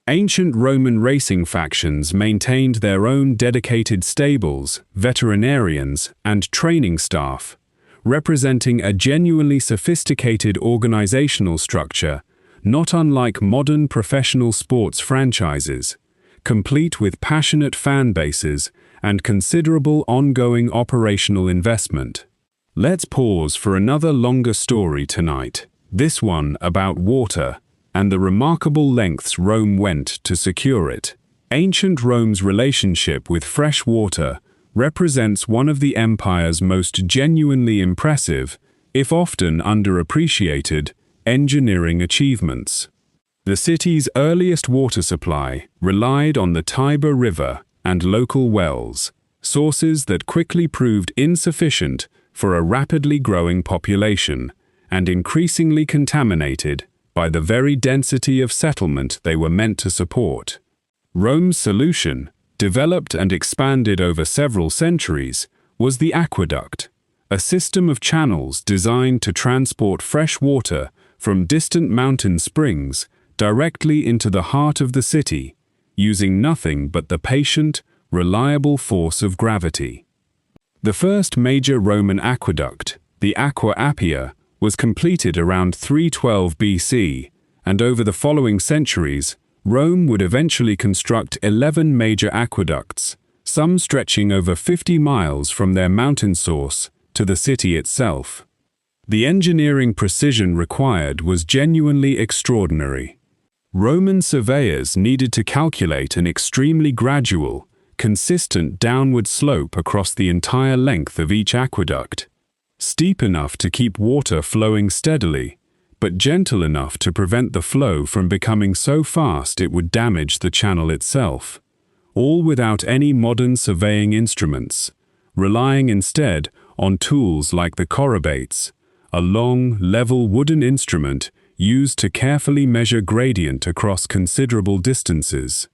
Ancient Roman racing factions maintained their own dedicated stables, veterinarians, and training staff, representing a genuinely sophisticated organizational structure not unlike modern professional sports franchises, complete with passionate fan bases and considerable ongoing operational investment. Let's pause for another longer story tonight, this one about water and the remarkable lengths Rome went to secure it. Ancient Rome's relationship with fresh water represents one of the empire's most genuinely impressive, if often underappreciated, engineering achievements. The city's earliest water supply relied on the Tiber River and local wells, sources that quickly proved insufficient for a rapidly growing population and increasingly contaminated by the very density of settlement they were meant to support. Rome's solution, developed and expanded over several centuries, was the aqueduct, a system of channels designed to transport fresh water from distant mountain springs directly into the heart of the city, using nothing but the patient, reliable force of gravity. The first major Roman aqueduct, the Aqua Appia, was completed around 312 BC, and over the following centuries, Rome would eventually construct 11 major aqueducts, some stretching over 50 miles from their mountain source to the city itself. The engineering precision required was genuinely extraordinary. Roman surveyors needed to calculate an extremely gradual, consistent downward slope across the entire length of each aqueduct, steep enough to keep water flowing steadily, but gentle enough to prevent the flow from becoming so fast it would damage the channel itself, all without any modern surveying instruments, relying instead on tools like the chorobates, a long, level wooden instrument used to carefully measure gradient across considerable distances.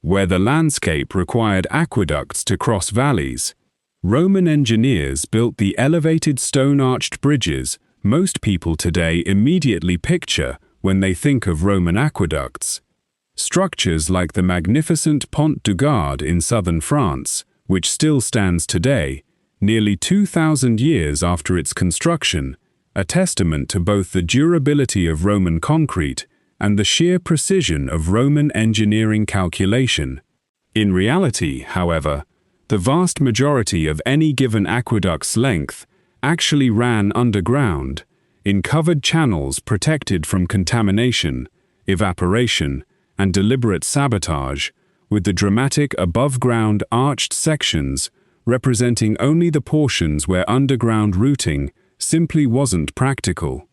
Where the landscape required aqueducts to cross valleys, Roman engineers built the elevated stone-arched bridges most people today immediately picture when they think of Roman aqueducts. Structures like the magnificent Pont du Gard in southern France, which still stands today, nearly 2,000 years after its construction, a testament to both the durability of Roman concrete and the sheer precision of Roman engineering calculation. In reality, however, the vast majority of any given aqueduct's length actually ran underground, in covered channels protected from contamination, evaporation, and deliberate sabotage, with the dramatic above-ground arched sections representing only the portions where underground routing simply wasn't practical.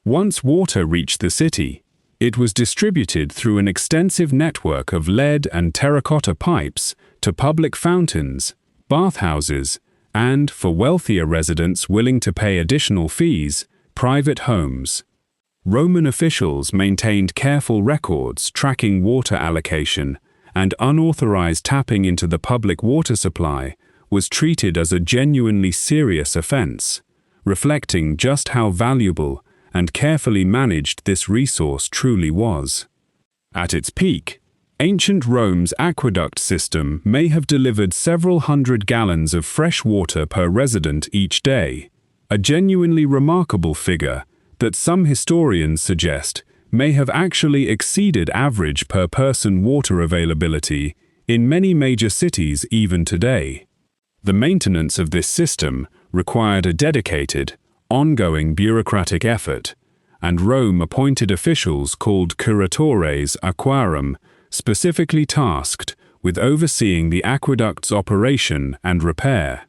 Once water reached the city, it was distributed through an extensive network of lead and terracotta pipes to public fountains, bathhouses, and, for wealthier residents willing to pay additional fees, private homes. Roman officials maintained careful records tracking water allocation, and unauthorized tapping into the public water supply was treated as a genuinely serious offense, reflecting just how valuable and carefully managed this resource truly was. At its peak, ancient Rome's aqueduct system may have delivered several hundred gallons of fresh water per resident each day, a genuinely remarkable figure that some historians suggest may have actually exceeded average per-person water availability in many major cities even today. The maintenance of this system required a dedicated, ongoing bureaucratic effort, and Rome appointed officials called curatores aquarum, specifically tasked with overseeing the aqueduct's operation and repair.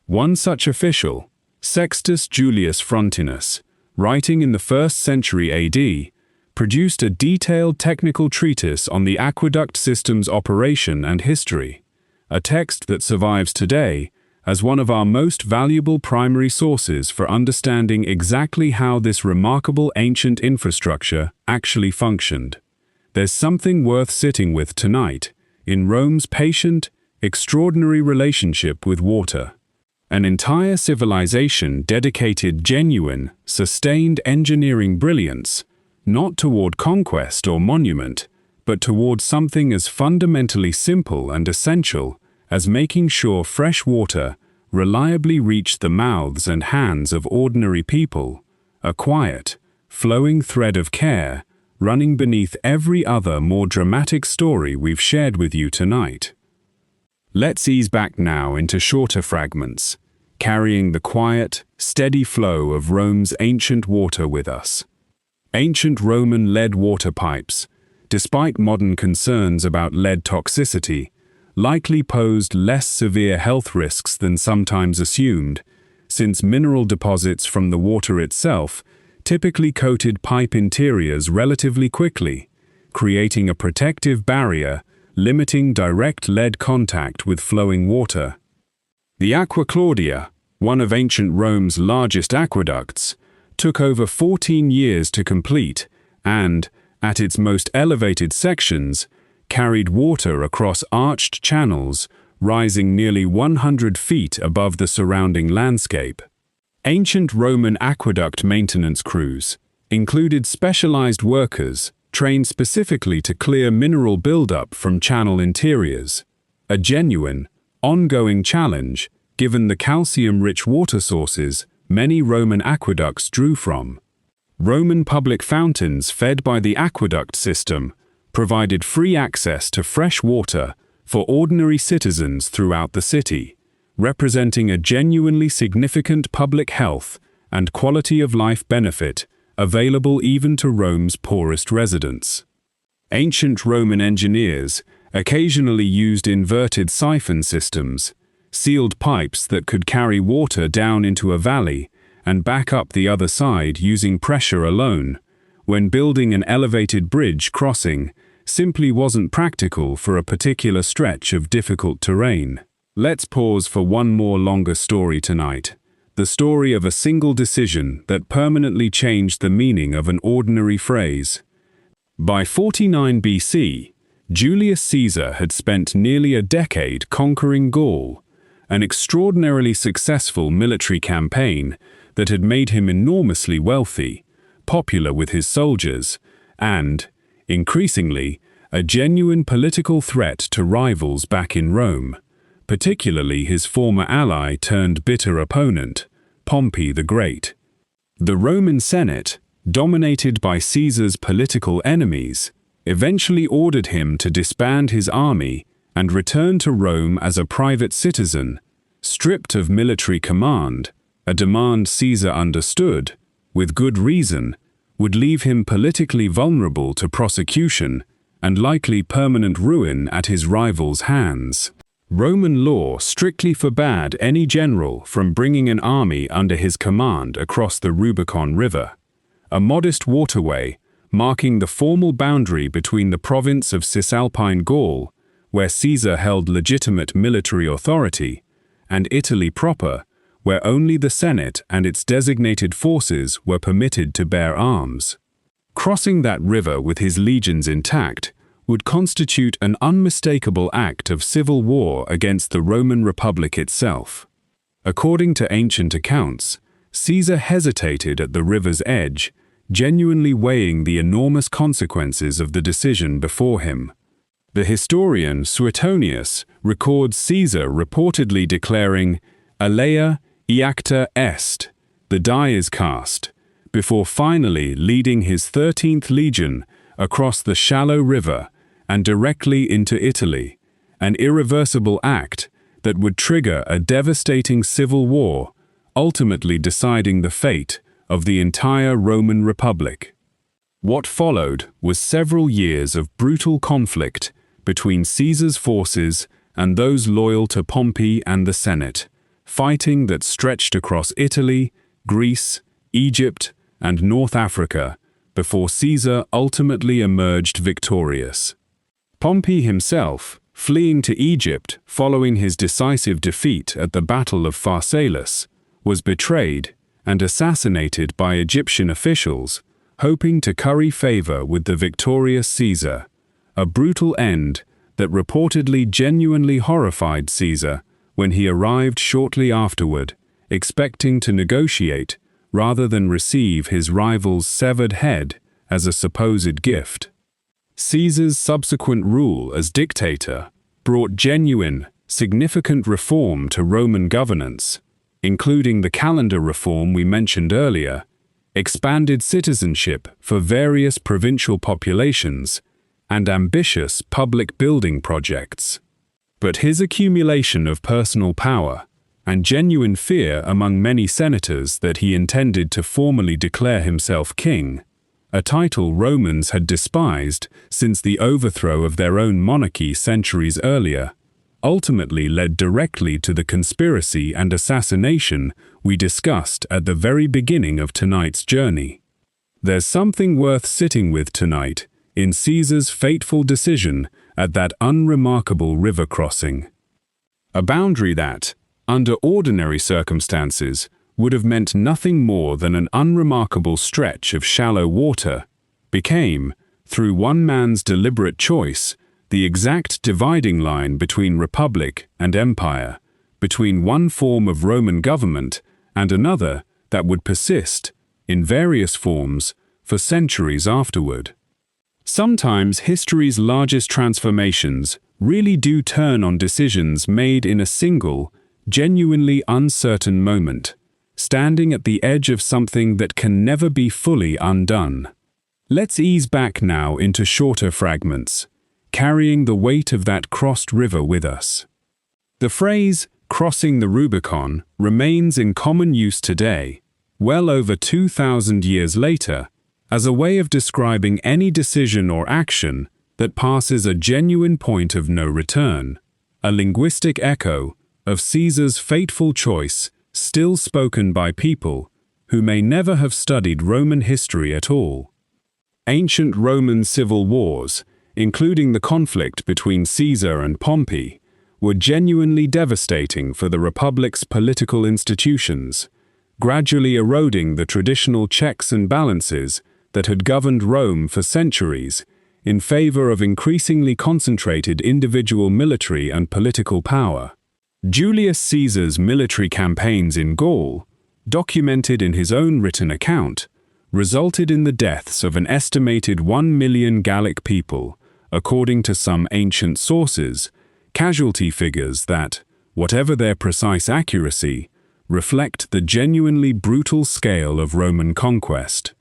One such official, Sextus Julius Frontinus, writing in the 1st century AD, produced a detailed technical treatise on the aqueduct system's operation and history, a text that survives today as one of our most valuable primary sources for understanding exactly how this remarkable ancient infrastructure actually functioned. There's something worth sitting with tonight in Rome's patient, extraordinary relationship with water. An entire civilization dedicated genuine, sustained engineering brilliance, not toward conquest or monument, but toward something as fundamentally simple and essential as making sure fresh water reliably reached the mouths and hands of ordinary people, a quiet, flowing thread of care running beneath every other more dramatic story we've shared with you tonight. Let's ease back now into shorter fragments, carrying the quiet, steady flow of Rome's ancient water with us. Ancient Roman lead water pipes, despite modern concerns about lead toxicity, likely posed less severe health risks than sometimes assumed, since mineral deposits from the water itself typically coated pipe interiors relatively quickly, creating a protective barrier limiting direct lead contact with flowing water. The Aqua Claudia, one of ancient Rome's largest aqueducts, took over 14 years to complete and, at its most elevated sections, carried water across arched channels rising nearly 100 feet above the surrounding landscape. Ancient Roman aqueduct maintenance crews included specialized workers trained specifically to clear mineral buildup from channel interiors, a genuine, ongoing challenge given the calcium-rich water sources many Roman aqueducts drew from. Roman public fountains fed by the aqueduct system provided free access to fresh water for ordinary citizens throughout the city, representing a genuinely significant public health and quality of life benefit available even to Rome's poorest residents. Ancient Roman engineers occasionally used inverted siphon systems, sealed pipes that could carry water down into a valley and back up the other side using pressure alone, when building an elevated bridge crossing simply wasn't practical for a particular stretch of difficult terrain. Let's pause for one more longer story tonight, the story of a single decision that permanently changed the meaning of an ordinary phrase. By 49 BC, Julius Caesar had spent nearly a decade conquering Gaul, an extraordinarily successful military campaign that had made him enormously wealthy, popular with his soldiers, and, increasingly, a genuine political threat to rivals back in Rome, particularly his former ally turned bitter opponent, Pompey the Great. The Roman Senate, dominated by Caesar's political enemies, eventually ordered him to disband his army and return to Rome as a private citizen, stripped of military command, a demand Caesar understood, with good reason, would leave him politically vulnerable to prosecution and likely permanent ruin at his rival's hands. Roman law strictly forbade any general from bringing an army under his command across the Rubicon River, a modest waterway marking the formal boundary between the province of Cisalpine Gaul, where Caesar held legitimate military authority, and Italy proper, where only the Senate and its designated forces were permitted to bear arms. Crossing that river with his legions intact would constitute an unmistakable act of civil war against the Roman Republic itself. According to ancient accounts, Caesar hesitated at the river's edge, genuinely weighing the enormous consequences of the decision before him. The historian Suetonius records Caesar reportedly declaring, "Alea iacta est," the die is cast, before finally leading his 13th legion across the shallow river and directly into Italy, an irreversible act that would trigger a devastating civil war, ultimately deciding the fate of the entire Roman Republic. What followed was several years of brutal conflict between Caesar's forces and those loyal to Pompey and the Senate, fighting that stretched across Italy, Greece, Egypt, and North Africa before Caesar ultimately emerged victorious. Pompey himself, fleeing to Egypt following his decisive defeat at the Battle of Pharsalus, was betrayed and assassinated by Egyptian officials, hoping to curry favor with the victorious Caesar, a brutal end that reportedly genuinely horrified Caesar when he arrived shortly afterward, expecting to negotiate rather than receive his rival's severed head as a supposed gift. Caesar's subsequent rule as dictator brought genuine, significant reform to Roman governance, including the calendar reform we mentioned earlier, expanded citizenship for various provincial populations, and ambitious public building projects. But his accumulation of personal power and genuine fear among many senators that he intended to formally declare himself king, a title Romans had despised since the overthrow of their own monarchy centuries earlier, ultimately led directly to the conspiracy and assassination we discussed at the very beginning of tonight's journey. There's something worth sitting with tonight in Caesar's fateful decision at that unremarkable river crossing. A boundary that, under ordinary circumstances, would have meant nothing more than an unremarkable stretch of shallow water, became, through one man's deliberate choice, the exact dividing line between republic and empire, between one form of Roman government and another that would persist, in various forms, for centuries afterward. Sometimes history's largest transformations really do turn on decisions made in a single, genuinely uncertain moment, standing at the edge of something that can never be fully undone. Let's ease back now into shorter fragments, carrying the weight of that crossed river with us. The phrase, crossing the Rubicon, remains in common use today, well over 2,000 years later, as a way of describing any decision or action that passes a genuine point of no return, a linguistic echo of Caesar's fateful choice still spoken by people who may never have studied Roman history at all. Ancient Roman civil wars, including the conflict between Caesar and Pompey, were genuinely devastating for the Republic's political institutions, gradually eroding the traditional checks and balances that had governed Rome for centuries in favor of increasingly concentrated individual military and political power. Julius Caesar's military campaigns in Gaul, documented in his own written account, resulted in the deaths of an estimated 1 million Gallic people, according to some ancient sources, casualty figures that, whatever their precise accuracy, reflect the genuinely brutal scale of Roman conquest.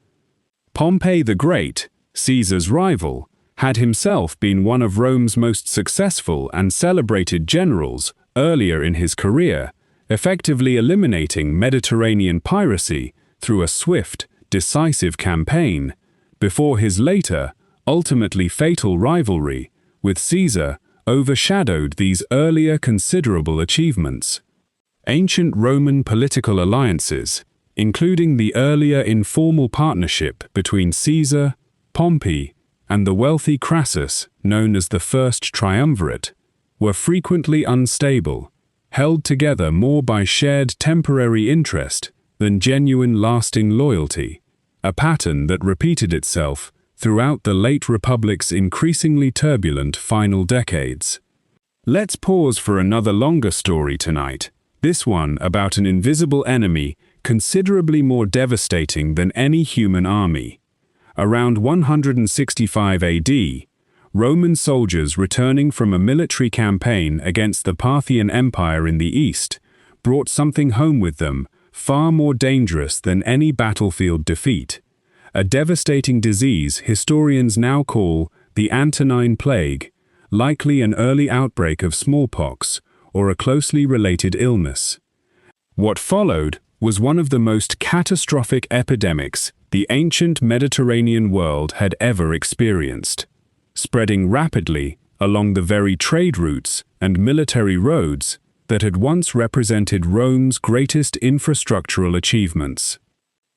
Pompey the Great, Caesar's rival, had himself been one of Rome's most successful and celebrated generals earlier in his career, effectively eliminating Mediterranean piracy through a swift, decisive campaign, before his later, ultimately fatal rivalry with Caesar overshadowed these earlier considerable achievements. Ancient Roman political alliances, including the earlier informal partnership between Caesar, Pompey, and the wealthy Crassus, known as the First Triumvirate, were frequently unstable, held together more by shared temporary interest than genuine lasting loyalty, a pattern that repeated itself throughout the late Republic's increasingly turbulent final decades. Let's pause for another longer story tonight, this one about an invisible enemy considerably more devastating than any human army. Around 165 AD, Roman soldiers returning from a military campaign against the Parthian Empire in the east brought something home with them far more dangerous than any battlefield defeat, a devastating disease historians now call the Antonine Plague, likely an early outbreak of smallpox or a closely related illness. What followed was one of the most catastrophic epidemics the ancient Mediterranean world had ever experienced, spreading rapidly along the very trade routes and military roads that had once represented Rome's greatest infrastructural achievements.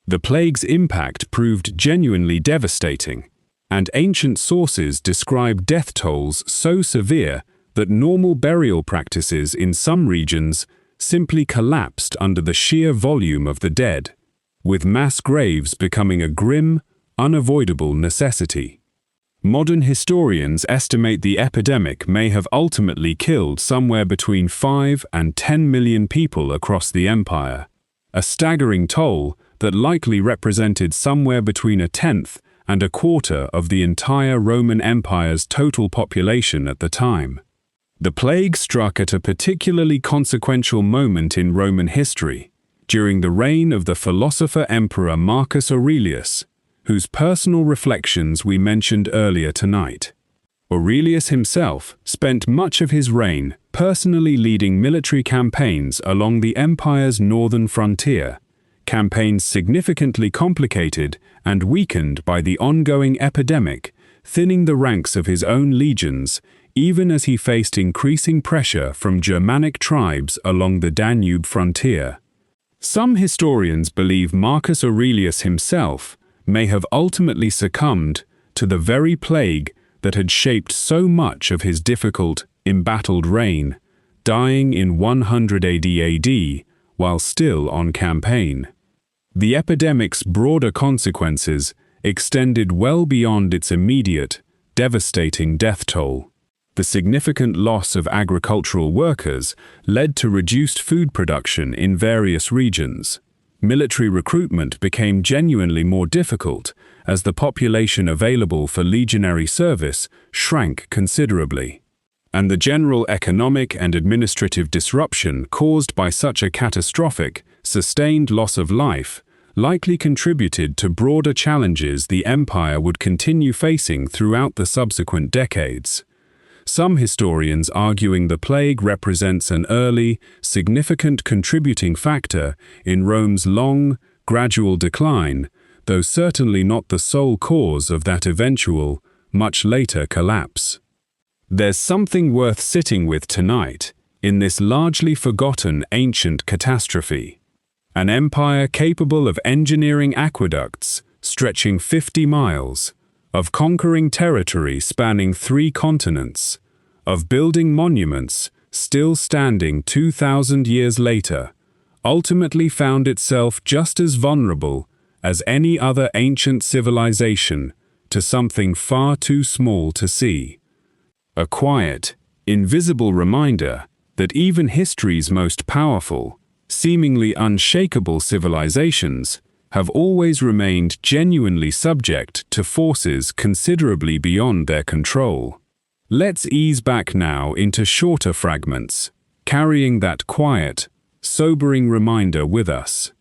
The plague's impact proved genuinely devastating, and ancient sources describe death tolls so severe that normal burial practices in some regions simply collapsed under the sheer volume of the dead, with mass graves becoming a grim, unavoidable necessity. Modern historians estimate the epidemic may have ultimately killed somewhere between 5 and 10 million people across the empire, a staggering toll that likely represented somewhere between 1/10 and 1/4 of the entire Roman Empire's total population at the time. The plague struck at a particularly consequential moment in Roman history, during the reign of the philosopher-emperor Marcus Aurelius, whose personal reflections we mentioned earlier tonight. Aurelius himself spent much of his reign personally leading military campaigns along the empire's northern frontier, campaigns significantly complicated and weakened by the ongoing epidemic, thinning the ranks of his own legions, even as he faced increasing pressure from Germanic tribes along the Danube frontier. Some historians believe Marcus Aurelius himself may have ultimately succumbed to the very plague that had shaped so much of his difficult, embattled reign, dying in 100 AD while still on campaign. The epidemic's broader consequences extended well beyond its immediate, devastating death toll. The significant loss of agricultural workers led to reduced food production in various regions. Military recruitment became genuinely more difficult as the population available for legionary service shrank considerably. And the general economic and administrative disruption caused by such a catastrophic, sustained loss of life likely contributed to broader challenges the empire would continue facing throughout the subsequent decades. some historians arguing the plague represents an early, significant contributing factor in Rome's long, gradual decline, though certainly not the sole cause of that eventual, much later collapse. There's something worth sitting with tonight in this largely forgotten ancient catastrophe. An empire capable of engineering aqueducts stretching 50 miles, of conquering territory spanning 3 continents, of building monuments still standing 2,000 years later, ultimately found itself just as vulnerable as any other ancient civilization to something far too small to see. A quiet, invisible reminder that even history's most powerful, seemingly unshakable civilizations have always remained genuinely subject to forces considerably beyond their control. Let's ease back now into shorter fragments, carrying that quiet, sobering reminder with us.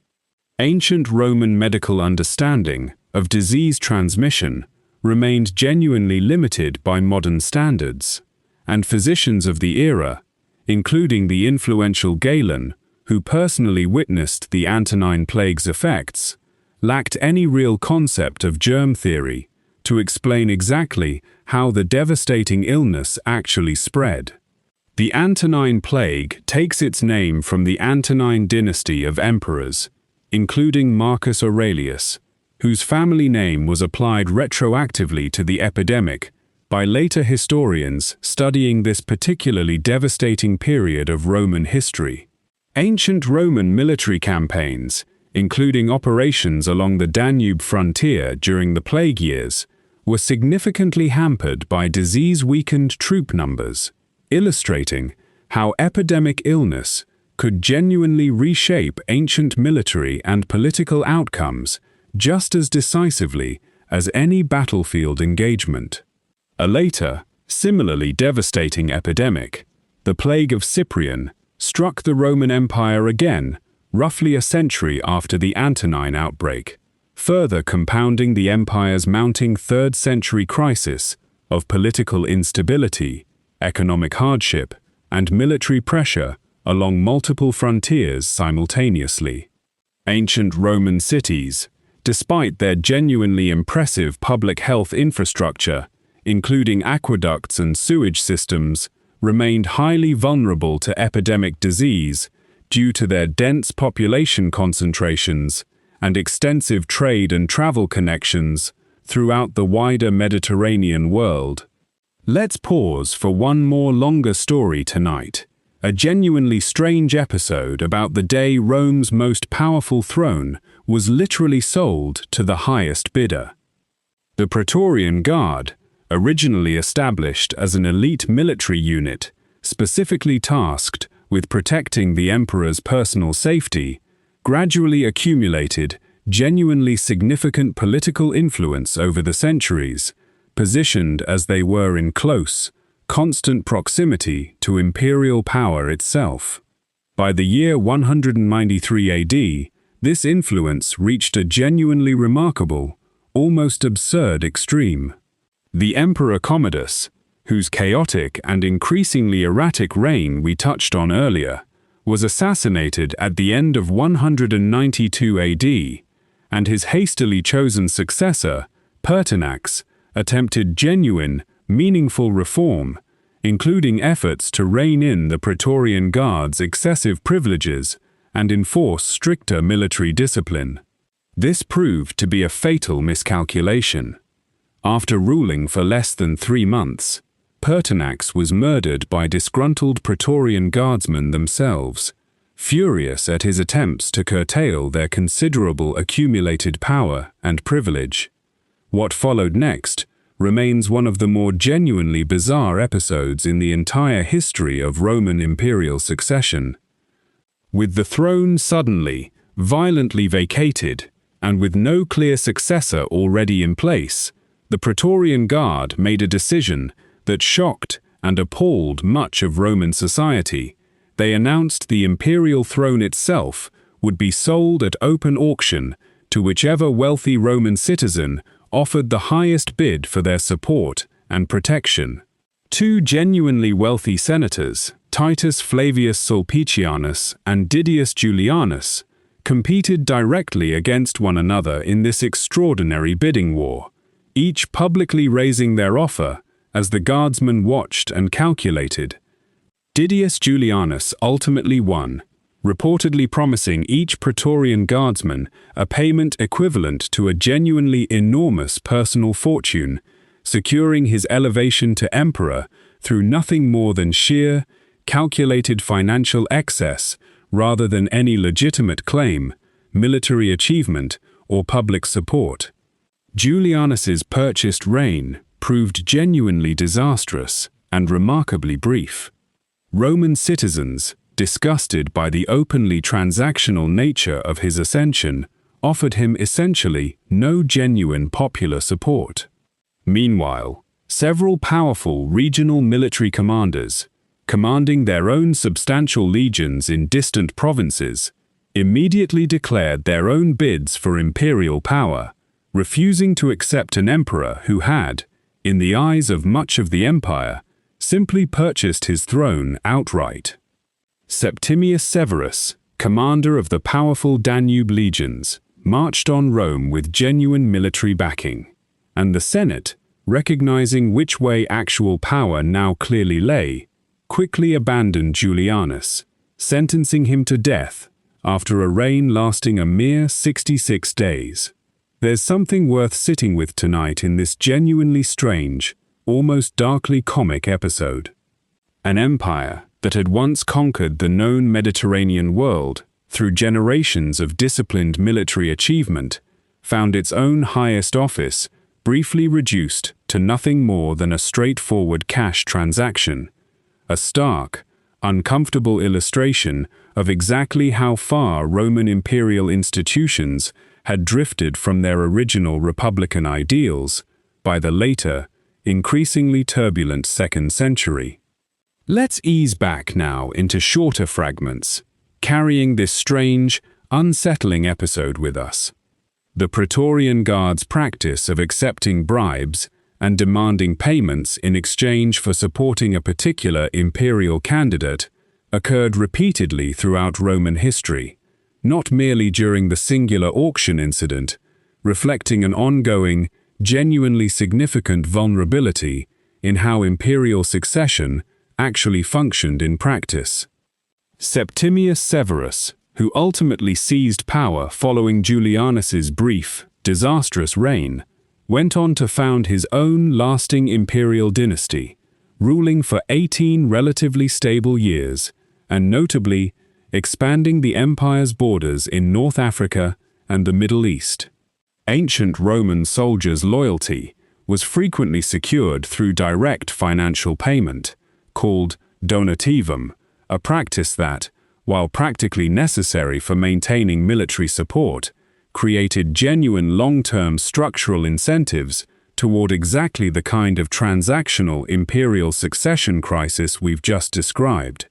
Ancient Roman medical understanding of disease transmission remained genuinely limited by modern standards, and physicians of the era, including the influential Galen, who personally witnessed the Antonine Plague's effects, lacked any real concept of germ theory to explain exactly how the devastating illness actually spread. The Antonine Plague takes its name from the Antonine dynasty of emperors, including Marcus Aurelius, whose family name was applied retroactively to the epidemic by later historians studying this particularly devastating period of Roman history. Ancient Roman military campaigns, including operations along the Danube frontier during the plague years, were significantly hampered by disease-weakened troop numbers, illustrating how epidemic illness could genuinely reshape ancient military and political outcomes just as decisively as any battlefield engagement. A later, similarly devastating epidemic, the Plague of Cyprian, struck the Roman Empire again, roughly a century after the Antonine outbreak, further compounding the empire's mounting 3rd century crisis of political instability, economic hardship, and military pressure along multiple frontiers simultaneously. Ancient Roman cities, despite their genuinely impressive public health infrastructure, including aqueducts and sewage systems, remained highly vulnerable to epidemic disease due to their dense population concentrations and extensive trade and travel connections throughout the wider Mediterranean world. Let's pause for one more longer story tonight, a genuinely strange episode about the day Rome's most powerful throne was literally sold to the highest bidder. The Praetorian Guard, originally established as an elite military unit, specifically tasked with protecting the emperor's personal safety, gradually accumulated genuinely significant political influence over the centuries, positioned as they were in close, constant proximity to imperial power itself. By the year 193 AD, this influence reached a genuinely remarkable, almost absurd extreme. The Emperor Commodus, whose chaotic and increasingly erratic reign we touched on earlier, was assassinated at the end of 192 AD, and his hastily chosen successor, Pertinax, attempted genuine, meaningful reform, including efforts to rein in the Praetorian Guard's excessive privileges and enforce stricter military discipline. This proved to be a fatal miscalculation. After ruling for less than 3 months, Pertinax was murdered by disgruntled Praetorian Guardsmen themselves, furious at his attempts to curtail their considerable accumulated power and privilege. What followed next remains one of the more genuinely bizarre episodes in the entire history of Roman imperial succession. With the throne suddenly, violently vacated, and with no clear successor already in place, the Praetorian Guard made a decision that shocked and appalled much of Roman society. They announced the imperial throne itself would be sold at open auction to whichever wealthy Roman citizen offered the highest bid for their support and protection. Two genuinely wealthy senators, Titus Flavius Sulpicianus and Didius Julianus, competed directly against one another in this extraordinary bidding war, each publicly raising their offer as the guardsmen watched and calculated. Didius Julianus ultimately won, reportedly promising each Praetorian guardsman a payment equivalent to a genuinely enormous personal fortune, securing his elevation to emperor through nothing more than sheer, calculated financial excess rather than any legitimate claim, military achievement, or public support. Julianus's purchased reign proved genuinely disastrous and remarkably brief. Roman citizens, disgusted by the openly transactional nature of his ascension, offered him essentially no genuine popular support. Meanwhile, several powerful regional military commanders, commanding their own substantial legions in distant provinces, immediately declared their own bids for imperial power, refusing to accept an emperor who had, in the eyes of much of the empire, simply purchased his throne outright. Septimius Severus, commander of the powerful Danube legions, marched on Rome with genuine military backing, and the Senate, recognizing which way actual power now clearly lay, quickly abandoned Julianus, sentencing him to death after a reign lasting a mere 66 days. There's something worth sitting with tonight in this genuinely strange, almost darkly comic episode. An empire that had once conquered the known Mediterranean world through generations of disciplined military achievement, found its own highest office briefly reduced to nothing more than a straightforward cash transaction, a stark, uncomfortable illustration of exactly how far Roman imperial institutions had drifted from their original republican ideals by the later, increasingly turbulent 2nd century. Let's ease back now into shorter fragments, carrying this strange, unsettling episode with us. The Praetorian Guard's practice of accepting bribes and demanding payments in exchange for supporting a particular imperial candidate occurred repeatedly throughout Roman history, not merely during the singular auction incident, reflecting an ongoing, genuinely significant vulnerability in how imperial succession actually functioned in practice. Septimius Severus, who ultimately seized power following Julianus's brief, disastrous reign, went on to found his own lasting imperial dynasty, ruling for 18 relatively stable years, and notably expanding the empire's borders in North Africa and the Middle East. Ancient Roman soldiers' loyalty was frequently secured through direct financial payment, called donativum, a practice that, while practically necessary for maintaining military support, created genuine long-term structural incentives toward exactly the kind of transactional imperial succession crisis we've just described.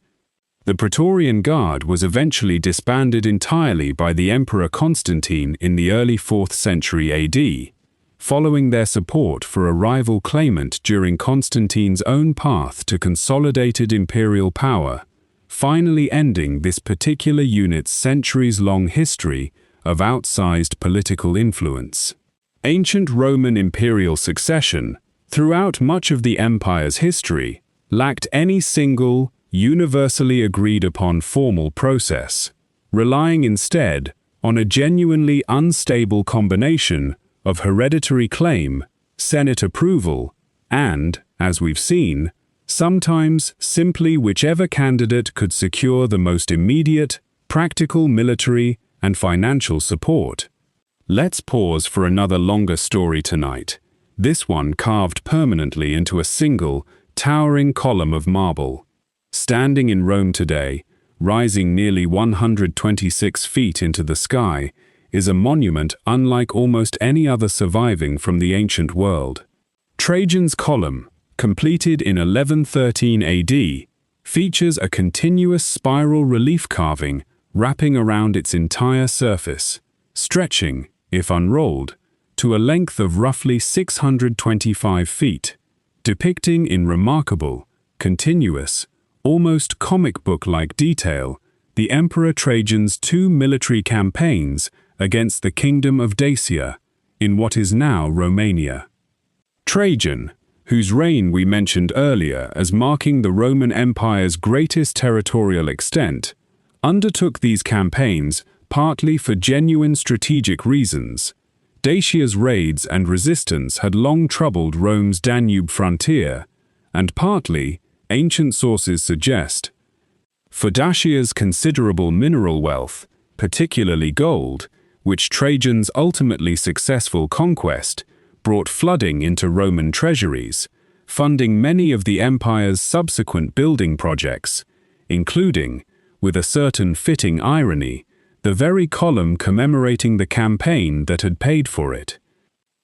The Praetorian Guard was eventually disbanded entirely by the Emperor Constantine in the early 4th century AD, following their support for a rival claimant during Constantine's own path to consolidated imperial power, finally ending this particular unit's centuries-long history of outsized political influence. Ancient Roman imperial succession, throughout much of the empire's history, lacked any single, universally agreed-upon formal process, relying instead on a genuinely unstable combination of hereditary claim, Senate approval, and, as we've seen, sometimes simply whichever candidate could secure the most immediate, practical military and financial support. Let's pause for another longer story tonight, this one carved permanently into a single, towering column of marble. Standing in Rome today, rising nearly 126 feet into the sky, is a monument unlike almost any other surviving from the ancient world. Trajan's Column, completed in 1113 AD, features a continuous spiral relief carving wrapping around its entire surface, stretching, if unrolled, to a length of roughly 625 feet, depicting in remarkable, continuous, almost comic book-like detail the Emperor Trajan's two military campaigns against the Kingdom of Dacia in what is now Romania. Trajan, whose reign we mentioned earlier as marking the Roman Empire's greatest territorial extent, undertook these campaigns partly for genuine strategic reasons. Dacia's raids and resistance had long troubled Rome's Danube frontier, and partly, ancient sources suggest, for Dacia's considerable mineral wealth, particularly gold, which Trajan's ultimately successful conquest brought flooding into Roman treasuries, funding many of the empire's subsequent building projects, including, with a certain fitting irony, the very column commemorating the campaign that had paid for it.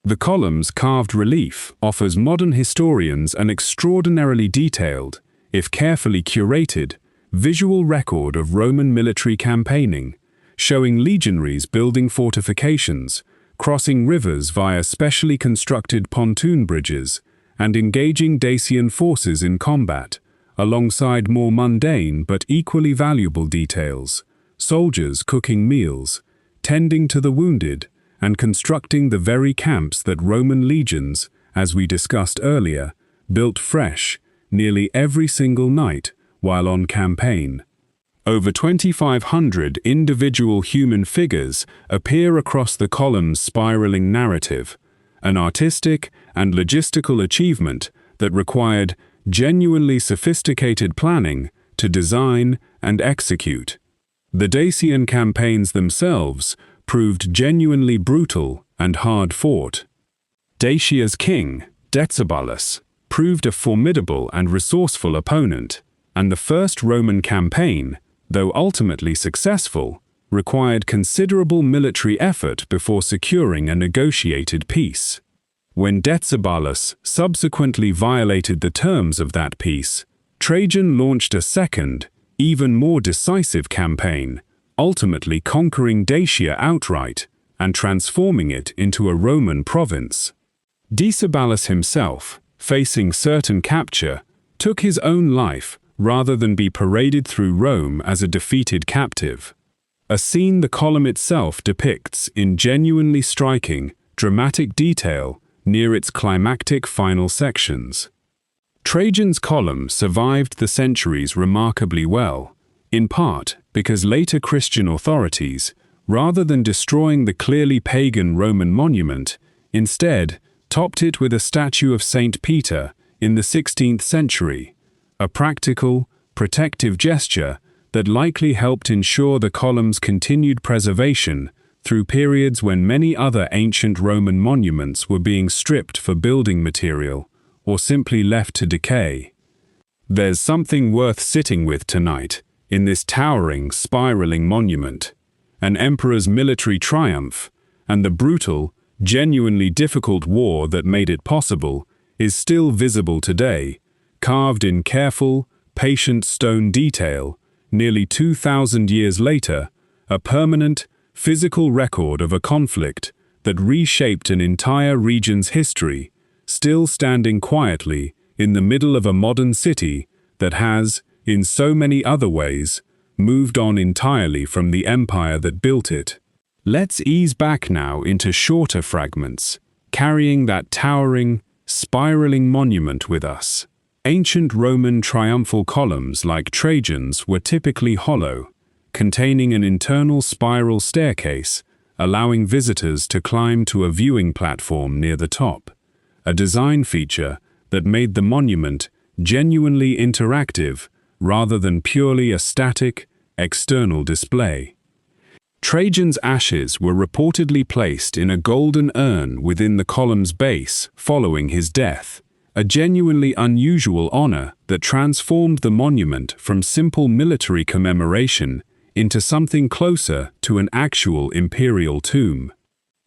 The column's carved relief offers modern historians an extraordinarily detailed, if carefully curated, visual record of Roman military campaigning, showing legionaries building fortifications, crossing rivers via specially constructed pontoon bridges, and engaging Dacian forces in combat, alongside more mundane but equally valuable details: soldiers cooking meals, tending to the wounded, and constructing the very camps that Roman legions, as we discussed earlier, built fresh nearly every single night while on campaign. Over 2,500 individual human figures appear across the column's spiraling narrative, an artistic and logistical achievement that required genuinely sophisticated planning to design and execute. The Dacian campaigns themselves proved genuinely brutal and hard-fought. Dacia's king, Decebalus, proved a formidable and resourceful opponent, and the first Roman campaign, though ultimately successful, required considerable military effort before securing a negotiated peace. When Decebalus subsequently violated the terms of that peace, Trajan launched a second, even more decisive campaign, ultimately conquering Dacia outright and transforming it into a Roman province. Decebalus himself, facing certain capture, took his own life rather than be paraded through Rome as a defeated captive, a scene the column itself depicts in genuinely striking, dramatic detail near its climactic final sections. Trajan's column survived the centuries remarkably well, in part because later Christian authorities, rather than destroying the clearly pagan Roman monument, instead topped it with a statue of Saint Peter in the 16th century, a practical, protective gesture that likely helped ensure the column's continued preservation through periods when many other ancient Roman monuments were being stripped for building material or simply left to decay. There's something worth sitting with tonight in this towering, spiraling monument. An emperor's military triumph and the brutal, genuinely difficult war that made it possible is still visible today, carved in careful, patient stone detail, nearly 2,000 years later, a permanent, physical record of a conflict that reshaped an entire region's history, still standing quietly in the middle of a modern city that has, in so many other ways, moved on entirely from the empire that built it. Let's ease back now into shorter fragments, carrying that towering, spiraling monument with us. Ancient Roman triumphal columns like Trajan's were typically hollow, containing an internal spiral staircase, allowing visitors to climb to a viewing platform near the top, a design feature that made the monument genuinely interactive rather than purely a static, external display. Trajan's ashes were reportedly placed in a golden urn within the column's base following his death, a genuinely unusual honor that transformed the monument from simple military commemoration into something closer to an actual imperial tomb.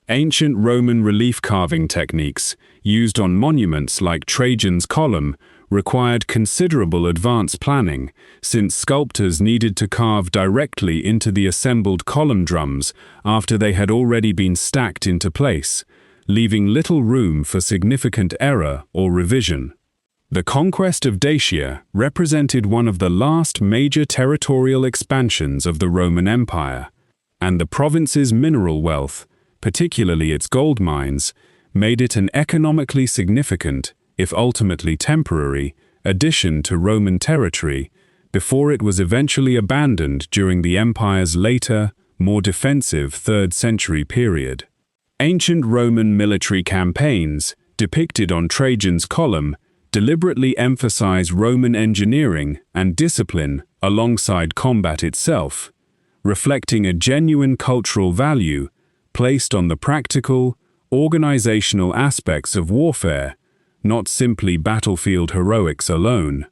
Ancient Roman relief carving techniques used on monuments like Trajan's column required considerable advance planning, since sculptors needed to carve directly into the assembled column drums after they had already been stacked into place, leaving little room for significant error or revision. The conquest of Dacia represented one of the last major territorial expansions of the Roman Empire, and the province's mineral wealth, particularly its gold mines, made it an economically significant, if ultimately temporary, addition to Roman territory before it was eventually abandoned during the empire's later, more defensive 3rd century period. Ancient Roman military campaigns, depicted on Trajan's column, deliberately emphasize Roman engineering and discipline alongside combat itself, reflecting a genuine cultural value placed on the practical, organizational aspects of warfare, not simply battlefield heroics alone.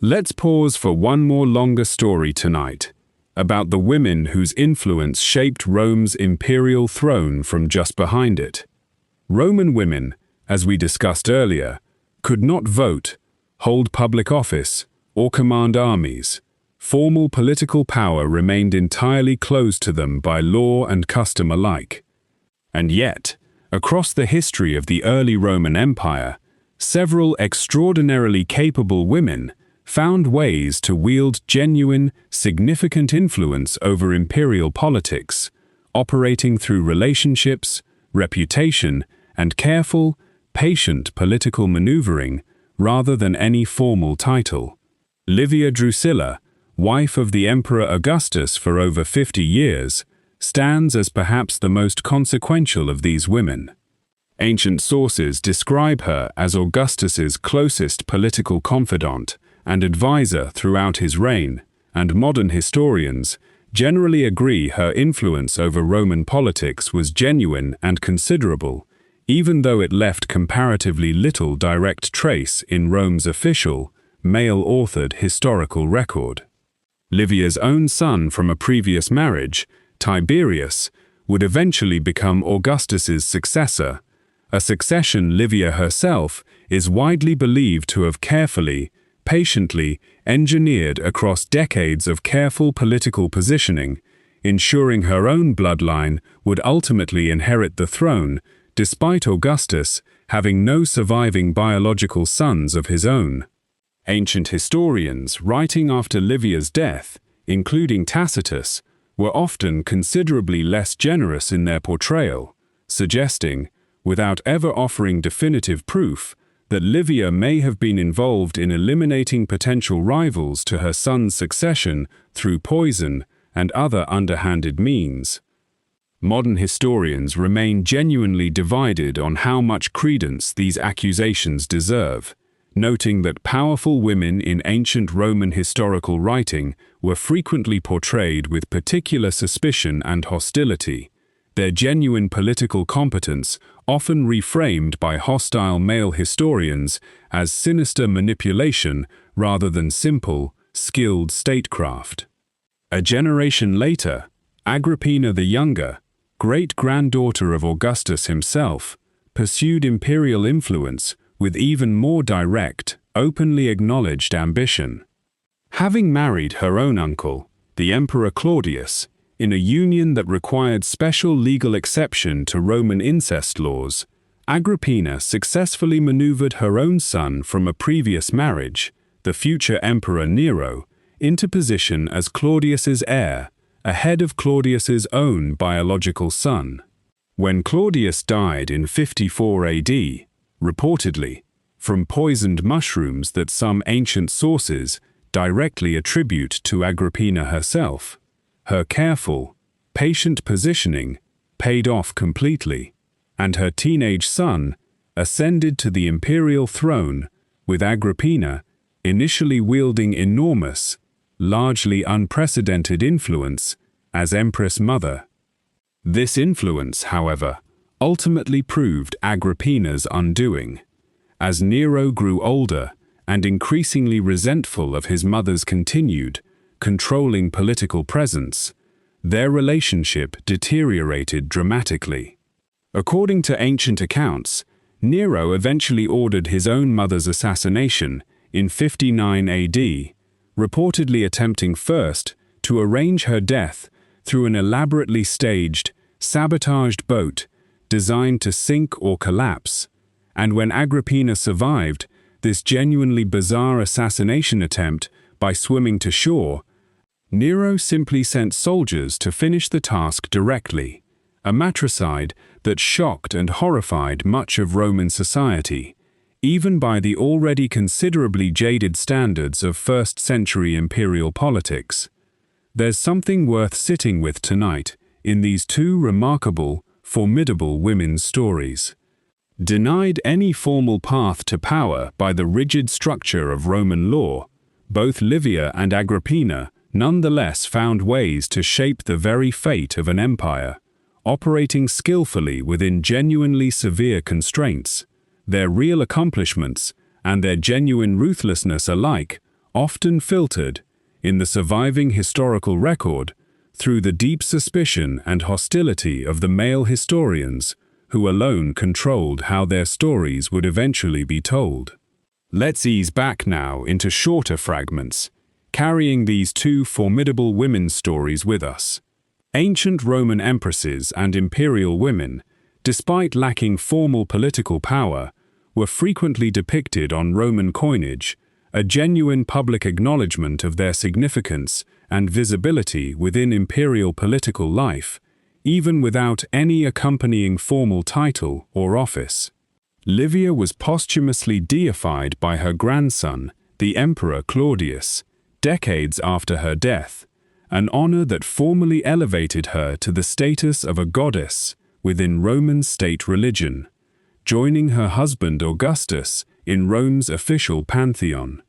Let's pause for one more longer story tonight, about the women whose influence shaped Rome's imperial throne from just behind it. Roman women, as we discussed earlier, could not vote, hold public office, or command armies. Formal political power remained entirely closed to them by law and custom alike. And yet, across the history of the early Roman Empire, several extraordinarily capable women found ways to wield genuine, significant influence over imperial politics, operating through relationships, reputation, and careful, patient political maneuvering rather than any formal title. Livia Drusilla, wife of the Emperor Augustus for over 50 years, stands as perhaps the most consequential of these women. Ancient sources describe her as Augustus's closest political confidant and advisor throughout his reign, and modern historians generally agree her influence over Roman politics was genuine and considerable, even though it left comparatively little direct trace in Rome's official, male-authored historical record. Livia's own son from a previous marriage, Tiberius, would eventually become Augustus's successor, a succession Livia herself is widely believed to have carefully, patiently engineered across decades of careful political positioning, ensuring her own bloodline would ultimately inherit the throne, despite Augustus having no surviving biological sons of his own. Ancient historians writing after Livia's death, including Tacitus, were often considerably less generous in their portrayal, suggesting, without ever offering definitive proof, that Livia may have been involved in eliminating potential rivals to her son's succession through poison and other underhanded means. Modern historians remain genuinely divided on how much credence these accusations deserve, noting that powerful women in ancient Roman historical writing were frequently portrayed with particular suspicion and hostility, their genuine political competence often reframed by hostile male historians as sinister manipulation rather than simple, skilled statecraft. A generation later, Agrippina the Younger, great-granddaughter of Augustus himself, pursued imperial influence with even more direct, openly acknowledged ambition. Having married her own uncle, the Emperor Claudius, in a union that required special legal exception to Roman incest laws, Agrippina successfully maneuvered her own son from a previous marriage, the future Emperor Nero, into position as Claudius's heir, ahead of Claudius's own biological son. When Claudius died in 54 AD, reportedly, from poisoned mushrooms that some ancient sources directly attribute to Agrippina herself, her careful, patient positioning paid off completely, and her teenage son ascended to the imperial throne, with Agrippina initially wielding enormous, largely unprecedented influence as Empress Mother. This influence, however, ultimately proved Agrippina's undoing. As Nero grew older and increasingly resentful of his mother's continued, controlling political presence, their relationship deteriorated dramatically. According to ancient accounts, Nero eventually ordered his own mother's assassination in 59 AD, reportedly attempting first to arrange her death through an elaborately staged, sabotaged boat designed to sink or collapse, and when Agrippina survived, this genuinely bizarre assassination attempt by swimming to shore, Nero simply sent soldiers to finish the task directly, a matricide that shocked and horrified much of Roman society, even by the already considerably jaded standards of first-century imperial politics. There's something worth sitting with tonight in these two remarkable, formidable women's stories. Denied any formal path to power by the rigid structure of Roman law, both Livia and Agrippina nonetheless found ways to shape the very fate of an empire, operating skillfully within genuinely severe constraints. Their real accomplishments and their genuine ruthlessness alike often filtered, in the surviving historical record, through the deep suspicion and hostility of the male historians who alone controlled how their stories would eventually be told. Let's ease back now into shorter fragments, carrying these two formidable women's stories with us. Ancient Roman empresses and imperial women, despite lacking formal political power, were frequently depicted on Roman coinage, a genuine public acknowledgement of their significance and visibility within imperial political life, even without any accompanying formal title or office. Livia was posthumously deified by her grandson, the Emperor Claudius, decades after her death, an honor that formally elevated her to the status of a goddess within Roman state religion, joining her husband Augustus in Rome's official pantheon.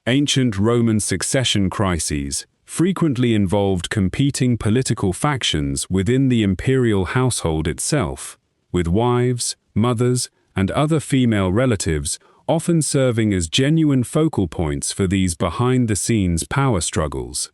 Ancient Roman succession crises frequently involved competing political factions within the imperial household itself, with wives, mothers, and other female relatives often serving as genuine focal points for these behind-the-scenes power struggles.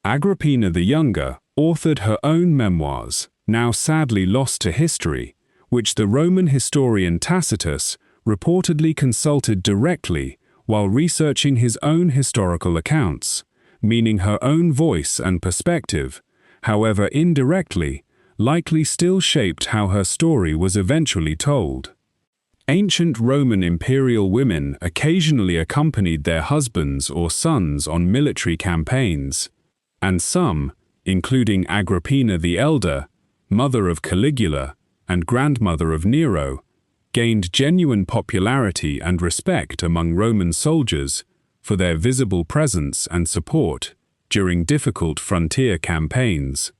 Agrippina the Younger authored her own memoirs, now sadly lost to history, which the Roman historian Tacitus reportedly consulted directly while researching his own historical accounts, meaning her own voice and perspective, however indirectly, likely still shaped how her story was eventually told. Ancient Roman imperial women occasionally accompanied their husbands or sons on military campaigns, and some, including Agrippina the Elder, mother of Caligula and grandmother of Nero, gained genuine popularity and respect among Roman soldiers for their visible presence and support during difficult frontier campaigns.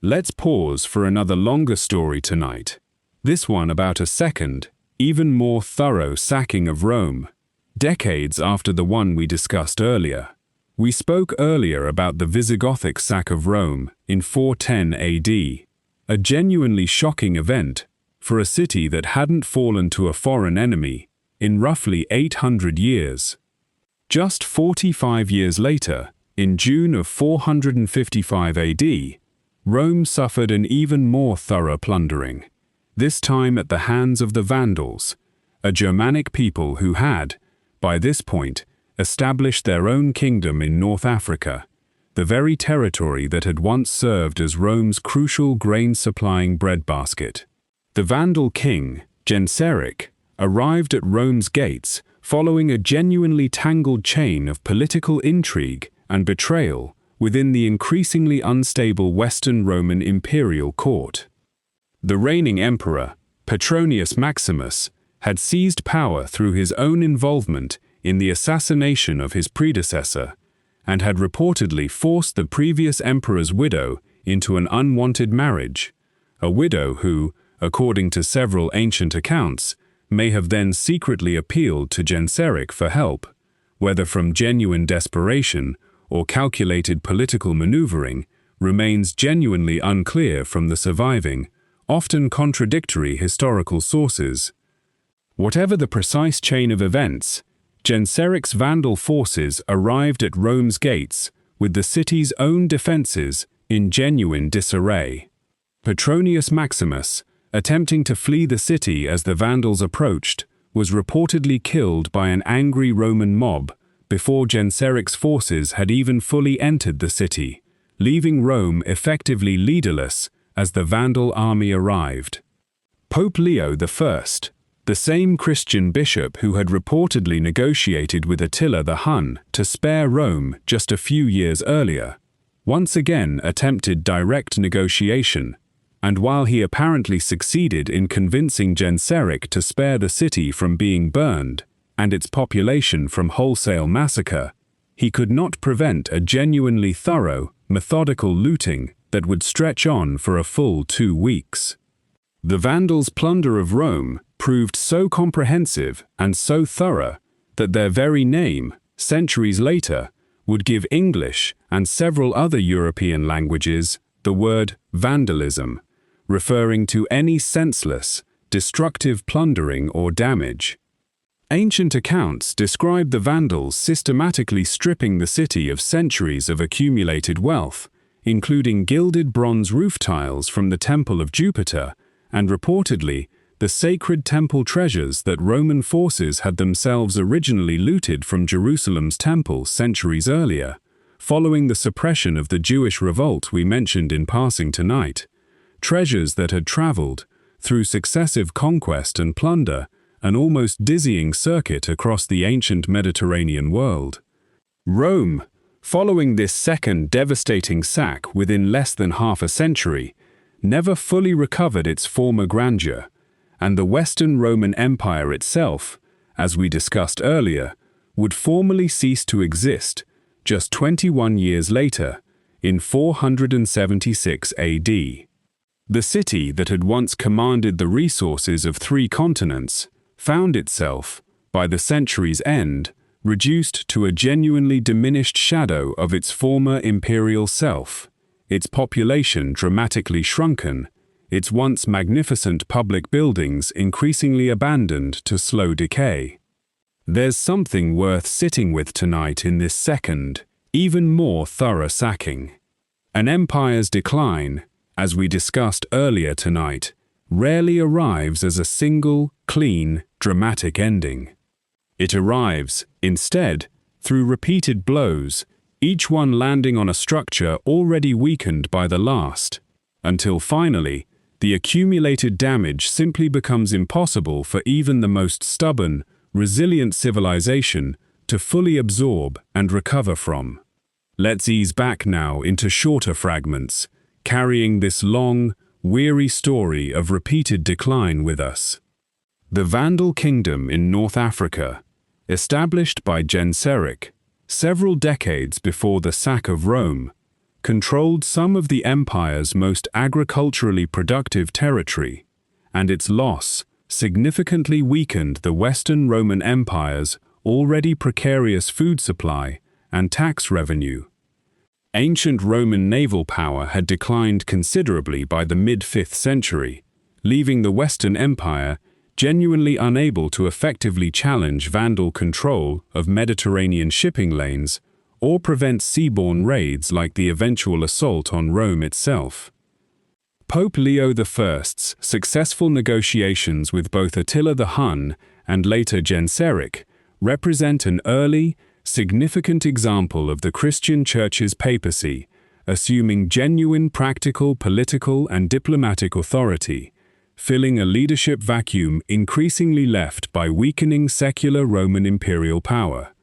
Let's pause for another longer story tonight, this one about a second, even more thorough sacking of Rome, decades after the one we discussed earlier. We spoke earlier about the Visigothic sack of Rome in 410 AD, a genuinely shocking event for a city that hadn't fallen to a foreign enemy in roughly 800 years. Just 45 years later, in June of 455 AD, Rome suffered an even more thorough plundering, this time at the hands of the Vandals, a Germanic people who had, by this point, established their own kingdom in North Africa, the very territory that had once served as Rome's crucial grain-supplying breadbasket. The Vandal king, Genseric, arrived at Rome's gates following a genuinely tangled chain of political intrigue and betrayal within the increasingly unstable Western Roman imperial court. The reigning emperor, Petronius Maximus, had seized power through his own involvement in the assassination of his predecessor, and had reportedly forced the previous emperor's widow into an unwanted marriage, a widow who, according to several ancient accounts, may have then secretly appealed to Genseric for help, whether from genuine desperation or calculated political maneuvering, remains genuinely unclear from the surviving, often contradictory historical sources. Whatever the precise chain of events, Genseric's Vandal forces arrived at Rome's gates with the city's own defenses in genuine disarray. Petronius Maximus, attempting to flee the city as the Vandals approached, was reportedly killed by an angry Roman mob before Genseric's forces had even fully entered the city, leaving Rome effectively leaderless as the Vandal army arrived. Pope Leo I, The same Christian bishop who had reportedly negotiated with Attila the Hun to spare Rome just a few years earlier, once again attempted direct negotiation, and while he apparently succeeded in convincing Genseric to spare the city from being burned and its population from wholesale massacre, he could not prevent a genuinely thorough, methodical looting that would stretch on for a full 2 weeks. The Vandals' plunder of Rome proved so comprehensive and so thorough that their very name, centuries later, would give English and several other European languages the word vandalism, referring to any senseless, destructive plundering or damage. Ancient accounts describe the Vandals systematically stripping the city of centuries of accumulated wealth, including gilded bronze roof tiles from the Temple of Jupiter, and reportedly, the sacred temple treasures that Roman forces had themselves originally looted from Jerusalem's temple centuries earlier, following the suppression of the Jewish revolt we mentioned in passing tonight. Treasures that had traveled, through successive conquest and plunder, an almost dizzying circuit across the ancient Mediterranean world. Rome, following this second devastating sack within less than half a century, never fully recovered its former grandeur, and the Western Roman Empire itself, as we discussed earlier, would formally cease to exist just 21 years later, in 476 AD. The city that had once commanded the resources of 3 continents found itself, by the century's end, reduced to a genuinely diminished shadow of its former imperial self, its population dramatically shrunken, its once magnificent public buildings increasingly abandoned to slow decay. There's something worth sitting with tonight in this second, even more thorough sacking. An empire's decline, as we discussed earlier tonight, rarely arrives as a single, clean, dramatic ending. It arrives, instead, through repeated blows, each one landing on a structure already weakened by the last, until finally, the accumulated damage simply becomes impossible for even the most stubborn, resilient civilization to fully absorb and recover from. Let's ease back now into shorter fragments, carrying this long, weary story of repeated decline with us. The Vandal Kingdom in North Africa, established by Genseric several decades before the sack of Rome, controlled some of the empire's most agriculturally productive territory, and its loss significantly weakened the Western Roman Empire's already precarious food supply and tax revenue. Ancient Roman naval power had declined considerably by the mid-5th century, leaving the Western Empire genuinely unable to effectively challenge Vandal control of Mediterranean shipping lanes or prevent seaborne raids like the eventual assault on Rome itself. Pope Leo I's successful negotiations with both Attila the Hun and later Genseric represent an early, significant example of the Christian Church's papacy, assuming genuine practical political and diplomatic authority, filling a leadership vacuum increasingly left by weakening secular Roman imperial power.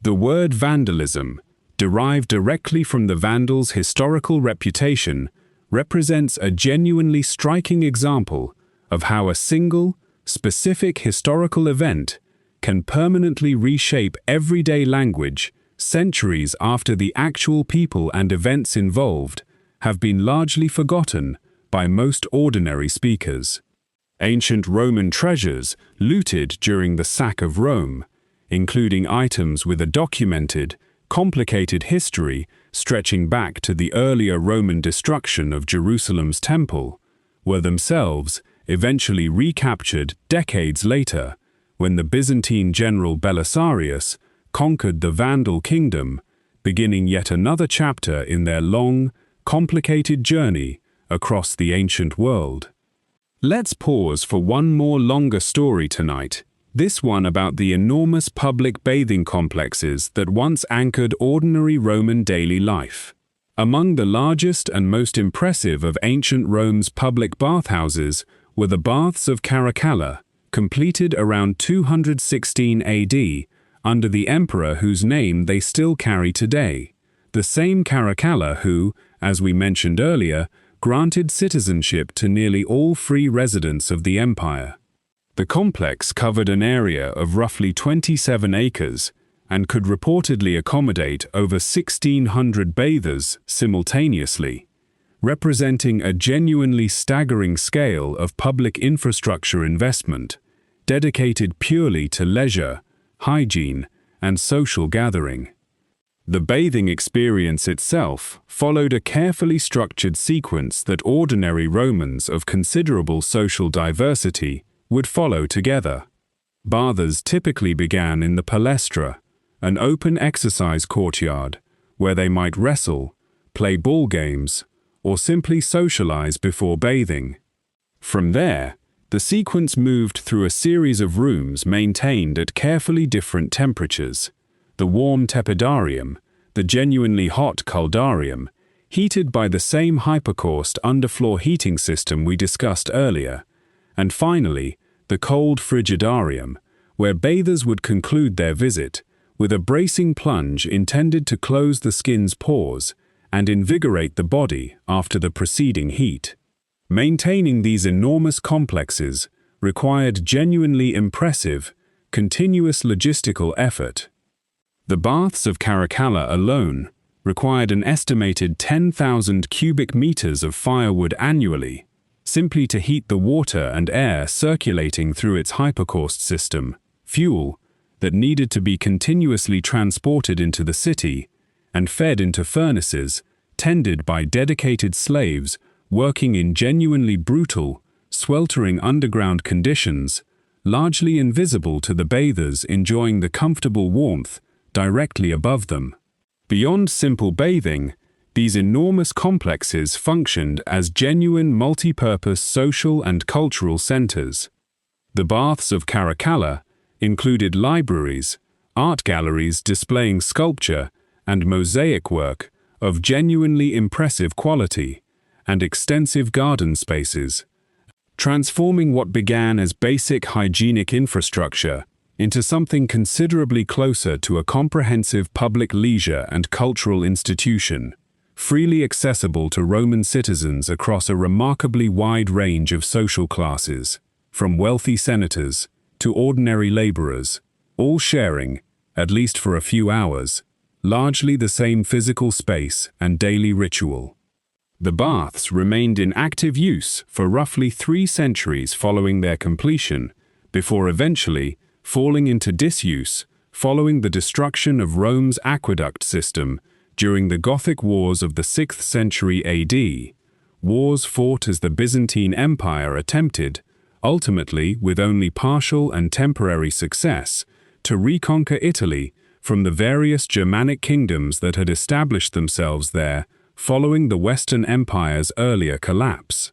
The word vandalism, derived directly from the Vandals' historical reputation, represents a genuinely striking example of how a single, specific historical event can permanently reshape everyday language centuries after the actual people and events involved have been largely forgotten by most ordinary speakers. Ancient Roman treasures looted during the sack of Rome, including items with a documented, complicated history stretching back to the earlier Roman destruction of Jerusalem's temple, were themselves eventually recaptured decades later when the Byzantine general Belisarius conquered the Vandal kingdom, beginning yet another chapter in their long, complicated journey across the ancient world. Let's pause for one more longer story tonight, this one about the enormous public bathing complexes that once anchored ordinary Roman daily life. Among the largest and most impressive of ancient Rome's public bathhouses were the baths of Caracalla, completed around 216 AD under the emperor whose name they still carry today, the same Caracalla who, as we mentioned earlier, granted citizenship to nearly all free residents of the empire. The complex covered an area of roughly 27 acres and could reportedly accommodate over 1,600 bathers simultaneously, representing a genuinely staggering scale of public infrastructure investment, dedicated purely to leisure, hygiene, and social gathering. The bathing experience itself followed a carefully structured sequence that ordinary Romans of considerable social diversity would follow together. Bathers typically began in the palestra, an open exercise courtyard where they might wrestle, play ball games, or simply socialize before bathing. From there, the sequence moved through a series of rooms maintained at carefully different temperatures: the warm tepidarium, the genuinely hot caldarium, heated by the same hypercaust underfloor heating system we discussed earlier, and finally, the cold frigidarium, where bathers would conclude their visit with a bracing plunge intended to close the skin's pores and invigorate the body after the preceding heat. Maintaining these enormous complexes required genuinely impressive, continuous logistical effort. The baths of Caracalla alone required an estimated 10,000 cubic meters of firewood annually, simply to heat the water and air circulating through its hypercaust system, fuel that needed to be continuously transported into the city and fed into furnaces tended by dedicated slaves working in genuinely brutal, sweltering underground conditions, largely invisible to the bathers enjoying the comfortable warmth directly above them. Beyond simple bathing, these enormous complexes functioned as genuine multi-purpose social and cultural centers. The baths of Caracalla included libraries, art galleries displaying sculpture and mosaic work of genuinely impressive quality, and extensive garden spaces, transforming what began as basic hygienic infrastructure into something considerably closer to a comprehensive public leisure and cultural institution, freely accessible to Roman citizens across a remarkably wide range of social classes, from wealthy senators to ordinary laborers, all sharing, at least for a few hours, largely the same physical space and daily ritual. The baths remained in active use for roughly 3 centuries following their completion, before eventually falling into disuse following the destruction of Rome's aqueduct system during the Gothic Wars of the 6th century AD, wars fought as the Byzantine Empire attempted, ultimately with only partial and temporary success, to reconquer Italy from the various Germanic kingdoms that had established themselves there following the Western Empire's earlier collapse.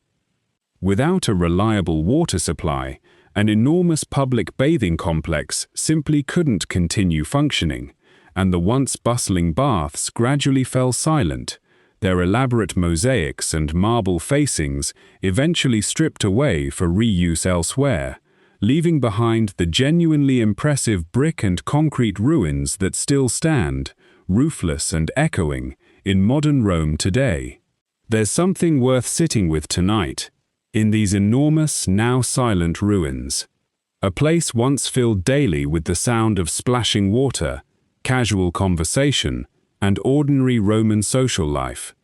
Without a reliable water supply, an enormous public bathing complex simply couldn't continue functioning, and the once bustling baths gradually fell silent, their elaborate mosaics and marble facings eventually stripped away for reuse elsewhere, leaving behind the genuinely impressive brick and concrete ruins that still stand, roofless and echoing, in modern Rome today. There's something worth sitting with tonight, in these enormous, now silent ruins. A place once filled daily with the sound of splashing water, casual conversation, and ordinary Roman social life,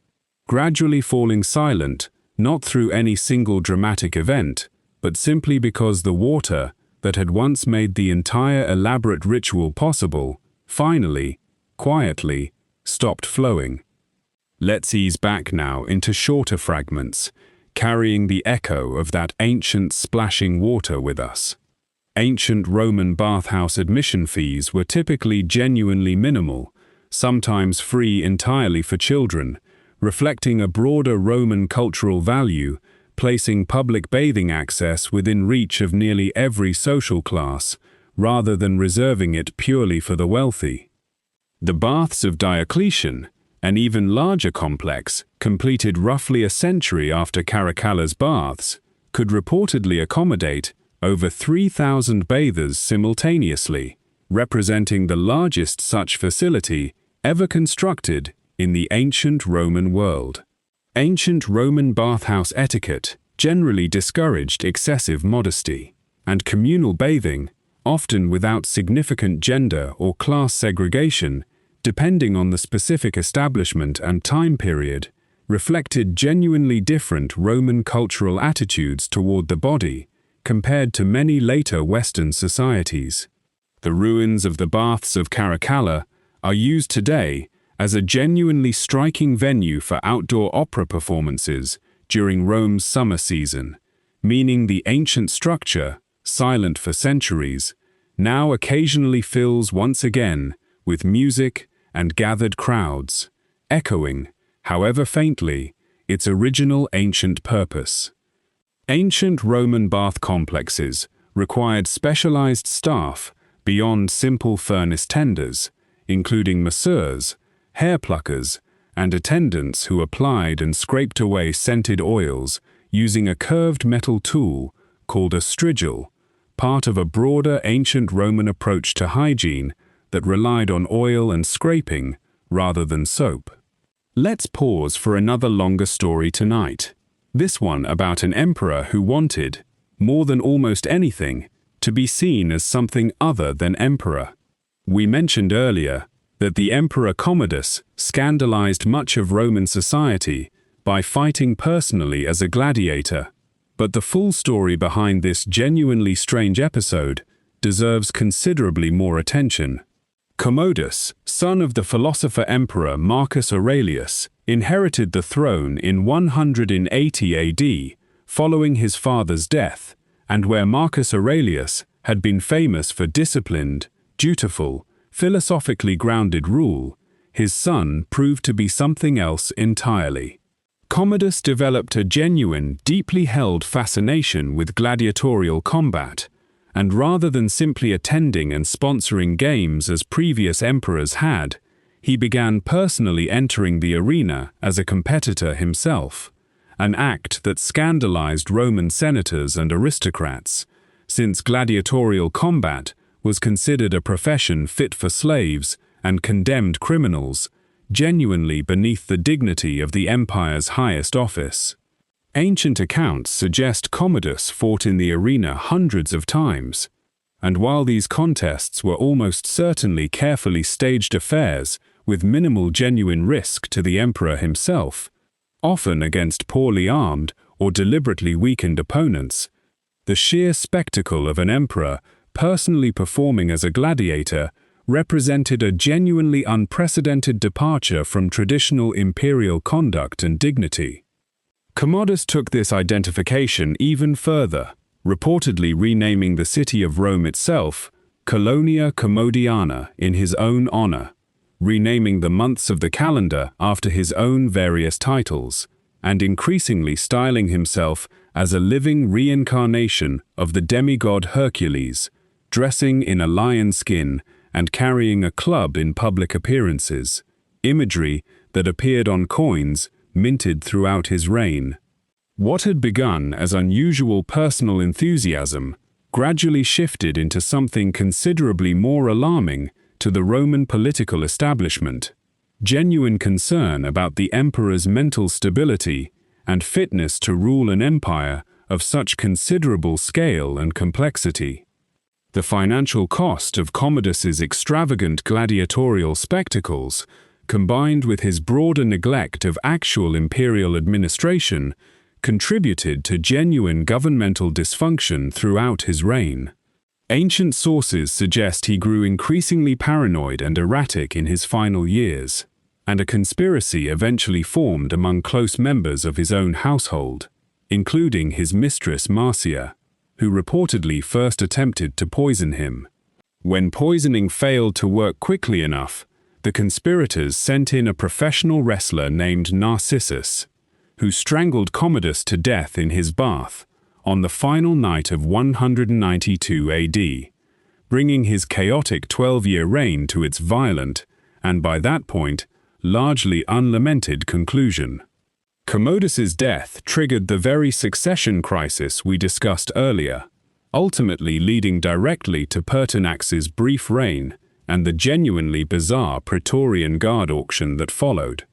gradually falling silent, not through any single dramatic event, but simply because the water that had once made the entire elaborate ritual possible, finally, quietly, stopped flowing. Let's ease back now into shorter fragments, carrying the echo of that ancient splashing water with us. Ancient Roman bathhouse admission fees were typically genuinely minimal, sometimes free entirely for children, reflecting a broader Roman cultural value, placing public bathing access within reach of nearly every social class, rather than reserving it purely for the wealthy. The baths of Diocletian, an even larger complex, completed roughly a century after Caracalla's baths, could reportedly accommodate over 3,000 bathers simultaneously, representing the largest such facility ever constructed in the ancient Roman world. Ancient Roman bathhouse etiquette generally discouraged excessive modesty, and communal bathing, often without significant gender or class segregation, depending on the specific establishment and time period, reflected genuinely different Roman cultural attitudes toward the body compared to many later Western societies. The ruins of the baths of Caracalla are used today as a genuinely striking venue for outdoor opera performances during Rome's summer season, meaning the ancient structure, silent for centuries, now occasionally fills once again with music and gathered crowds, echoing, however faintly, its original ancient purpose. Ancient Roman bath complexes required specialized staff beyond simple furnace tenders, including masseurs, hair pluckers, and attendants who applied and scraped away scented oils using a curved metal tool called a strigil, part of a broader ancient Roman approach to hygiene that relied on oil and scraping rather than soap. Let's pause for another longer story tonight. This one about an emperor who wanted, more than almost anything, to be seen as something other than emperor. We mentioned earlier that the Emperor Commodus scandalized much of Roman society by fighting personally as a gladiator, but the full story behind this genuinely strange episode deserves considerably more attention. Commodus, son of the philosopher-emperor Marcus Aurelius, inherited the throne in 180 AD, following his father's death, and where Marcus Aurelius had been famous for disciplined, dutiful, philosophically grounded rule, his son proved to be something else entirely. Commodus developed a genuine, deeply held fascination with gladiatorial combat, and rather than simply attending and sponsoring games as previous emperors had, he began personally entering the arena as a competitor himself, an act that scandalized Roman senators and aristocrats, since gladiatorial combat was considered a profession fit for slaves and condemned criminals, genuinely beneath the dignity of the empire's highest office. Ancient accounts suggest Commodus fought in the arena hundreds of times, and while these contests were almost certainly carefully staged affairs with minimal genuine risk to the emperor himself, often against poorly armed or deliberately weakened opponents, the sheer spectacle of an emperor personally performing as a gladiator represented a genuinely unprecedented departure from traditional imperial conduct and dignity. Commodus took this identification even further, reportedly renaming the city of Rome itself Colonia Commodiana in his own honor, renaming the months of the calendar after his own various titles, and increasingly styling himself as a living reincarnation of the demigod Hercules, dressing in a lion skin and carrying a club in public appearances, imagery that appeared on coins minted throughout his reign. What had begun as unusual personal enthusiasm gradually shifted into something considerably more alarming to the Roman political establishment: genuine concern about the emperor's mental stability and fitness to rule an empire of such considerable scale and complexity. The financial cost of Commodus's extravagant gladiatorial spectacles, combined with his broader neglect of actual imperial administration, contributed to genuine governmental dysfunction throughout his reign. Ancient sources suggest he grew increasingly paranoid and erratic in his final years, and a conspiracy eventually formed among close members of his own household, including his mistress Marcia, who reportedly first attempted to poison him. When poisoning failed to work quickly enough, the conspirators sent in a professional wrestler named Narcissus, who strangled Commodus to death in his bath on the final night of 192 AD, bringing his chaotic 12-year reign to its violent, and by that point, largely unlamented conclusion. Commodus's death triggered the very succession crisis we discussed earlier, ultimately leading directly to Pertinax's brief reign and the genuinely bizarre Praetorian Guard auction that followed.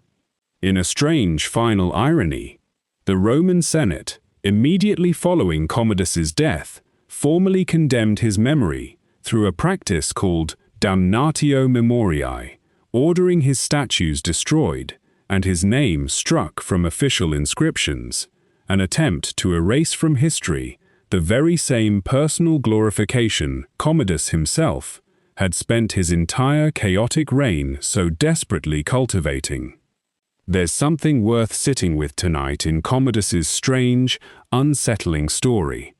In a strange final irony, the Roman Senate, immediately following Commodus's death, formally condemned his memory through a practice called damnatio memoriae, ordering his statues destroyed and his name struck from official inscriptions, an attempt to erase from history the very same personal glorification Commodus himself had spent his entire chaotic reign so desperately cultivating. There's something worth sitting with tonight in Commodus's strange, unsettling story.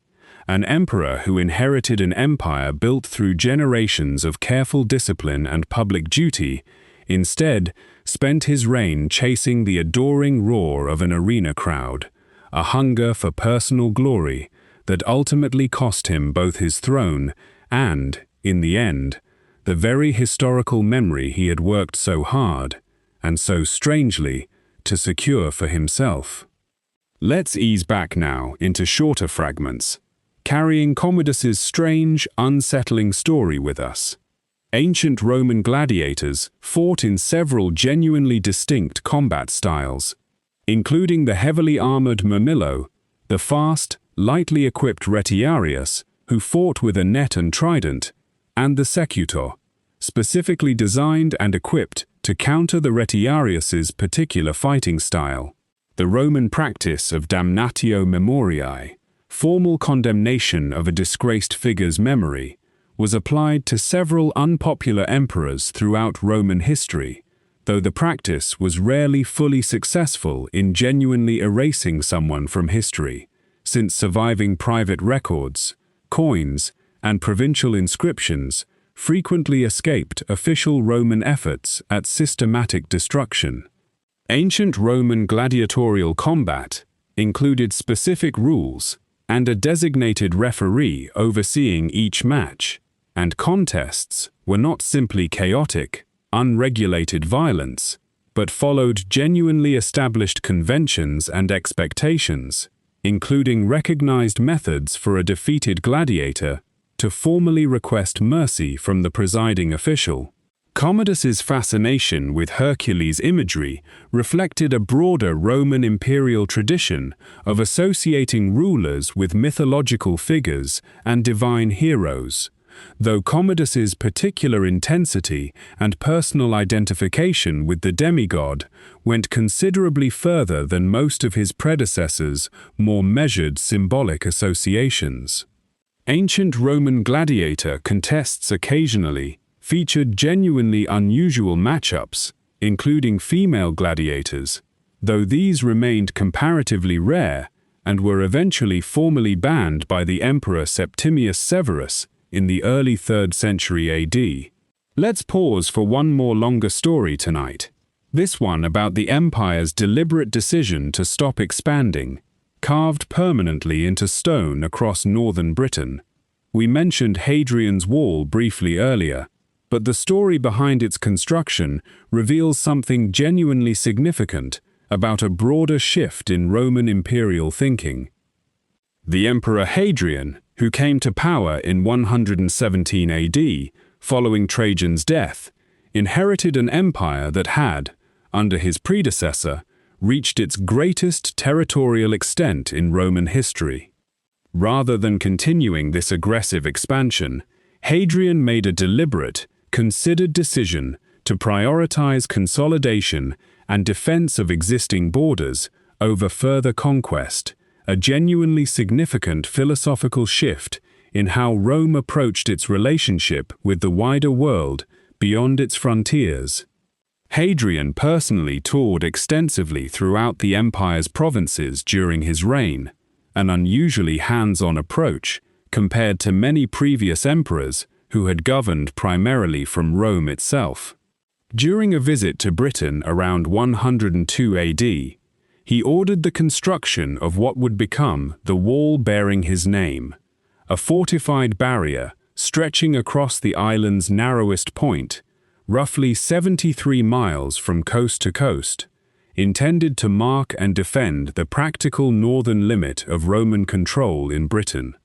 An emperor who inherited an empire built through generations of careful discipline and public duty, instead spent his reign chasing the adoring roar of an arena crowd, a hunger for personal glory that ultimately cost him both his throne and, in the end, the very historical memory he had worked so hard, and so strangely, to secure for himself. Let's ease back now into shorter fragments, carrying Commodus's strange, unsettling story with us. Ancient Roman gladiators fought in several genuinely distinct combat styles, including the heavily armored Murmillo, the fast, lightly equipped Retiarius, who fought with a net and trident, and the Secutor, specifically designed and equipped to counter the Retiarius's particular fighting style. The Roman practice of damnatio memoriae, formal condemnation of a disgraced figure's memory, was applied to several unpopular emperors throughout Roman history, though the practice was rarely fully successful in genuinely erasing someone from history, since surviving private records, coins, and provincial inscriptions frequently escaped official Roman efforts at systematic destruction. Ancient Roman gladiatorial combat included specific rules and a designated referee overseeing each match, and contests were not simply chaotic, unregulated violence, but followed genuinely established conventions and expectations, including recognized methods for a defeated gladiator to formally request mercy from the presiding official. Commodus's fascination with Hercules imagery reflected a broader Roman imperial tradition of associating rulers with mythological figures and divine heroes, though Commodus's particular intensity and personal identification with the demigod went considerably further than most of his predecessors' more measured symbolic associations. Ancient Roman gladiator contests occasionally featured genuinely unusual matchups, including female gladiators, though these remained comparatively rare and were eventually formally banned by the Emperor Septimius Severus in the early 3rd century AD. Let's pause for one more longer story tonight, this one about the empire's deliberate decision to stop expanding, carved permanently into stone across northern Britain. We mentioned Hadrian's Wall briefly earlier, but the story behind its construction reveals something genuinely significant about a broader shift in Roman imperial thinking. The Emperor Hadrian, who came to power in 117 AD, following Trajan's death, inherited an empire that had, under his predecessor, reached its greatest territorial extent in Roman history. Rather than continuing this aggressive expansion, Hadrian made a deliberate, considered decision to prioritize consolidation and defense of existing borders over further conquest, a genuinely significant philosophical shift in how Rome approached its relationship with the wider world beyond its frontiers. Hadrian personally toured extensively throughout the empire's provinces during his reign, an unusually hands-on approach compared to many previous emperors who had governed primarily from Rome itself. During a visit to Britain around 102 AD, he ordered the construction of what would become the wall bearing his name, a fortified barrier stretching across the island's narrowest point, roughly 73 miles from coast to coast, intended to mark and defend the practical northern limit of Roman control in Britain.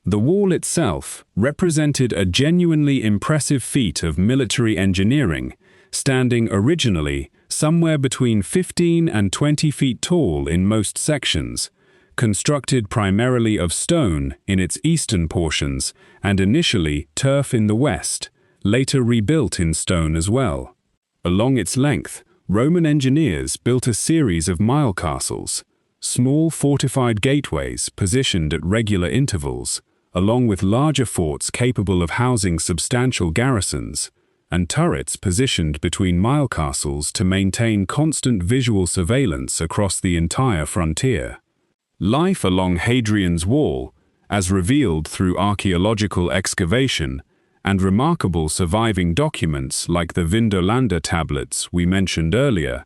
The wall itself represented a genuinely impressive feat of military engineering, standing originally somewhere between 15 and 20 feet tall in most sections, constructed primarily of stone in its eastern portions and initially turf in the west, later rebuilt in stone as well. Along its length, Roman engineers built a series of mile castles, small fortified gateways positioned at regular intervals, along with larger forts capable of housing substantial garrisons, and turrets positioned between mile castles to maintain constant visual surveillance across the entire frontier. Life along Hadrian's Wall, as revealed through archaeological excavation and remarkable surviving documents like the Vindolanda tablets we mentioned earlier,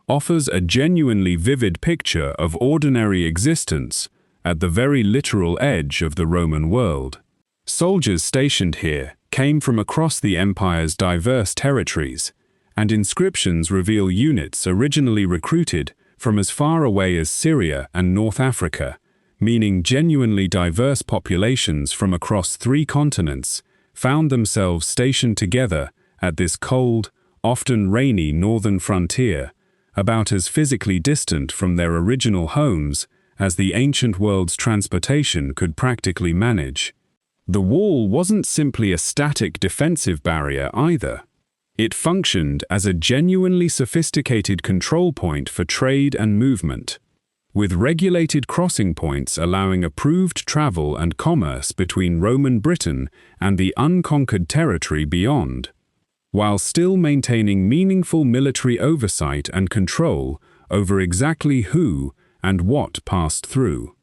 offers a genuinely vivid picture of ordinary existence at the very literal edge of the Roman world. Soldiers stationed here came from across the empire's diverse territories, and inscriptions reveal units originally recruited from as far away as Syria and North Africa, meaning genuinely diverse populations from across 3 continents found themselves stationed together at this cold, often rainy northern frontier, about as physically distant from their original homes as the ancient world's transportation could practically manage. The wall wasn't simply a static defensive barrier either. It functioned as a genuinely sophisticated control point for trade and movement, with regulated crossing points allowing approved travel and commerce between Roman Britain and the unconquered territory beyond, while still maintaining meaningful military oversight and control over exactly who and what passed through.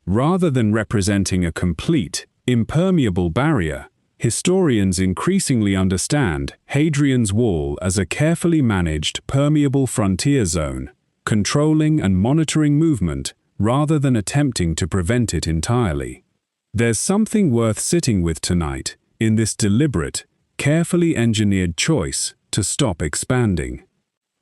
Rather than representing a complete, impermeable barrier, historians increasingly understand Hadrian's Wall as a carefully managed, permeable frontier zone, controlling and monitoring movement rather than attempting to prevent it entirely. There's something worth sitting with tonight in this deliberate, carefully engineered choice to stop expanding.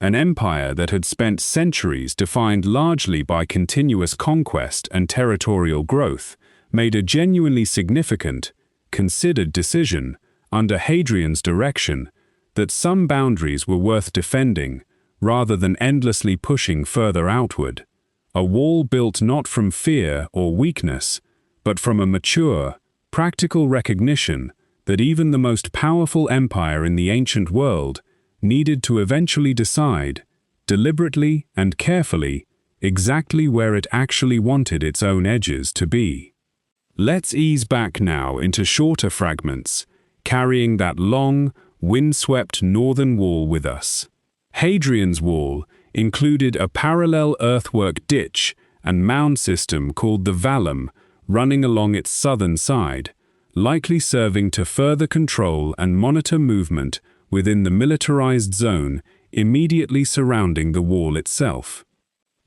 An empire that had spent centuries defined largely by continuous conquest and territorial growth made a genuinely significant, considered decision under Hadrian's direction that some boundaries were worth defending rather than endlessly pushing further outward. A wall built not from fear or weakness, but from a mature, practical recognition that even the most powerful empire in the ancient world needed to eventually decide, deliberately and carefully, exactly where it actually wanted its own edges to be. Let's ease back now into shorter fragments, carrying that long, windswept northern wall with us. Hadrian's Wall included a parallel earthwork ditch and mound system called the Vallum running along its southern side, likely serving to further control and monitor movement within the militarized zone immediately surrounding the wall itself.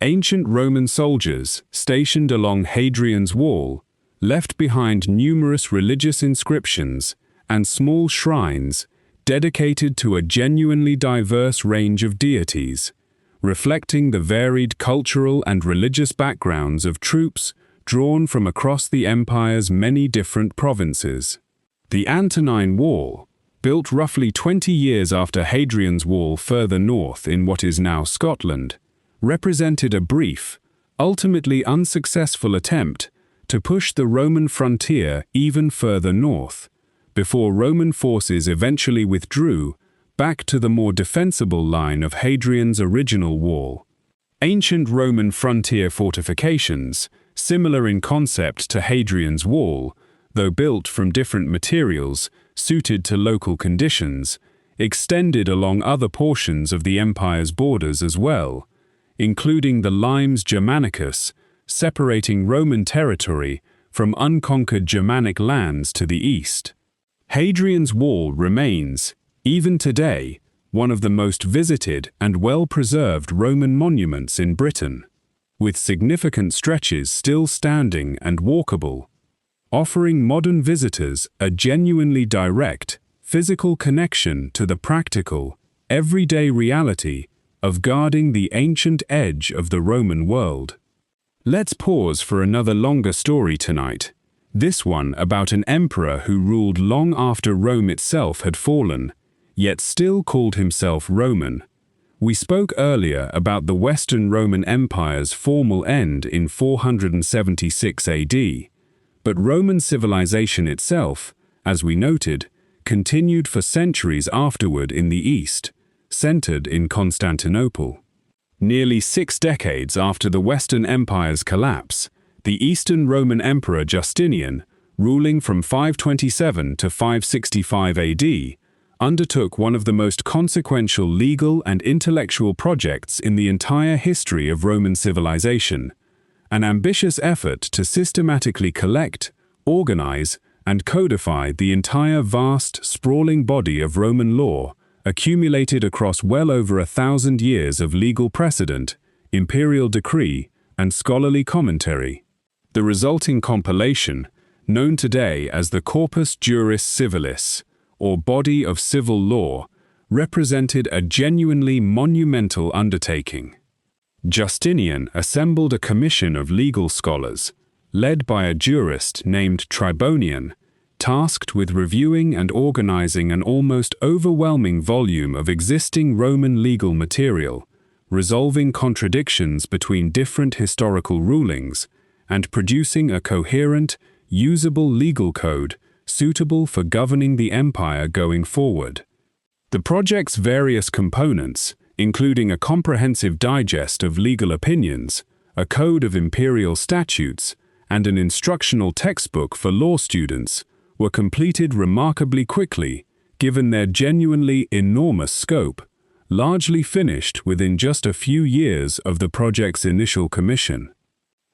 Ancient Roman soldiers stationed along Hadrian's Wall left behind numerous religious inscriptions and small shrines dedicated to a genuinely diverse range of deities, reflecting the varied cultural and religious backgrounds of troops drawn from across the empire's many different provinces. The Antonine Wall, built roughly 20 years after Hadrian's Wall further north in what is now Scotland, represented a brief, ultimately unsuccessful attempt to push the Roman frontier even further north, before Roman forces eventually withdrew back to the more defensible line of Hadrian's original wall. Ancient Roman frontier fortifications, similar in concept to Hadrian's Wall, though built from different materials suited to local conditions, extended along other portions of the empire's borders as well, including the Limes Germanicus, separating Roman territory from unconquered Germanic lands to the east. Hadrian's Wall remains, even today, one of the most visited and well-preserved Roman monuments in Britain, with significant stretches still standing and walkable, offering modern visitors a genuinely direct, physical connection to the practical, everyday reality of guarding the ancient edge of the Roman world. Let's pause for another longer story tonight, This one about an emperor who ruled long after Rome itself had fallen, yet still called himself Roman. We spoke earlier about the Western Roman Empire's formal end in 476 AD, but Roman civilization itself, as we noted, continued for centuries afterward in the East, centered in Constantinople. Nearly 6 decades after the Western Empire's collapse, the Eastern Roman Emperor Justinian, ruling from 527 to 565 AD, undertook one of the most consequential legal and intellectual projects in the entire history of Roman civilization, an ambitious effort to systematically collect, organize, and codify the entire vast, sprawling body of Roman law accumulated across well over 1,000 years of legal precedent, imperial decree, and scholarly commentary. The resulting compilation, known today as the Corpus Juris Civilis, or Body of Civil Law, represented a genuinely monumental undertaking. Justinian assembled a commission of legal scholars, led by a jurist named Tribonian, tasked with reviewing and organizing an almost overwhelming volume of existing Roman legal material, resolving contradictions between different historical rulings, and producing a coherent, usable legal code suitable for governing the empire going forward. The project's various components, including a comprehensive digest of legal opinions, a code of imperial statutes, and an instructional textbook for law students, were completed remarkably quickly, given their genuinely enormous scope, largely finished within just a few years of the project's initial commission.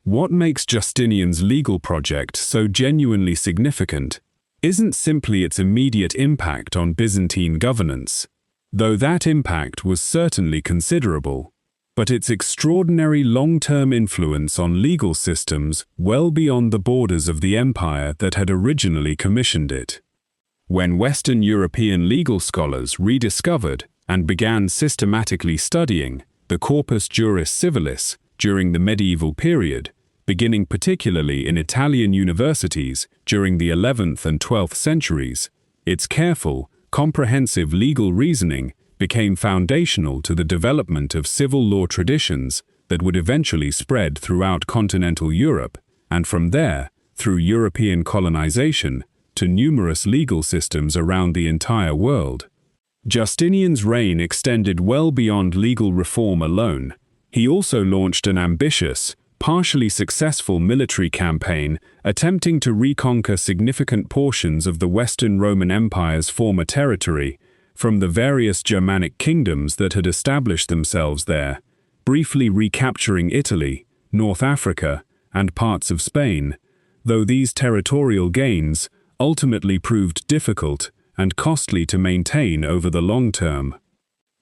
What makes Justinian's legal project so genuinely significant isn't simply its immediate impact on Byzantine governance, though that impact was certainly considerable, but its extraordinary long-term influence on legal systems well beyond the borders of the empire that had originally commissioned it. When Western European legal scholars rediscovered and began systematically studying the Corpus Juris Civilis during the medieval period, beginning particularly in Italian universities during the 11th and 12th centuries, its careful, comprehensive legal reasoning became foundational to the development of civil law traditions that would eventually spread throughout continental Europe, and from there, through European colonization, to numerous legal systems around the entire world. Justinian's reign extended well beyond legal reform alone. He also launched an ambitious, partially successful military campaign attempting to reconquer significant portions of the Western Roman Empire's former territory from the various Germanic kingdoms that had established themselves there, briefly recapturing Italy, North Africa, and parts of Spain, though these territorial gains ultimately proved difficult and costly to maintain over the long term.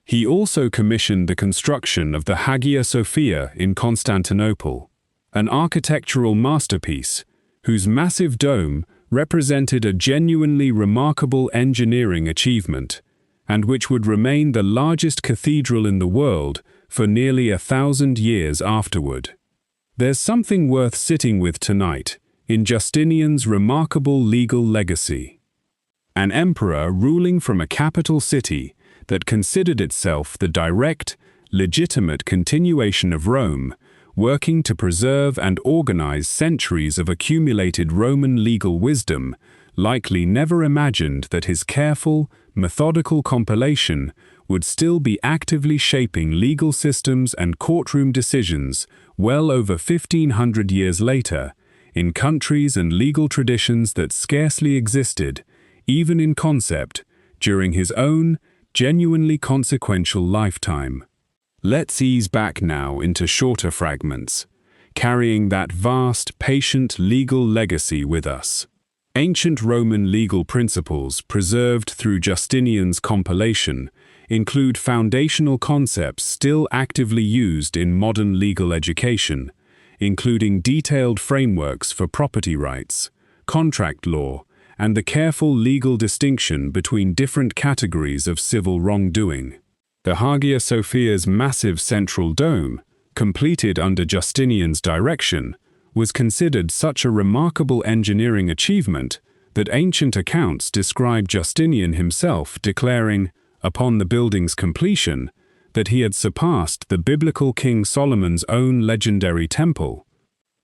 He also commissioned the construction of the Hagia Sophia in Constantinople, an architectural masterpiece whose massive dome represented a genuinely remarkable engineering achievement, and which would remain the largest cathedral in the world for nearly 1,000 years afterward. There's something worth sitting with tonight in Justinian's remarkable legal legacy. An emperor ruling from a capital city that considered itself the direct, legitimate continuation of Rome, working to preserve and organize centuries of accumulated Roman legal wisdom, likely never imagined that his careful, methodical compilation would still be actively shaping legal systems and courtroom decisions well over 1,500 years later, in countries and legal traditions that scarcely existed, even in concept, during his own, genuinely consequential lifetime. Let's ease back now into shorter fragments, carrying that vast, patient legal legacy with us. Ancient Roman legal principles preserved through Justinian's compilation include foundational concepts still actively used in modern legal education, including detailed frameworks for property rights, contract law, and the careful legal distinction between different categories of civil wrongdoing. The Hagia Sophia's massive central dome, completed under Justinian's direction, was considered such a remarkable engineering achievement that ancient accounts describe Justinian himself declaring, upon the building's completion, that he had surpassed the biblical King Solomon's own legendary temple.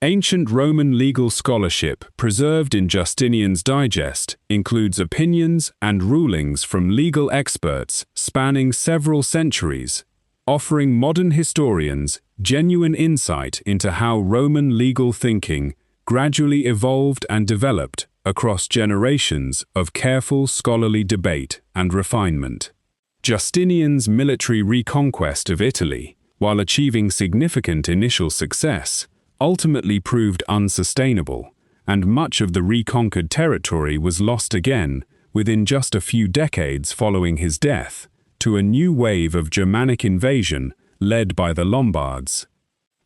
Ancient Roman legal scholarship preserved in Justinian's Digest includes opinions and rulings from legal experts spanning several centuries, offering modern historians genuine insight into how Roman legal thinking gradually evolved and developed across generations of careful scholarly debate and refinement. Justinian's military reconquest of Italy, while achieving significant initial success, ultimately proved unsustainable, and much of the reconquered territory was lost again within just a few decades following his death, to a new wave of Germanic invasion led by the Lombards.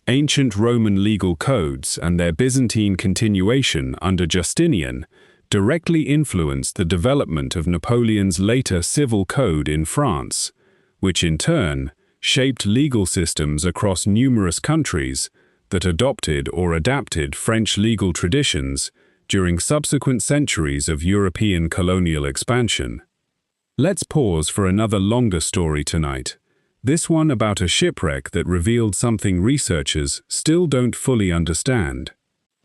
Ancient Roman legal codes and their Byzantine continuation under Justinian directly influenced the development of Napoleon's later civil code in France, which in turn shaped legal systems across numerous countries that adopted or adapted French legal traditions during subsequent centuries of European colonial expansion. Let's pause for another longer story tonight, this one about a shipwreck that revealed something researchers still don't fully understand.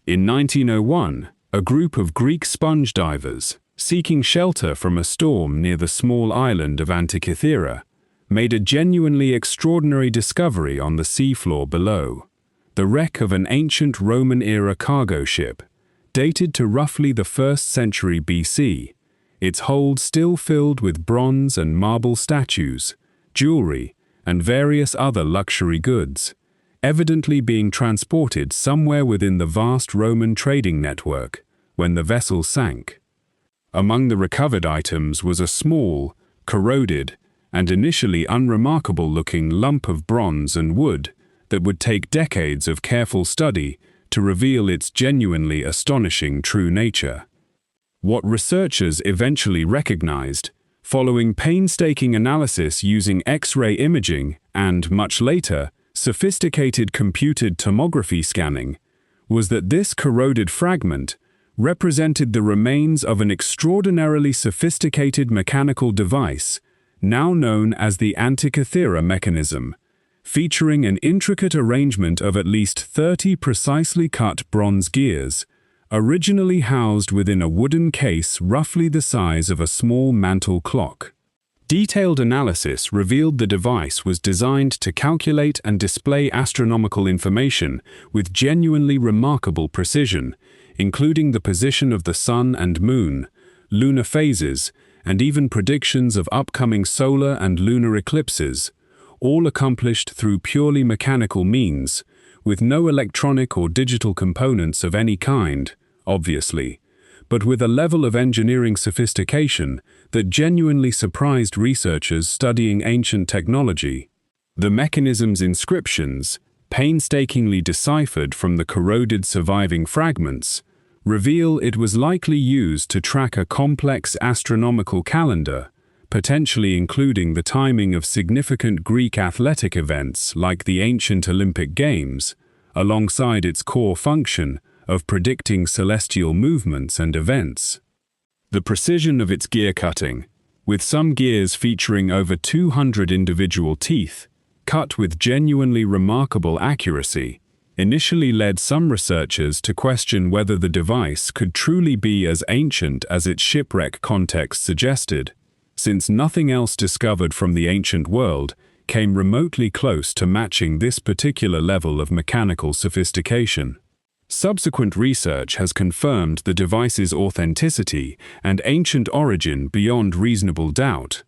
In 1901, a group of Greek sponge divers, seeking shelter from a storm near the small island of Antikythera, made a genuinely extraordinary discovery on the seafloor below: the wreck of an ancient Roman-era cargo ship, dated to roughly the 1st century BC, its hold still filled with bronze and marble statues, jewelry, and various other luxury goods, evidently being transported somewhere within the vast Roman trading network when the vessel sank. Among the recovered items was a small, corroded, and initially unremarkable-looking lump of bronze and wood that would take decades of careful study to reveal its genuinely astonishing true nature. What researchers eventually recognized, following painstaking analysis using X-ray imaging and, much later, sophisticated computed tomography scanning, was that this corroded fragment represented the remains of an extraordinarily sophisticated mechanical device, now known as the Antikythera mechanism, featuring an intricate arrangement of at least 30 precisely cut bronze gears, originally housed within a wooden case roughly the size of a small mantle clock. Detailed analysis revealed the device was designed to calculate and display astronomical information with genuinely remarkable precision, including the position of the sun and moon, lunar phases, and even predictions of upcoming solar and lunar eclipses, all accomplished through purely mechanical means, with no electronic or digital components of any kind, obviously, but with a level of engineering sophistication that genuinely surprised researchers studying ancient technology. The mechanism's inscriptions, painstakingly deciphered from the corroded surviving fragments, reveal it was likely used to track a complex astronomical calendar, potentially including the timing of significant Greek athletic events like the ancient Olympic Games, alongside its core function of predicting celestial movements and events. The precision of its gear cutting, with some gears featuring over 200 individual teeth, cut with genuinely remarkable accuracy, initially led some researchers to question whether the device could truly be as ancient as its shipwreck context suggested, since nothing else discovered from the ancient world came remotely close to matching this particular level of mechanical sophistication. Subsequent research has confirmed the device's authenticity and ancient origin beyond reasonable doubt,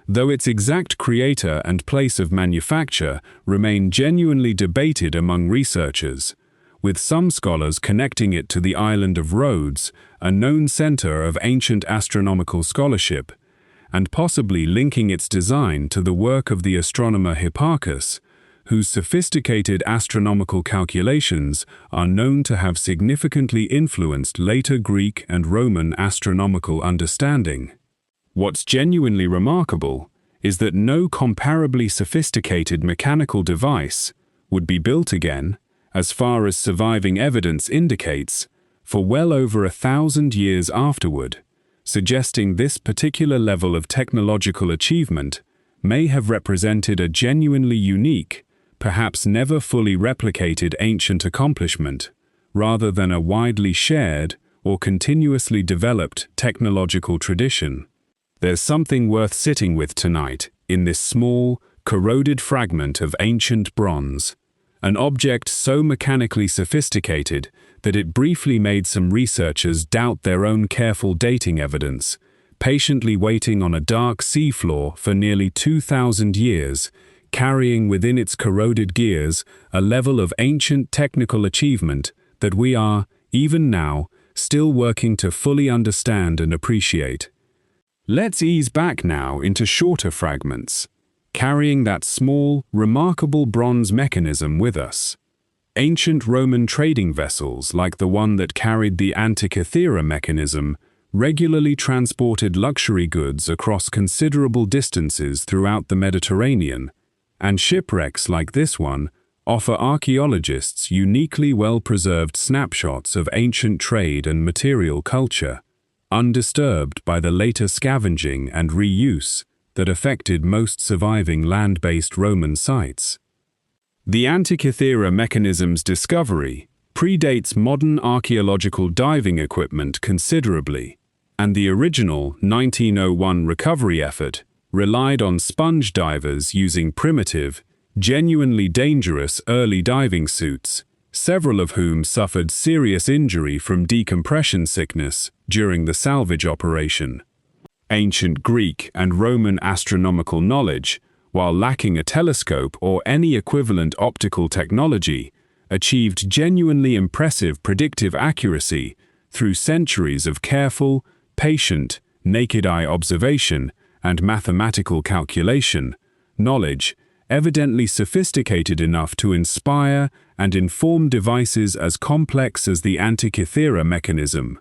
though its exact creator and place of manufacture remain genuinely debated among researchers, with some scholars connecting it to the island of Rhodes, a known center of ancient astronomical scholarship, and possibly linking its design to the work of the astronomer Hipparchus, whose sophisticated astronomical calculations are known to have significantly influenced later Greek and Roman astronomical understanding. What's genuinely remarkable is that no comparably sophisticated mechanical device would be built again as far as surviving evidence indicates, for well over 1,000 years afterward, suggesting this particular level of technological achievement may have represented a genuinely unique, perhaps never fully replicated ancient accomplishment, rather than a widely shared or continuously developed technological tradition. There's something worth sitting with tonight in this small, corroded fragment of ancient bronze, an object so mechanically sophisticated that it briefly made some researchers doubt their own careful dating evidence, patiently waiting on a dark seafloor for nearly 2,000 years, carrying within its corroded gears a level of ancient technical achievement that we are, even now, still working to fully understand and appreciate. Let's ease back now into shorter fragments, carrying that small, remarkable bronze mechanism with us. Ancient Roman trading vessels, like the one that carried the Antikythera mechanism, regularly transported luxury goods across considerable distances throughout the Mediterranean, and shipwrecks like this one offer archaeologists uniquely well-preserved snapshots of ancient trade and material culture, undisturbed by the later scavenging and reuse that affected most surviving land-based Roman sites. The Antikythera mechanism's discovery predates modern archaeological diving equipment considerably, and the original 1901 recovery effort relied on sponge divers using primitive, genuinely dangerous early diving suits, several of whom suffered serious injury from decompression sickness during the salvage operation. Ancient Greek and Roman astronomical knowledge, while lacking a telescope or any equivalent optical technology, achieved genuinely impressive predictive accuracy through centuries of careful, patient, naked-eye observation and mathematical calculation, knowledge evidently sophisticated enough to inspire and inform devices as complex as the Antikythera mechanism.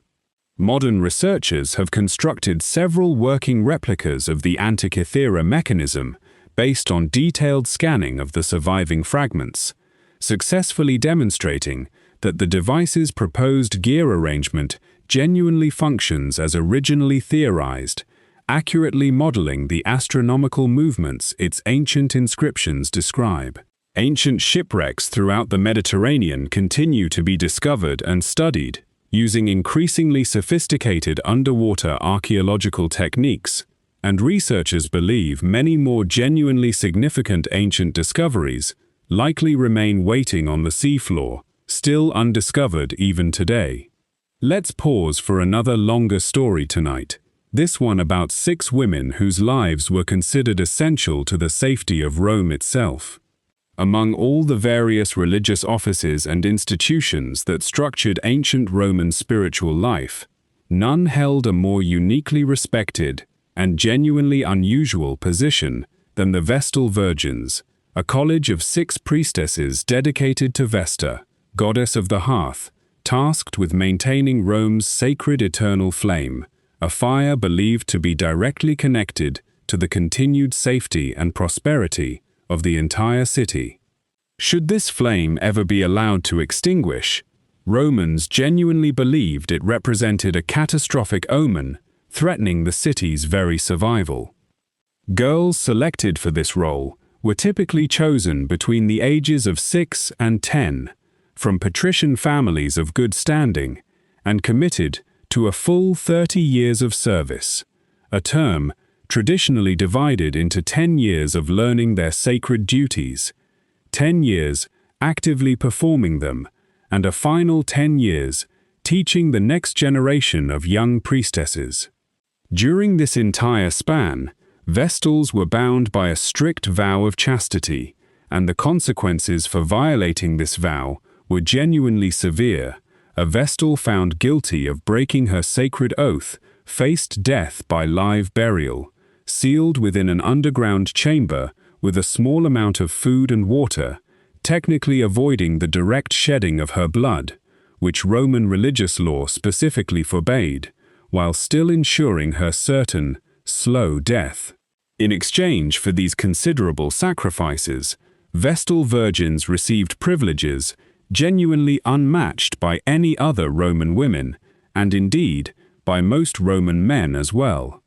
Modern researchers have constructed several working replicas of the Antikythera mechanism based on detailed scanning of the surviving fragments, successfully demonstrating that the device's proposed gear arrangement genuinely functions as originally theorized, accurately modeling the astronomical movements its ancient inscriptions describe. Ancient shipwrecks throughout the Mediterranean continue to be discovered and studied, using increasingly sophisticated underwater archaeological techniques, and researchers believe many more genuinely significant ancient discoveries likely remain waiting on the seafloor, still undiscovered even today. Let's pause for another longer story tonight, this one about 6 women whose lives were considered essential to the safety of Rome itself. Among all the various religious offices and institutions that structured ancient Roman spiritual life, none held a more uniquely respected and genuinely unusual position than the Vestal Virgins, a college of 6 priestesses dedicated to Vesta, goddess of the hearth, tasked with maintaining Rome's sacred eternal flame, a fire believed to be directly connected to the continued safety and prosperity of the entire city. Should this flame ever be allowed to extinguish, Romans genuinely believed it represented a catastrophic omen threatening the city's very survival. Girls selected for this role were typically chosen between the ages of 6 and 10, from patrician families of good standing, and committed to a full 30 years of service, a term traditionally divided into 10 years of learning their sacred duties, 10 years actively performing them, and a final 10 years teaching the next generation of young priestesses. During this entire span, Vestals were bound by a strict vow of chastity, and the consequences for violating this vow were genuinely severe. A Vestal found guilty of breaking her sacred oath faced death by live burial, sealed within an underground chamber with a small amount of food and water, technically avoiding the direct shedding of her blood, which Roman religious law specifically forbade, while still ensuring her certain, slow death. In exchange for these considerable sacrifices, Vestal virgins received privileges genuinely unmatched by any other Roman women, and indeed, by most Roman men as well.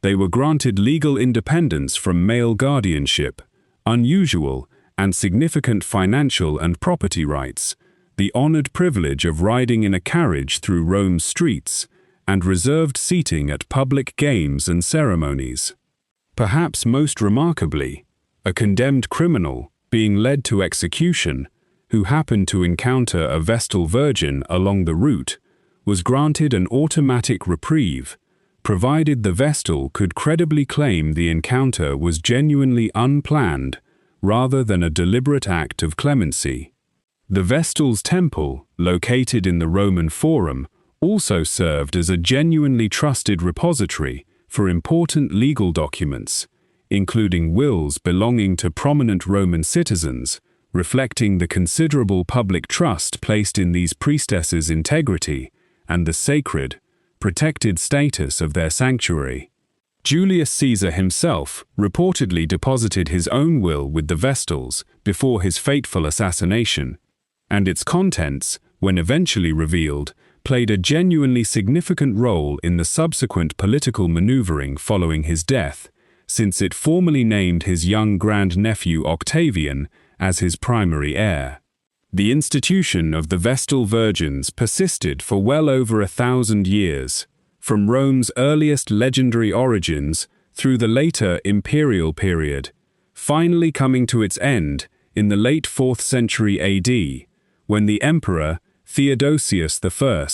They were granted legal independence from male guardianship, unusual and significant financial and property rights, the honored privilege of riding in a carriage through Rome's streets, and reserved seating at public games and ceremonies. Perhaps most remarkably, a condemned criminal being led to execution, who happened to encounter a Vestal Virgin along the route, was granted an automatic reprieve, provided the Vestal could credibly claim the encounter was genuinely unplanned rather than a deliberate act of clemency. The Vestal's temple, located in the Roman Forum, also served as a genuinely trusted repository for important legal documents, including wills belonging to prominent Roman citizens, reflecting the considerable public trust placed in these priestesses' integrity and the sacred, protected status of their sanctuary. Julius Caesar himself reportedly deposited his own will with the Vestals before his fateful assassination, and its contents, when eventually revealed, played a genuinely significant role in the subsequent political maneuvering following his death, since it formally named his young grandnephew Octavian as his primary heir. The institution of the Vestal Virgins persisted for well over 1,000 years, from Rome's earliest legendary origins through the later imperial period, finally coming to its end in the late 4th century AD, when the Emperor Theodosius I,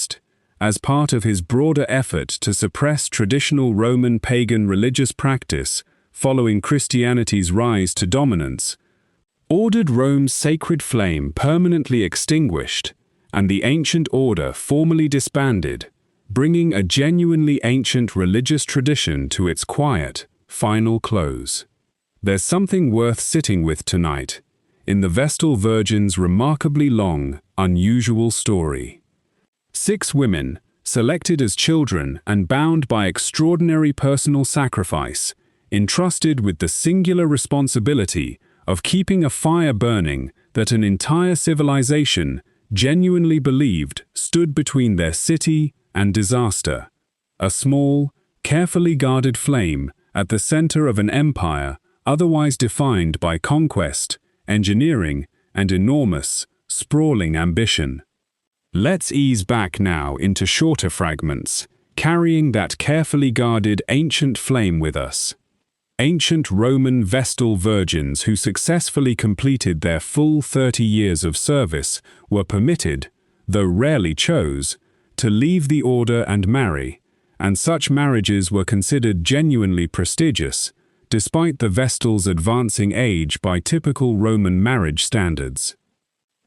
as part of his broader effort to suppress traditional Roman pagan religious practice following Christianity's rise to dominance, ordered Rome's sacred flame permanently extinguished and the ancient order formally disbanded, bringing a genuinely ancient religious tradition to its quiet, final close. There's something worth sitting with tonight in the Vestal Virgins' remarkably long, unusual story. 6 women, selected as children and bound by extraordinary personal sacrifice, entrusted with the singular responsibility of keeping a fire burning that an entire civilization genuinely believed stood between their city and disaster. A small, carefully guarded flame at the center of an empire otherwise defined by conquest, engineering, and enormous, sprawling ambition. Let's ease back now into shorter fragments, carrying that carefully guarded ancient flame with us. Ancient Roman Vestal Virgins who successfully completed their full 30 years of service were permitted, though rarely chose, to leave the order and marry, and such marriages were considered genuinely prestigious, despite the Vestal's advancing age by typical Roman marriage standards.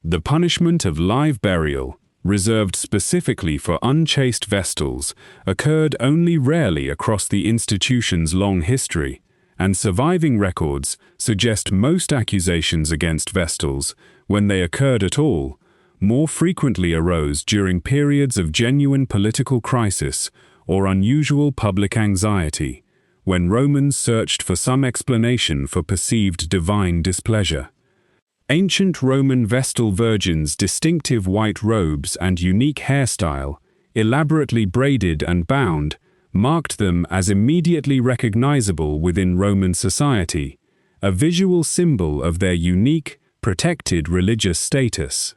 The punishment of live burial, reserved specifically for unchaste Vestals, occurred only rarely across the institution's long history, and surviving records suggest most accusations against Vestals, when they occurred at all, more frequently arose during periods of genuine political crisis or unusual public anxiety, when Romans searched for some explanation for perceived divine displeasure. Ancient Roman Vestal Virgins' distinctive white robes and unique hairstyle, elaborately braided and bound, marked them as immediately recognizable within Roman society, a visual symbol of their unique, protected religious status.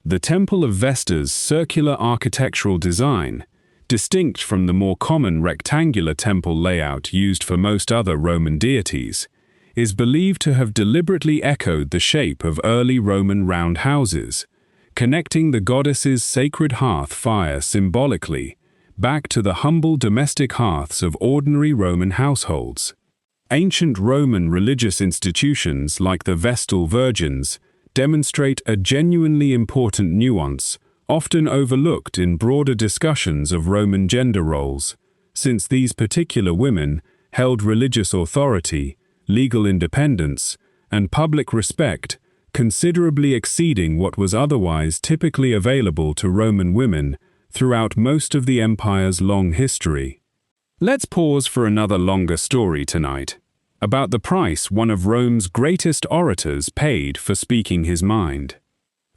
The Temple of Vesta's circular architectural design, distinct from the more common rectangular temple layout used for most other Roman deities, is believed to have deliberately echoed the shape of early Roman round houses, connecting the goddess's sacred hearth fire symbolically back to the humble domestic hearths of ordinary Roman households. Ancient Roman religious institutions like the Vestal Virgins demonstrate a genuinely important nuance, often overlooked in broader discussions of Roman gender roles, since these particular women held religious authority, legal independence, and public respect considerably exceeding what was otherwise typically available to Roman women throughout most of the empire's long history. Let's pause for another longer story tonight, about the price one of Rome's greatest orators paid for speaking his mind.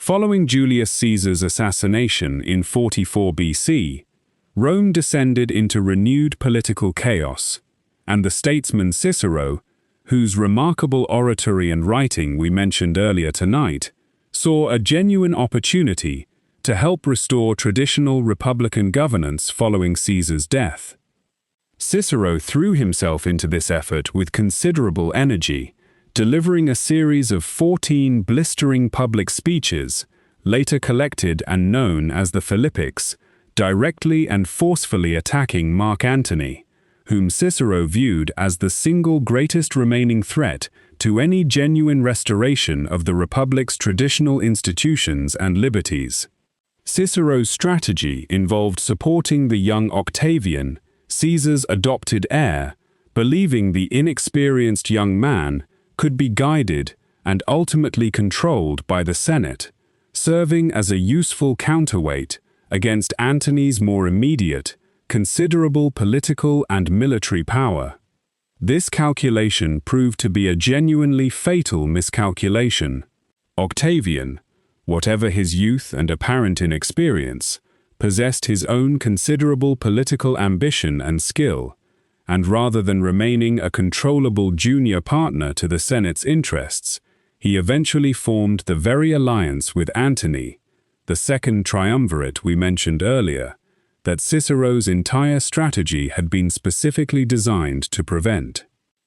Following Julius Caesar's assassination in 44 BC, Rome descended into renewed political chaos, and the statesman Cicero, whose remarkable oratory and writing we mentioned earlier tonight, saw a genuine opportunity to help restore traditional republican governance following Caesar's death. Cicero threw himself into this effort with considerable energy, delivering a series of 14 blistering public speeches, later collected and known as the Philippics, directly and forcefully attacking Mark Antony, whom Cicero viewed as the single greatest remaining threat to any genuine restoration of the Republic's traditional institutions and liberties. Cicero's strategy involved supporting the young Octavian, Caesar's adopted heir, believing the inexperienced young man could be guided and ultimately controlled by the Senate, serving as a useful counterweight against Antony's more immediate, considerable political and military power. This calculation proved to be a genuinely fatal miscalculation. Octavian, whatever his youth and apparent inexperience, possessed his own considerable political ambition and skill, and rather than remaining a controllable junior partner to the Senate's interests, he eventually formed the very alliance with Antony, the second triumvirate we mentioned earlier, that Cicero's entire strategy had been specifically designed to prevent.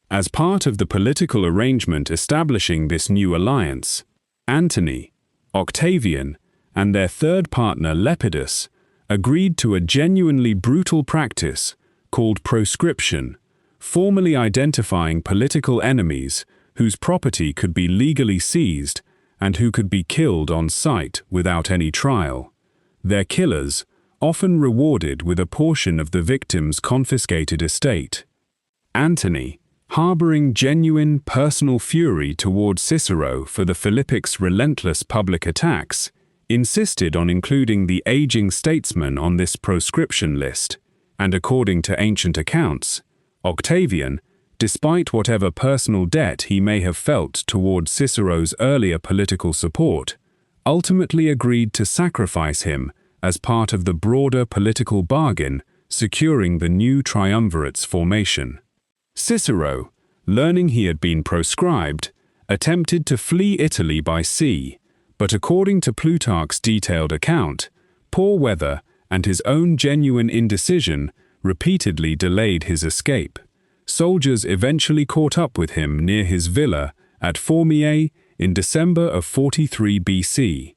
As part of the political arrangement establishing this new alliance, Antony, Octavian, and their third partner Lepidus agreed to a genuinely brutal practice called proscription, formally identifying political enemies whose property could be legally seized and who could be killed on sight without any trial. Their killers, often rewarded with a portion of the victim's confiscated estate. Antony, harboring genuine personal fury toward Cicero for the Philippics' relentless public attacks, insisted on including the aging statesman on this proscription list, and according to ancient accounts, Octavian, despite whatever personal debt he may have felt toward Cicero's earlier political support, ultimately agreed to sacrifice him as part of the broader political bargain securing the new triumvirate's formation. Cicero, learning he had been proscribed, attempted to flee Italy by sea, but according to Plutarch's detailed account, poor weather and his own genuine indecision repeatedly delayed his escape. Soldiers eventually caught up with him near his villa at Pompeii in December of 43 BC.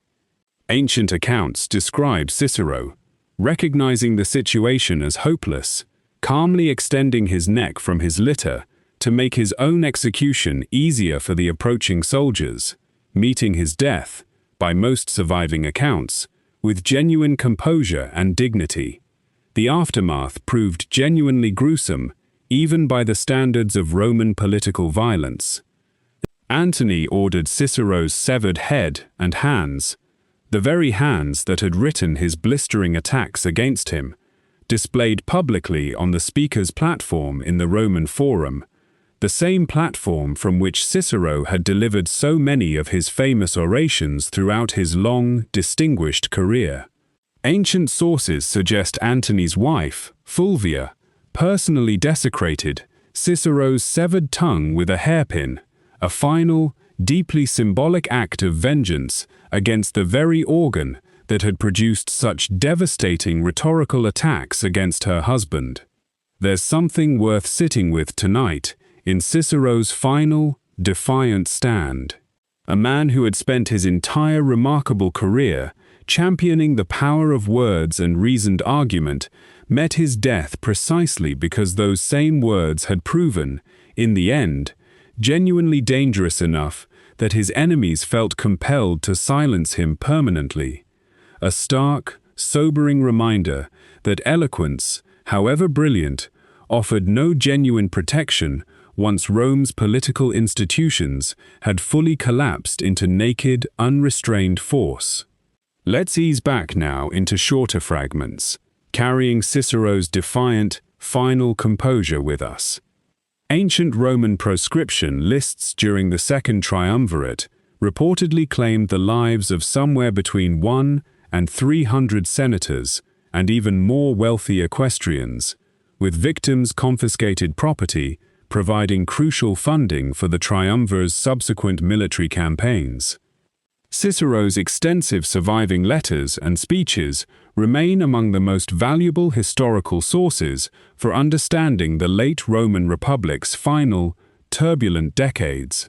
Ancient accounts describe Cicero, recognizing the situation as hopeless, calmly extending his neck from his litter to make his own execution easier for the approaching soldiers, meeting his death, by most surviving accounts, with genuine composure and dignity. The aftermath proved genuinely gruesome, even by the standards of Roman political violence. Antony ordered Cicero's severed head and hands, the very hands that had written his blistering attacks against him, displayed publicly on the speaker's platform in the Roman Forum, the same platform from which Cicero had delivered so many of his famous orations throughout his long, distinguished career. Ancient sources suggest Antony's wife, Fulvia, personally desecrated Cicero's severed tongue with a hairpin, a final, deeply symbolic act of vengeance against the very organ that had produced such devastating rhetorical attacks against her husband. There's something worth sitting with tonight in Cicero's final, defiant stand. A man who had spent his entire remarkable career championing the power of words and reasoned argument met his death precisely because those same words had proven, in the end, genuinely dangerous enough that his enemies felt compelled to silence him permanently. A stark, sobering reminder that eloquence, however brilliant, offered no genuine protection once Rome's political institutions had fully collapsed into naked, unrestrained force. Let's ease back now into shorter fragments, carrying Cicero's defiant, final composure with us. Ancient Roman proscription lists during the Second Triumvirate reportedly claimed the lives of somewhere between 1 and 300 senators and even more wealthy equestrians, with victims' confiscated property providing crucial funding for the triumvir's subsequent military campaigns. Cicero's extensive surviving letters and speeches remain among the most valuable historical sources for understanding the late Roman Republic's final, turbulent decades,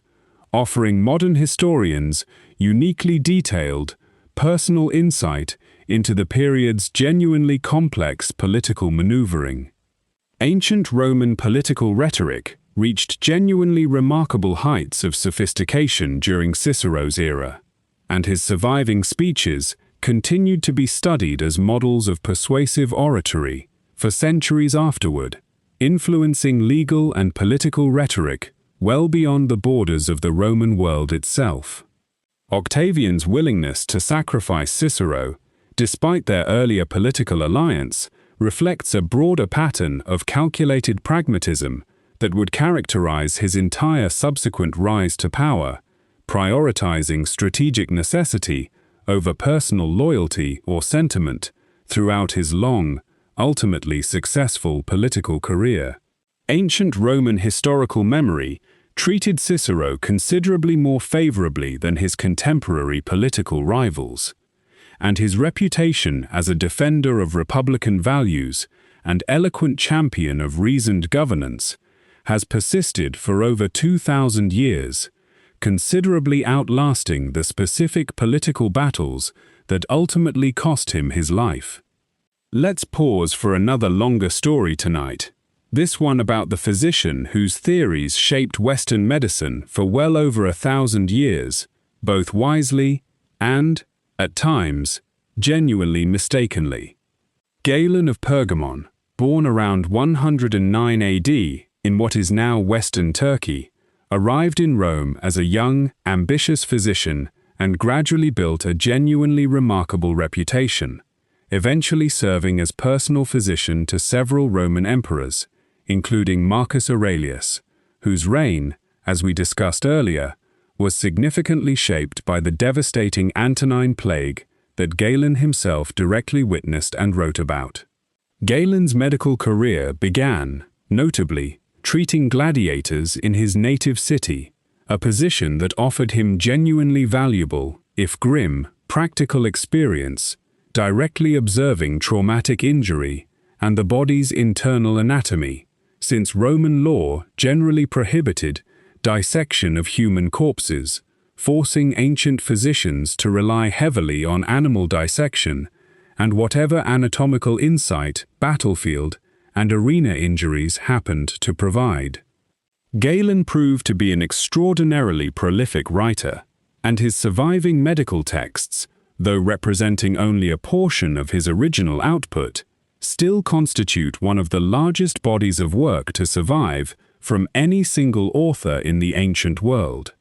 offering modern historians uniquely detailed, personal insight into the period's genuinely complex political maneuvering. Ancient Roman political rhetoric reached genuinely remarkable heights of sophistication during Cicero's era, and his surviving speeches continued to be studied as models of persuasive oratory for centuries afterward, influencing legal and political rhetoric well beyond the borders of the Roman world itself. Octavian's willingness to sacrifice Cicero, despite their earlier political alliance, reflects a broader pattern of calculated pragmatism that would characterize his entire subsequent rise to power, prioritizing strategic necessity over personal loyalty or sentiment throughout his long, ultimately successful political career. Ancient Roman historical memory treated Cicero considerably more favorably than his contemporary political rivals, and his reputation as a defender of republican values and eloquent champion of reasoned governance has persisted for over 2,000 years, considerably outlasting the specific political battles that ultimately cost him his life. Let's pause for another longer story tonight, this one about the physician whose theories shaped Western medicine for well over 1,000 years, both wisely and, at times, genuinely mistakenly. Galen of Pergamon, born around 109 AD in what is now Western Turkey, arrived in Rome as a young, ambitious physician and gradually built a genuinely remarkable reputation, eventually serving as personal physician to several Roman emperors, including Marcus Aurelius, whose reign, as we discussed earlier, was significantly shaped by the devastating Antonine Plague that Galen himself directly witnessed and wrote about. Galen's medical career began, notably, treating gladiators in his native city, a position that offered him genuinely valuable, if grim, practical experience, directly observing traumatic injury and the body's internal anatomy, since Roman law generally prohibited dissection of human corpses, forcing ancient physicians to rely heavily on animal dissection and whatever anatomical insight, battlefield, and arena injuries happened to provide. Galen proved to be an extraordinarily prolific writer, and his surviving medical texts, though representing only a portion of his original output, still constitute one of the largest bodies of work to survive from any single author in the ancient world.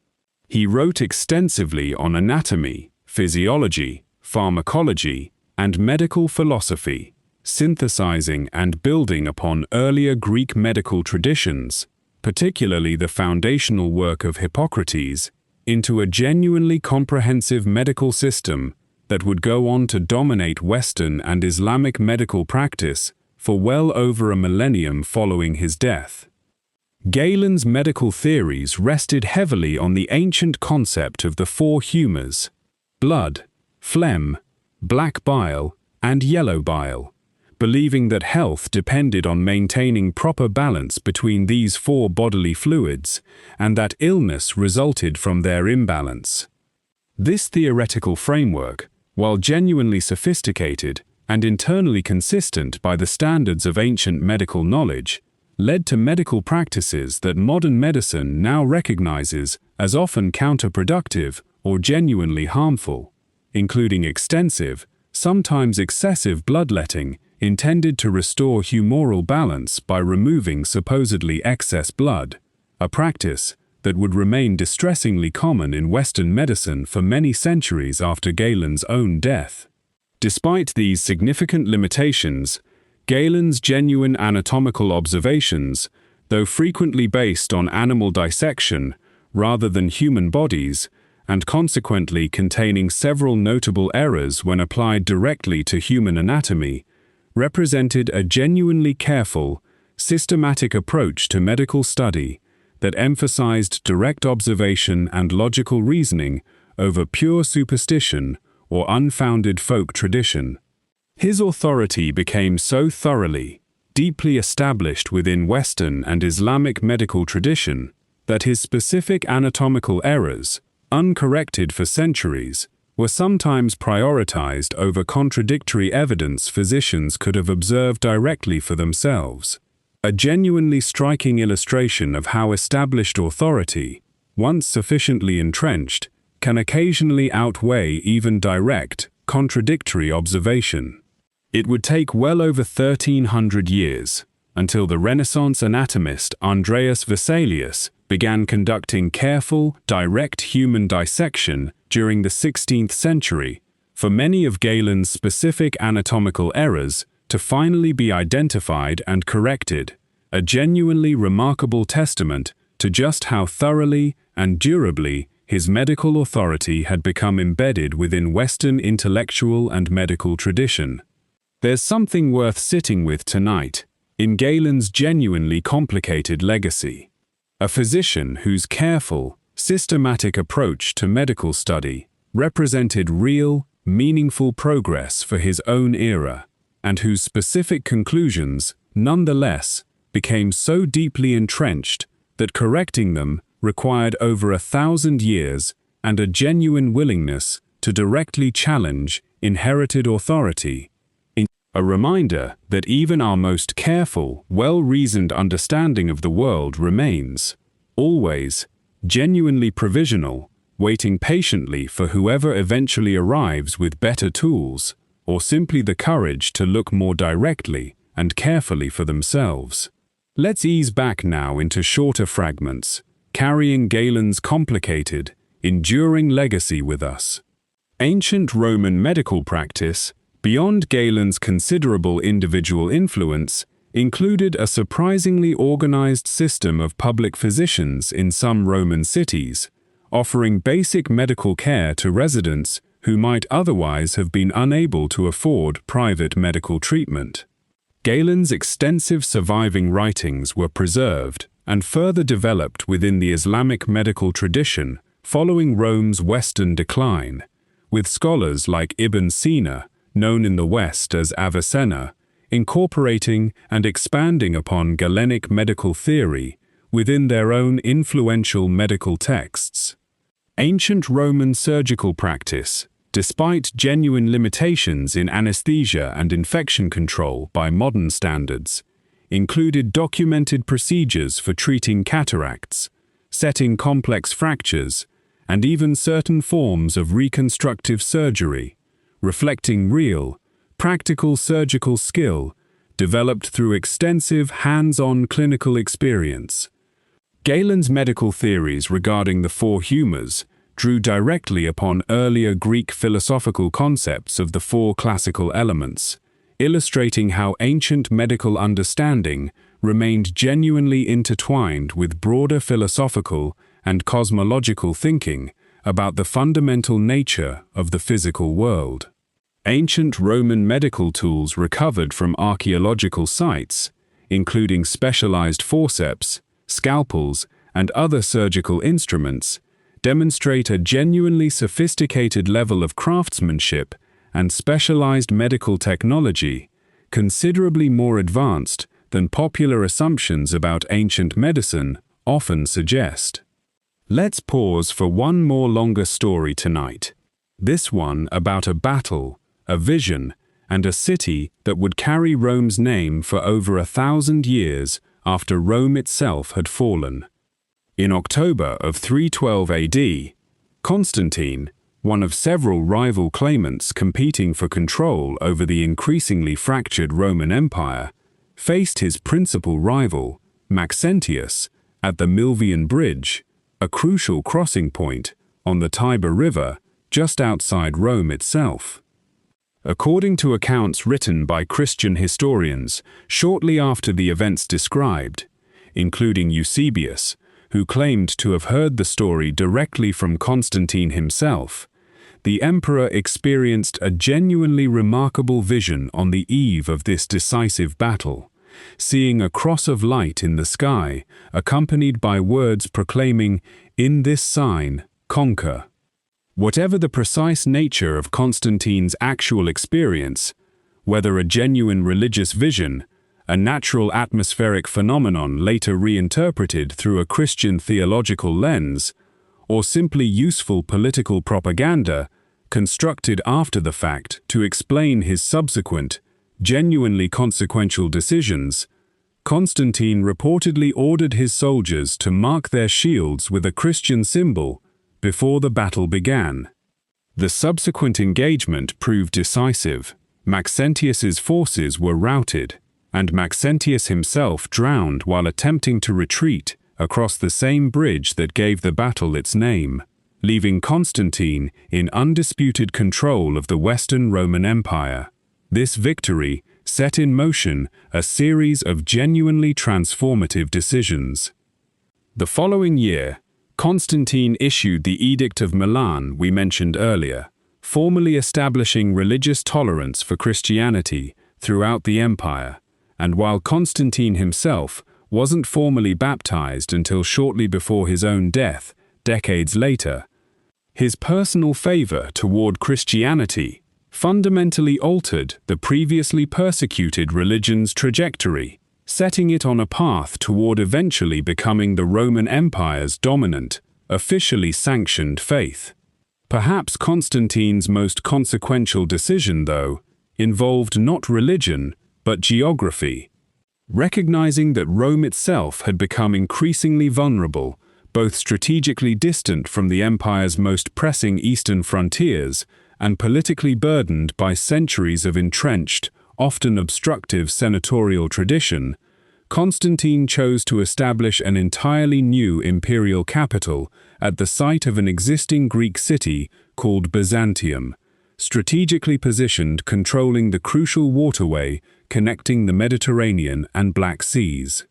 He wrote extensively on anatomy, physiology, pharmacology, and medical philosophy, synthesizing and building upon earlier Greek medical traditions, particularly the foundational work of Hippocrates, into a genuinely comprehensive medical system that would go on to dominate Western and Islamic medical practice for well over a millennium following his death. Galen's medical theories rested heavily on the ancient concept of the four humours: blood, phlegm, black bile, and yellow bile, believing that health depended on maintaining proper balance between these four bodily fluids, and that illness resulted from their imbalance. This theoretical framework, while genuinely sophisticated and internally consistent by the standards of ancient medical knowledge, led to medical practices that modern medicine now recognizes as often counterproductive or genuinely harmful, including extensive, sometimes excessive bloodletting intended to restore humoral balance by removing supposedly excess blood, a practice that would remain distressingly common in Western medicine for many centuries after Galen's own death. Despite these significant limitations, Galen's genuine anatomical observations, though frequently based on animal dissection rather than human bodies, and consequently containing several notable errors when applied directly to human anatomy, represented a genuinely careful, systematic approach to medical study that emphasized direct observation and logical reasoning over pure superstition or unfounded folk tradition. His authority became so thoroughly, deeply established within Western and Islamic medical tradition that his specific anatomical errors, uncorrected for centuries, were sometimes prioritized over contradictory evidence physicians could have observed directly for themselves. A genuinely striking illustration of how established authority, once sufficiently entrenched, can occasionally outweigh even direct, contradictory observation. It would take well over 1,300 years until the Renaissance anatomist Andreas Vesalius began conducting careful, direct human dissection during the 16th century for many of Galen's specific anatomical errors to finally be identified and corrected, a genuinely remarkable testament to just how thoroughly and durably his medical authority had become embedded within Western intellectual and medical tradition. There's something worth sitting with tonight in Galen's genuinely complicated legacy. A physician whose careful, systematic approach to medical study represented real, meaningful progress for his own era, and whose specific conclusions, nonetheless, became so deeply entrenched that correcting them required over 1,000 years and a genuine willingness to directly challenge inherited authority. A reminder that even our most careful, well-reasoned understanding of the world remains, always, genuinely provisional, waiting patiently for whoever eventually arrives with better tools, or simply the courage to look more directly and carefully for themselves. Let's ease back now into shorter fragments, carrying Galen's complicated, enduring legacy with us. Ancient Roman medical practice, beyond Galen's considerable individual influence, included a surprisingly organized system of public physicians in some Roman cities, offering basic medical care to residents who might otherwise have been unable to afford private medical treatment. Galen's extensive surviving writings were preserved and further developed within the Islamic medical tradition following Rome's Western decline, with scholars like Ibn Sina, known in the West as Avicenna, incorporating and expanding upon Galenic medical theory within their own influential medical texts. Ancient Roman surgical practice, despite genuine limitations in anesthesia and infection control by modern standards, included documented procedures for treating cataracts, setting complex fractures, and even certain forms of reconstructive surgery, reflecting real, practical surgical skill developed through extensive hands-on clinical experience. Galen's medical theories regarding the four humours drew directly upon earlier Greek philosophical concepts of the four classical elements, illustrating how ancient medical understanding remained genuinely intertwined with broader philosophical and cosmological thinking about the fundamental nature of the physical world. Ancient Roman medical tools recovered from archaeological sites, including specialized forceps, scalpels, and other surgical instruments, demonstrate a genuinely sophisticated level of craftsmanship and specialized medical technology, considerably more advanced than popular assumptions about ancient medicine often suggest. Let's pause for one more longer story tonight. This one about a battle, a vision, and a city that would carry Rome's name for over 1,000 years after Rome itself had fallen. In October of 312 AD, Constantine, one of several rival claimants competing for control over the increasingly fractured Roman Empire, faced his principal rival, Maxentius, at the Milvian Bridge, a crucial crossing point on the Tiber River just outside Rome itself. According to accounts written by Christian historians shortly after the events described, including Eusebius, who claimed to have heard the story directly from Constantine himself, the emperor experienced a genuinely remarkable vision on the eve of this decisive battle, seeing a cross of light in the sky, accompanied by words proclaiming, "In this sign, conquer." Whatever the precise nature of Constantine's actual experience, whether a genuine religious vision, a natural atmospheric phenomenon later reinterpreted through a Christian theological lens, or simply useful political propaganda constructed after the fact to explain his subsequent, genuinely consequential decisions, Constantine reportedly ordered his soldiers to mark their shields with a Christian symbol before the battle began. The subsequent engagement proved decisive. Maxentius's forces were routed, and Maxentius himself drowned while attempting to retreat across the same bridge that gave the battle its name, leaving Constantine in undisputed control of the Western Roman Empire. This victory set in motion a series of genuinely transformative decisions. The following year, Constantine issued the Edict of Milan we mentioned earlier, formally establishing religious tolerance for Christianity throughout the empire, and while Constantine himself wasn't formally baptized until shortly before his own death, decades later, his personal favor toward Christianity fundamentally altered the previously persecuted religion's trajectory, setting it on a path toward eventually becoming the Roman Empire's dominant, officially sanctioned faith. Perhaps Constantine's most consequential decision, though, involved not religion, but geography. Recognizing that Rome itself had become increasingly vulnerable, both strategically distant from the empire's most pressing eastern frontiers and politically burdened by centuries of entrenched, often obstructive senatorial tradition, Constantine chose to establish an entirely new imperial capital at the site of an existing Greek city called Byzantium, strategically positioned controlling the crucial waterway connecting the Mediterranean and Black Seas.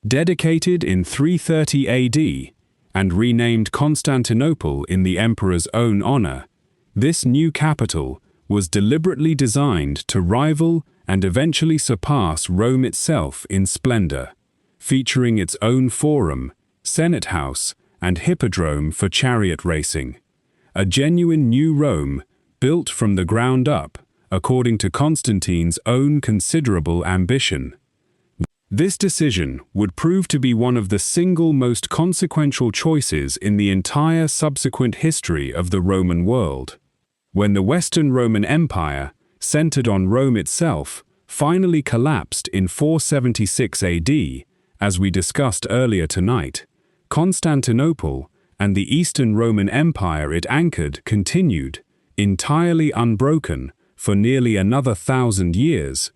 Dedicated in 330 AD and renamed Constantinople in the emperor's own honor, this new capital was deliberately designed to rival and eventually surpass Rome itself in splendor, featuring its own forum, Senate House, and hippodrome for chariot racing. A genuine new Rome built from the ground up, according to Constantine's own considerable ambition. This decision would prove to be one of the single most consequential choices in the entire subsequent history of the Roman world. When the Western Roman Empire, centered on Rome itself, finally collapsed in 476 AD, as we discussed earlier tonight, Constantinople and the Eastern Roman Empire it anchored continued, entirely unbroken, for nearly another 1,000 years,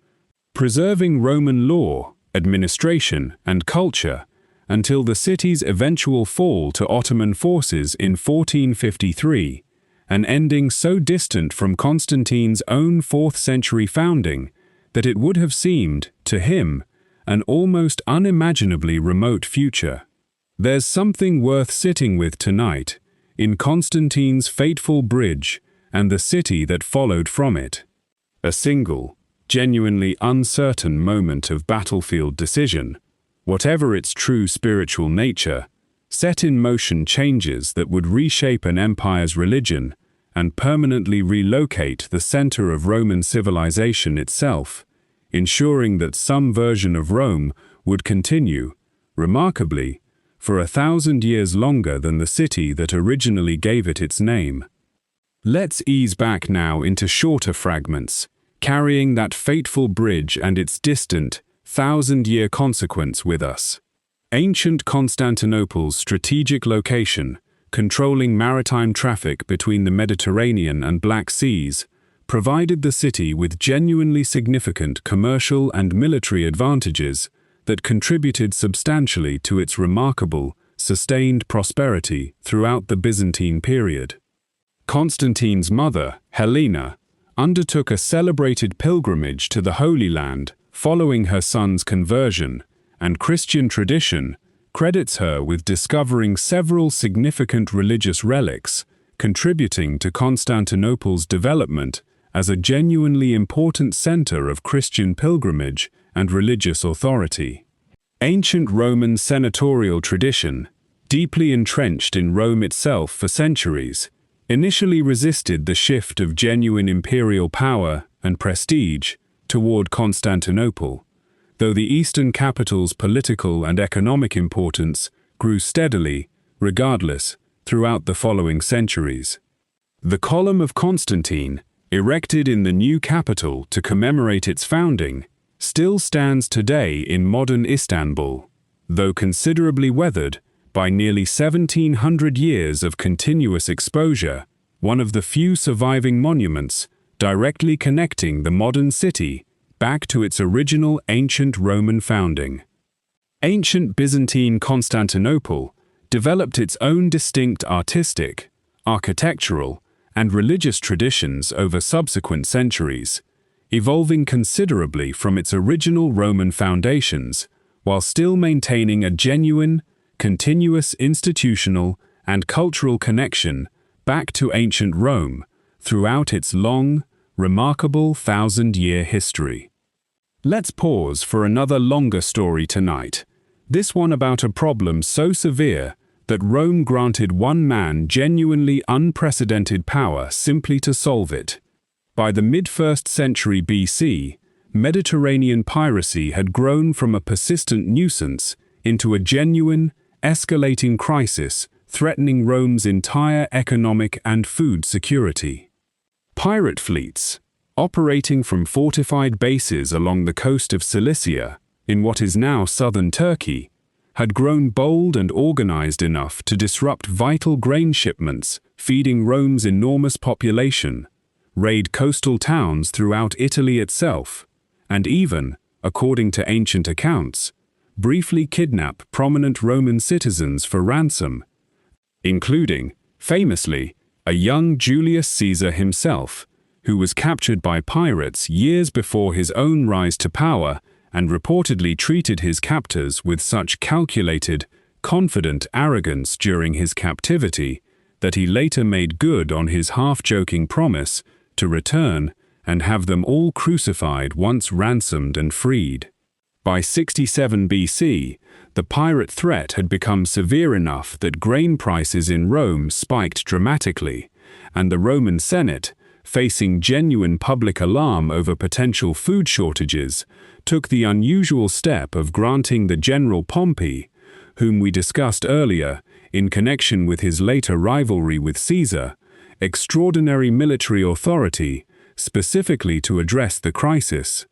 preserving Roman law, administration, and culture until the city's eventual fall to Ottoman forces in 1453, an ending so distant from Constantine's own 4th century founding that it would have seemed, to him, an almost unimaginably remote future. There's something worth sitting with tonight in Constantine's fateful bridge and the city that followed from it. A single, genuinely uncertain moment of battlefield decision, whatever its true spiritual nature, set in motion changes that would reshape an empire's religion and permanently relocate the center of Roman civilization itself, ensuring that some version of Rome would continue, remarkably, for 1,000 years longer than the city that originally gave it its name. Let's ease back now into shorter fragments, carrying that fateful bridge and its distant, 1,000-year consequence with us. Ancient Constantinople's strategic location, controlling maritime traffic between the Mediterranean and Black Seas, provided the city with genuinely significant commercial and military advantages that contributed substantially to its remarkable, sustained prosperity throughout the Byzantine period. Constantine's mother, Helena, undertook a celebrated pilgrimage to the Holy Land following her son's conversion, and Christian tradition, credits her with discovering several significant religious relics, contributing to Constantinople's development as a genuinely important center of Christian pilgrimage and religious authority. Ancient Roman senatorial tradition, deeply entrenched in Rome itself for centuries, initially resisted the shift of genuine imperial power and prestige toward Constantinople, though the eastern capital's political and economic importance grew steadily, regardless, throughout the following centuries. The Column of Constantine, erected in the new capital to commemorate its founding, still stands today in modern Istanbul, though considerably weathered by nearly 1,700 years of continuous exposure, one of the few surviving monuments directly connecting the modern city back to its original ancient Roman founding. Ancient Byzantine Constantinople developed its own distinct artistic, architectural, and religious traditions over subsequent centuries, evolving considerably from its original Roman foundations, while still maintaining a genuine, continuous institutional and cultural connection back to ancient Rome throughout its long, remarkable 1,000-year history. Let's pause for another longer story tonight, this one about a problem so severe that Rome granted one man genuinely unprecedented power simply to solve it. By the mid-1st century BC, Mediterranean piracy had grown from a persistent nuisance into a genuine, escalating crisis threatening Rome's entire economic and food security. Pirate fleets, operating from fortified bases along the coast of Cilicia, in what is now southern Turkey, had grown bold and organized enough to disrupt vital grain shipments feeding Rome's enormous population, raid coastal towns throughout Italy itself, and even, according to ancient accounts, briefly kidnap prominent Roman citizens for ransom, including, famously, a young Julius Caesar himself, who was captured by pirates years before his own rise to power and reportedly treated his captors with such calculated, confident arrogance during his captivity that he later made good on his half-joking promise to return and have them all crucified once ransomed and freed. By 67 BC, the pirate threat had become severe enough that grain prices in Rome spiked dramatically, and the Roman Senate, facing genuine public alarm over potential food shortages, took the unusual step of granting the general Pompey, whom we discussed earlier in connection with his later rivalry with Caesar, extraordinary military authority, specifically to address the crisis.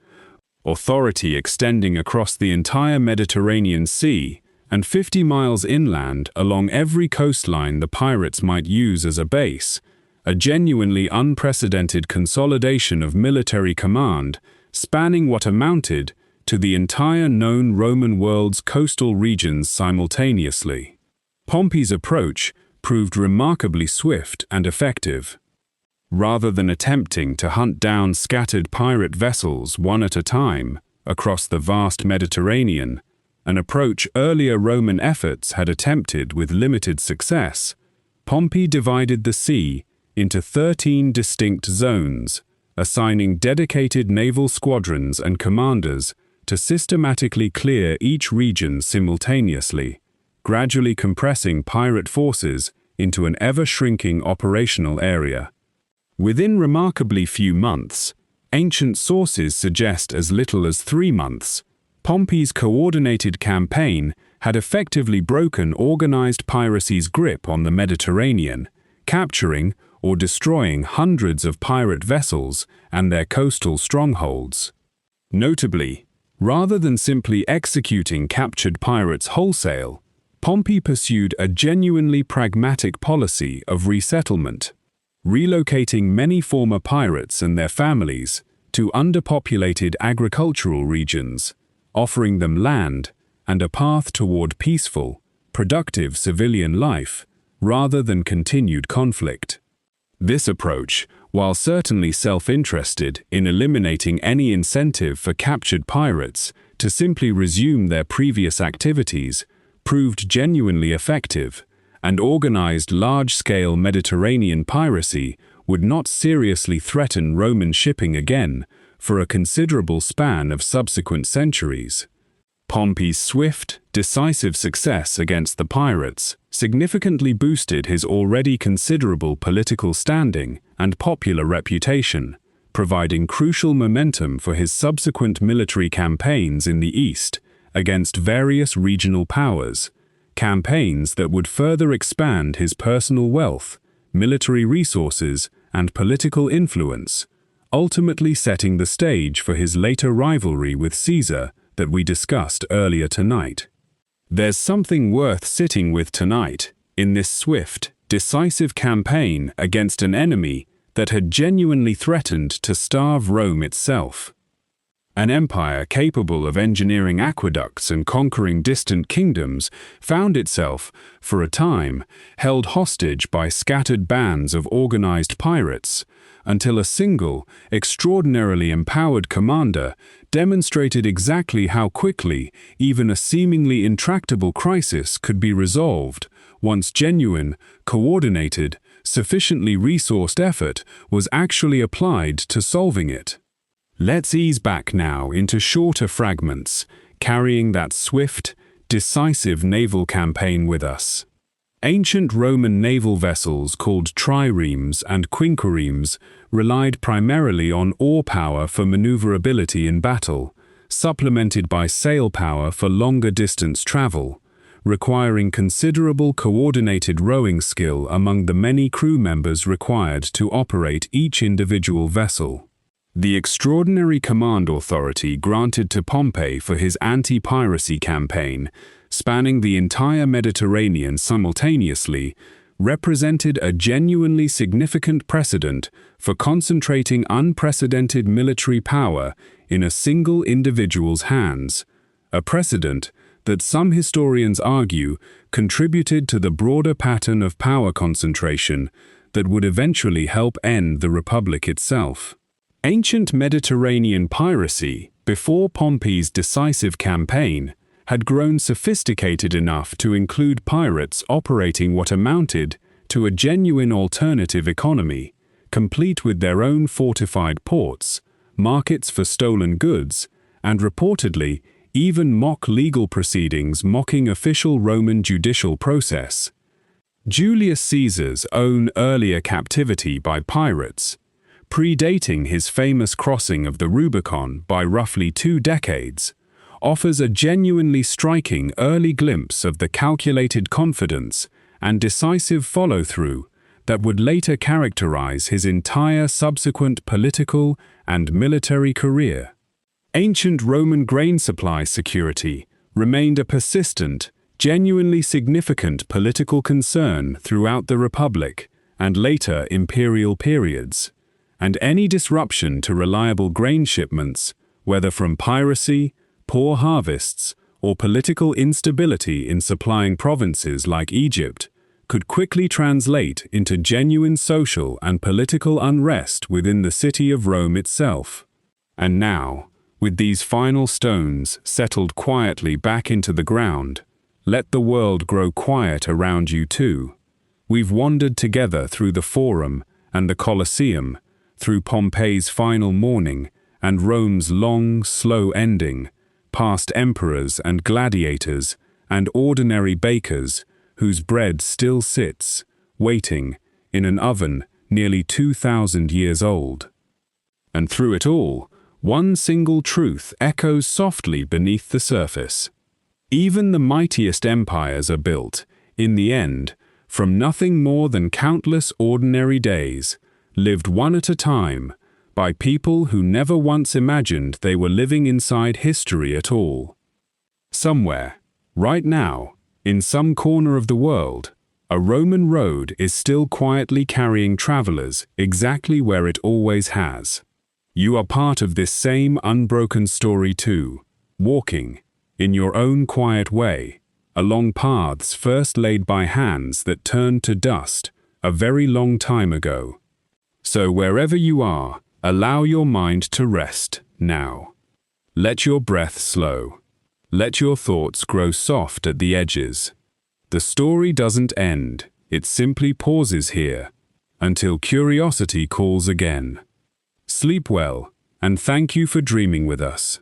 Authority extending across the entire Mediterranean Sea and 50 miles inland along every coastline the pirates might use as a base, a genuinely unprecedented consolidation of military command spanning what amounted to the entire known Roman world's coastal regions simultaneously. Pompey's approach proved remarkably swift and effective. Rather than attempting to hunt down scattered pirate vessels one at a time across the vast Mediterranean, an approach earlier Roman efforts had attempted with limited success, Pompey divided the sea into 13 distinct zones, assigning dedicated naval squadrons and commanders to systematically clear each region simultaneously, gradually compressing pirate forces into an ever-shrinking operational area. Within remarkably few months, ancient sources suggest as little as 3 months, Pompey's coordinated campaign had effectively broken organized piracy's grip on the Mediterranean, capturing or destroying hundreds of pirate vessels and their coastal strongholds. Notably, rather than simply executing captured pirates wholesale, Pompey pursued a genuinely pragmatic policy of resettlement, relocating many former pirates and their families to underpopulated agricultural regions, offering them land and a path toward peaceful, productive civilian life rather than continued conflict. This approach, while certainly self-interested in eliminating any incentive for captured pirates to simply resume their previous activities, proved genuinely effective, and organized large-scale Mediterranean piracy would not seriously threaten Roman shipping again for a considerable span of subsequent centuries. Pompey's swift, decisive success against the pirates significantly boosted his already considerable political standing and popular reputation, providing crucial momentum for his subsequent military campaigns in the East against various regional powers, campaigns that would further expand his personal wealth, military resources, and political influence, ultimately setting the stage for his later rivalry with Caesar that we discussed earlier tonight. There's something worth sitting with tonight in this swift, decisive campaign against an enemy that had genuinely threatened to starve Rome itself. An empire capable of engineering aqueducts and conquering distant kingdoms found itself, for a time, held hostage by scattered bands of organized pirates, until a single, extraordinarily empowered commander demonstrated exactly how quickly even a seemingly intractable crisis could be resolved once genuine, coordinated, sufficiently resourced effort was actually applied to solving it. Let's ease back now into shorter fragments, carrying that swift, decisive naval campaign with us. Ancient Roman naval vessels called triremes and quinquiremes relied primarily on oar power for maneuverability in battle, supplemented by sail power for longer distance travel, requiring considerable coordinated rowing skill among the many crew members required to operate each individual vessel. The extraordinary command authority granted to Pompey for his anti-piracy campaign, spanning the entire Mediterranean simultaneously, represented a genuinely significant precedent for concentrating unprecedented military power in a single individual's hands, a precedent that some historians argue contributed to the broader pattern of power concentration that would eventually help end the Republic itself. Ancient Mediterranean piracy, before Pompey's decisive campaign, had grown sophisticated enough to include pirates operating what amounted to a genuine alternative economy, complete with their own fortified ports, markets for stolen goods, and reportedly even mock legal proceedings mocking official Roman judicial process. Julius Caesar's own earlier captivity by pirates, predating his famous crossing of the Rubicon by roughly 2 decades, offers a genuinely striking early glimpse of the calculated confidence and decisive follow-through that would later characterize his entire subsequent political and military career. Ancient Roman grain supply security remained a persistent, genuinely significant political concern throughout the Republic and later imperial periods, and any disruption to reliable grain shipments, whether from piracy, poor harvests, or political instability in supplying provinces like Egypt, could quickly translate into genuine social and political unrest within the city of Rome itself. And now, with these final stones settled quietly back into the ground, let the world grow quiet around you too. We've wandered together through the Forum and the Colosseum, through Pompeii's final morning and Rome's long, slow ending, past emperors and gladiators and ordinary bakers whose bread still sits, waiting, in an oven nearly 2,000 years old. And through it all, one single truth echoes softly beneath the surface. Even the mightiest empires are built, in the end, from nothing more than countless ordinary days, lived one at a time, by people who never once imagined they were living inside history at all. Somewhere, right now, in some corner of the world, a Roman road is still quietly carrying travelers exactly where it always has. You are part of this same unbroken story too, walking, in your own quiet way, along paths first laid by hands that turned to dust a very long time ago. So wherever you are, allow your mind to rest now. Let your breath slow. Let your thoughts grow soft at the edges. The story doesn't end, it simply pauses here, until curiosity calls again. Sleep well, and thank you for dreaming with us.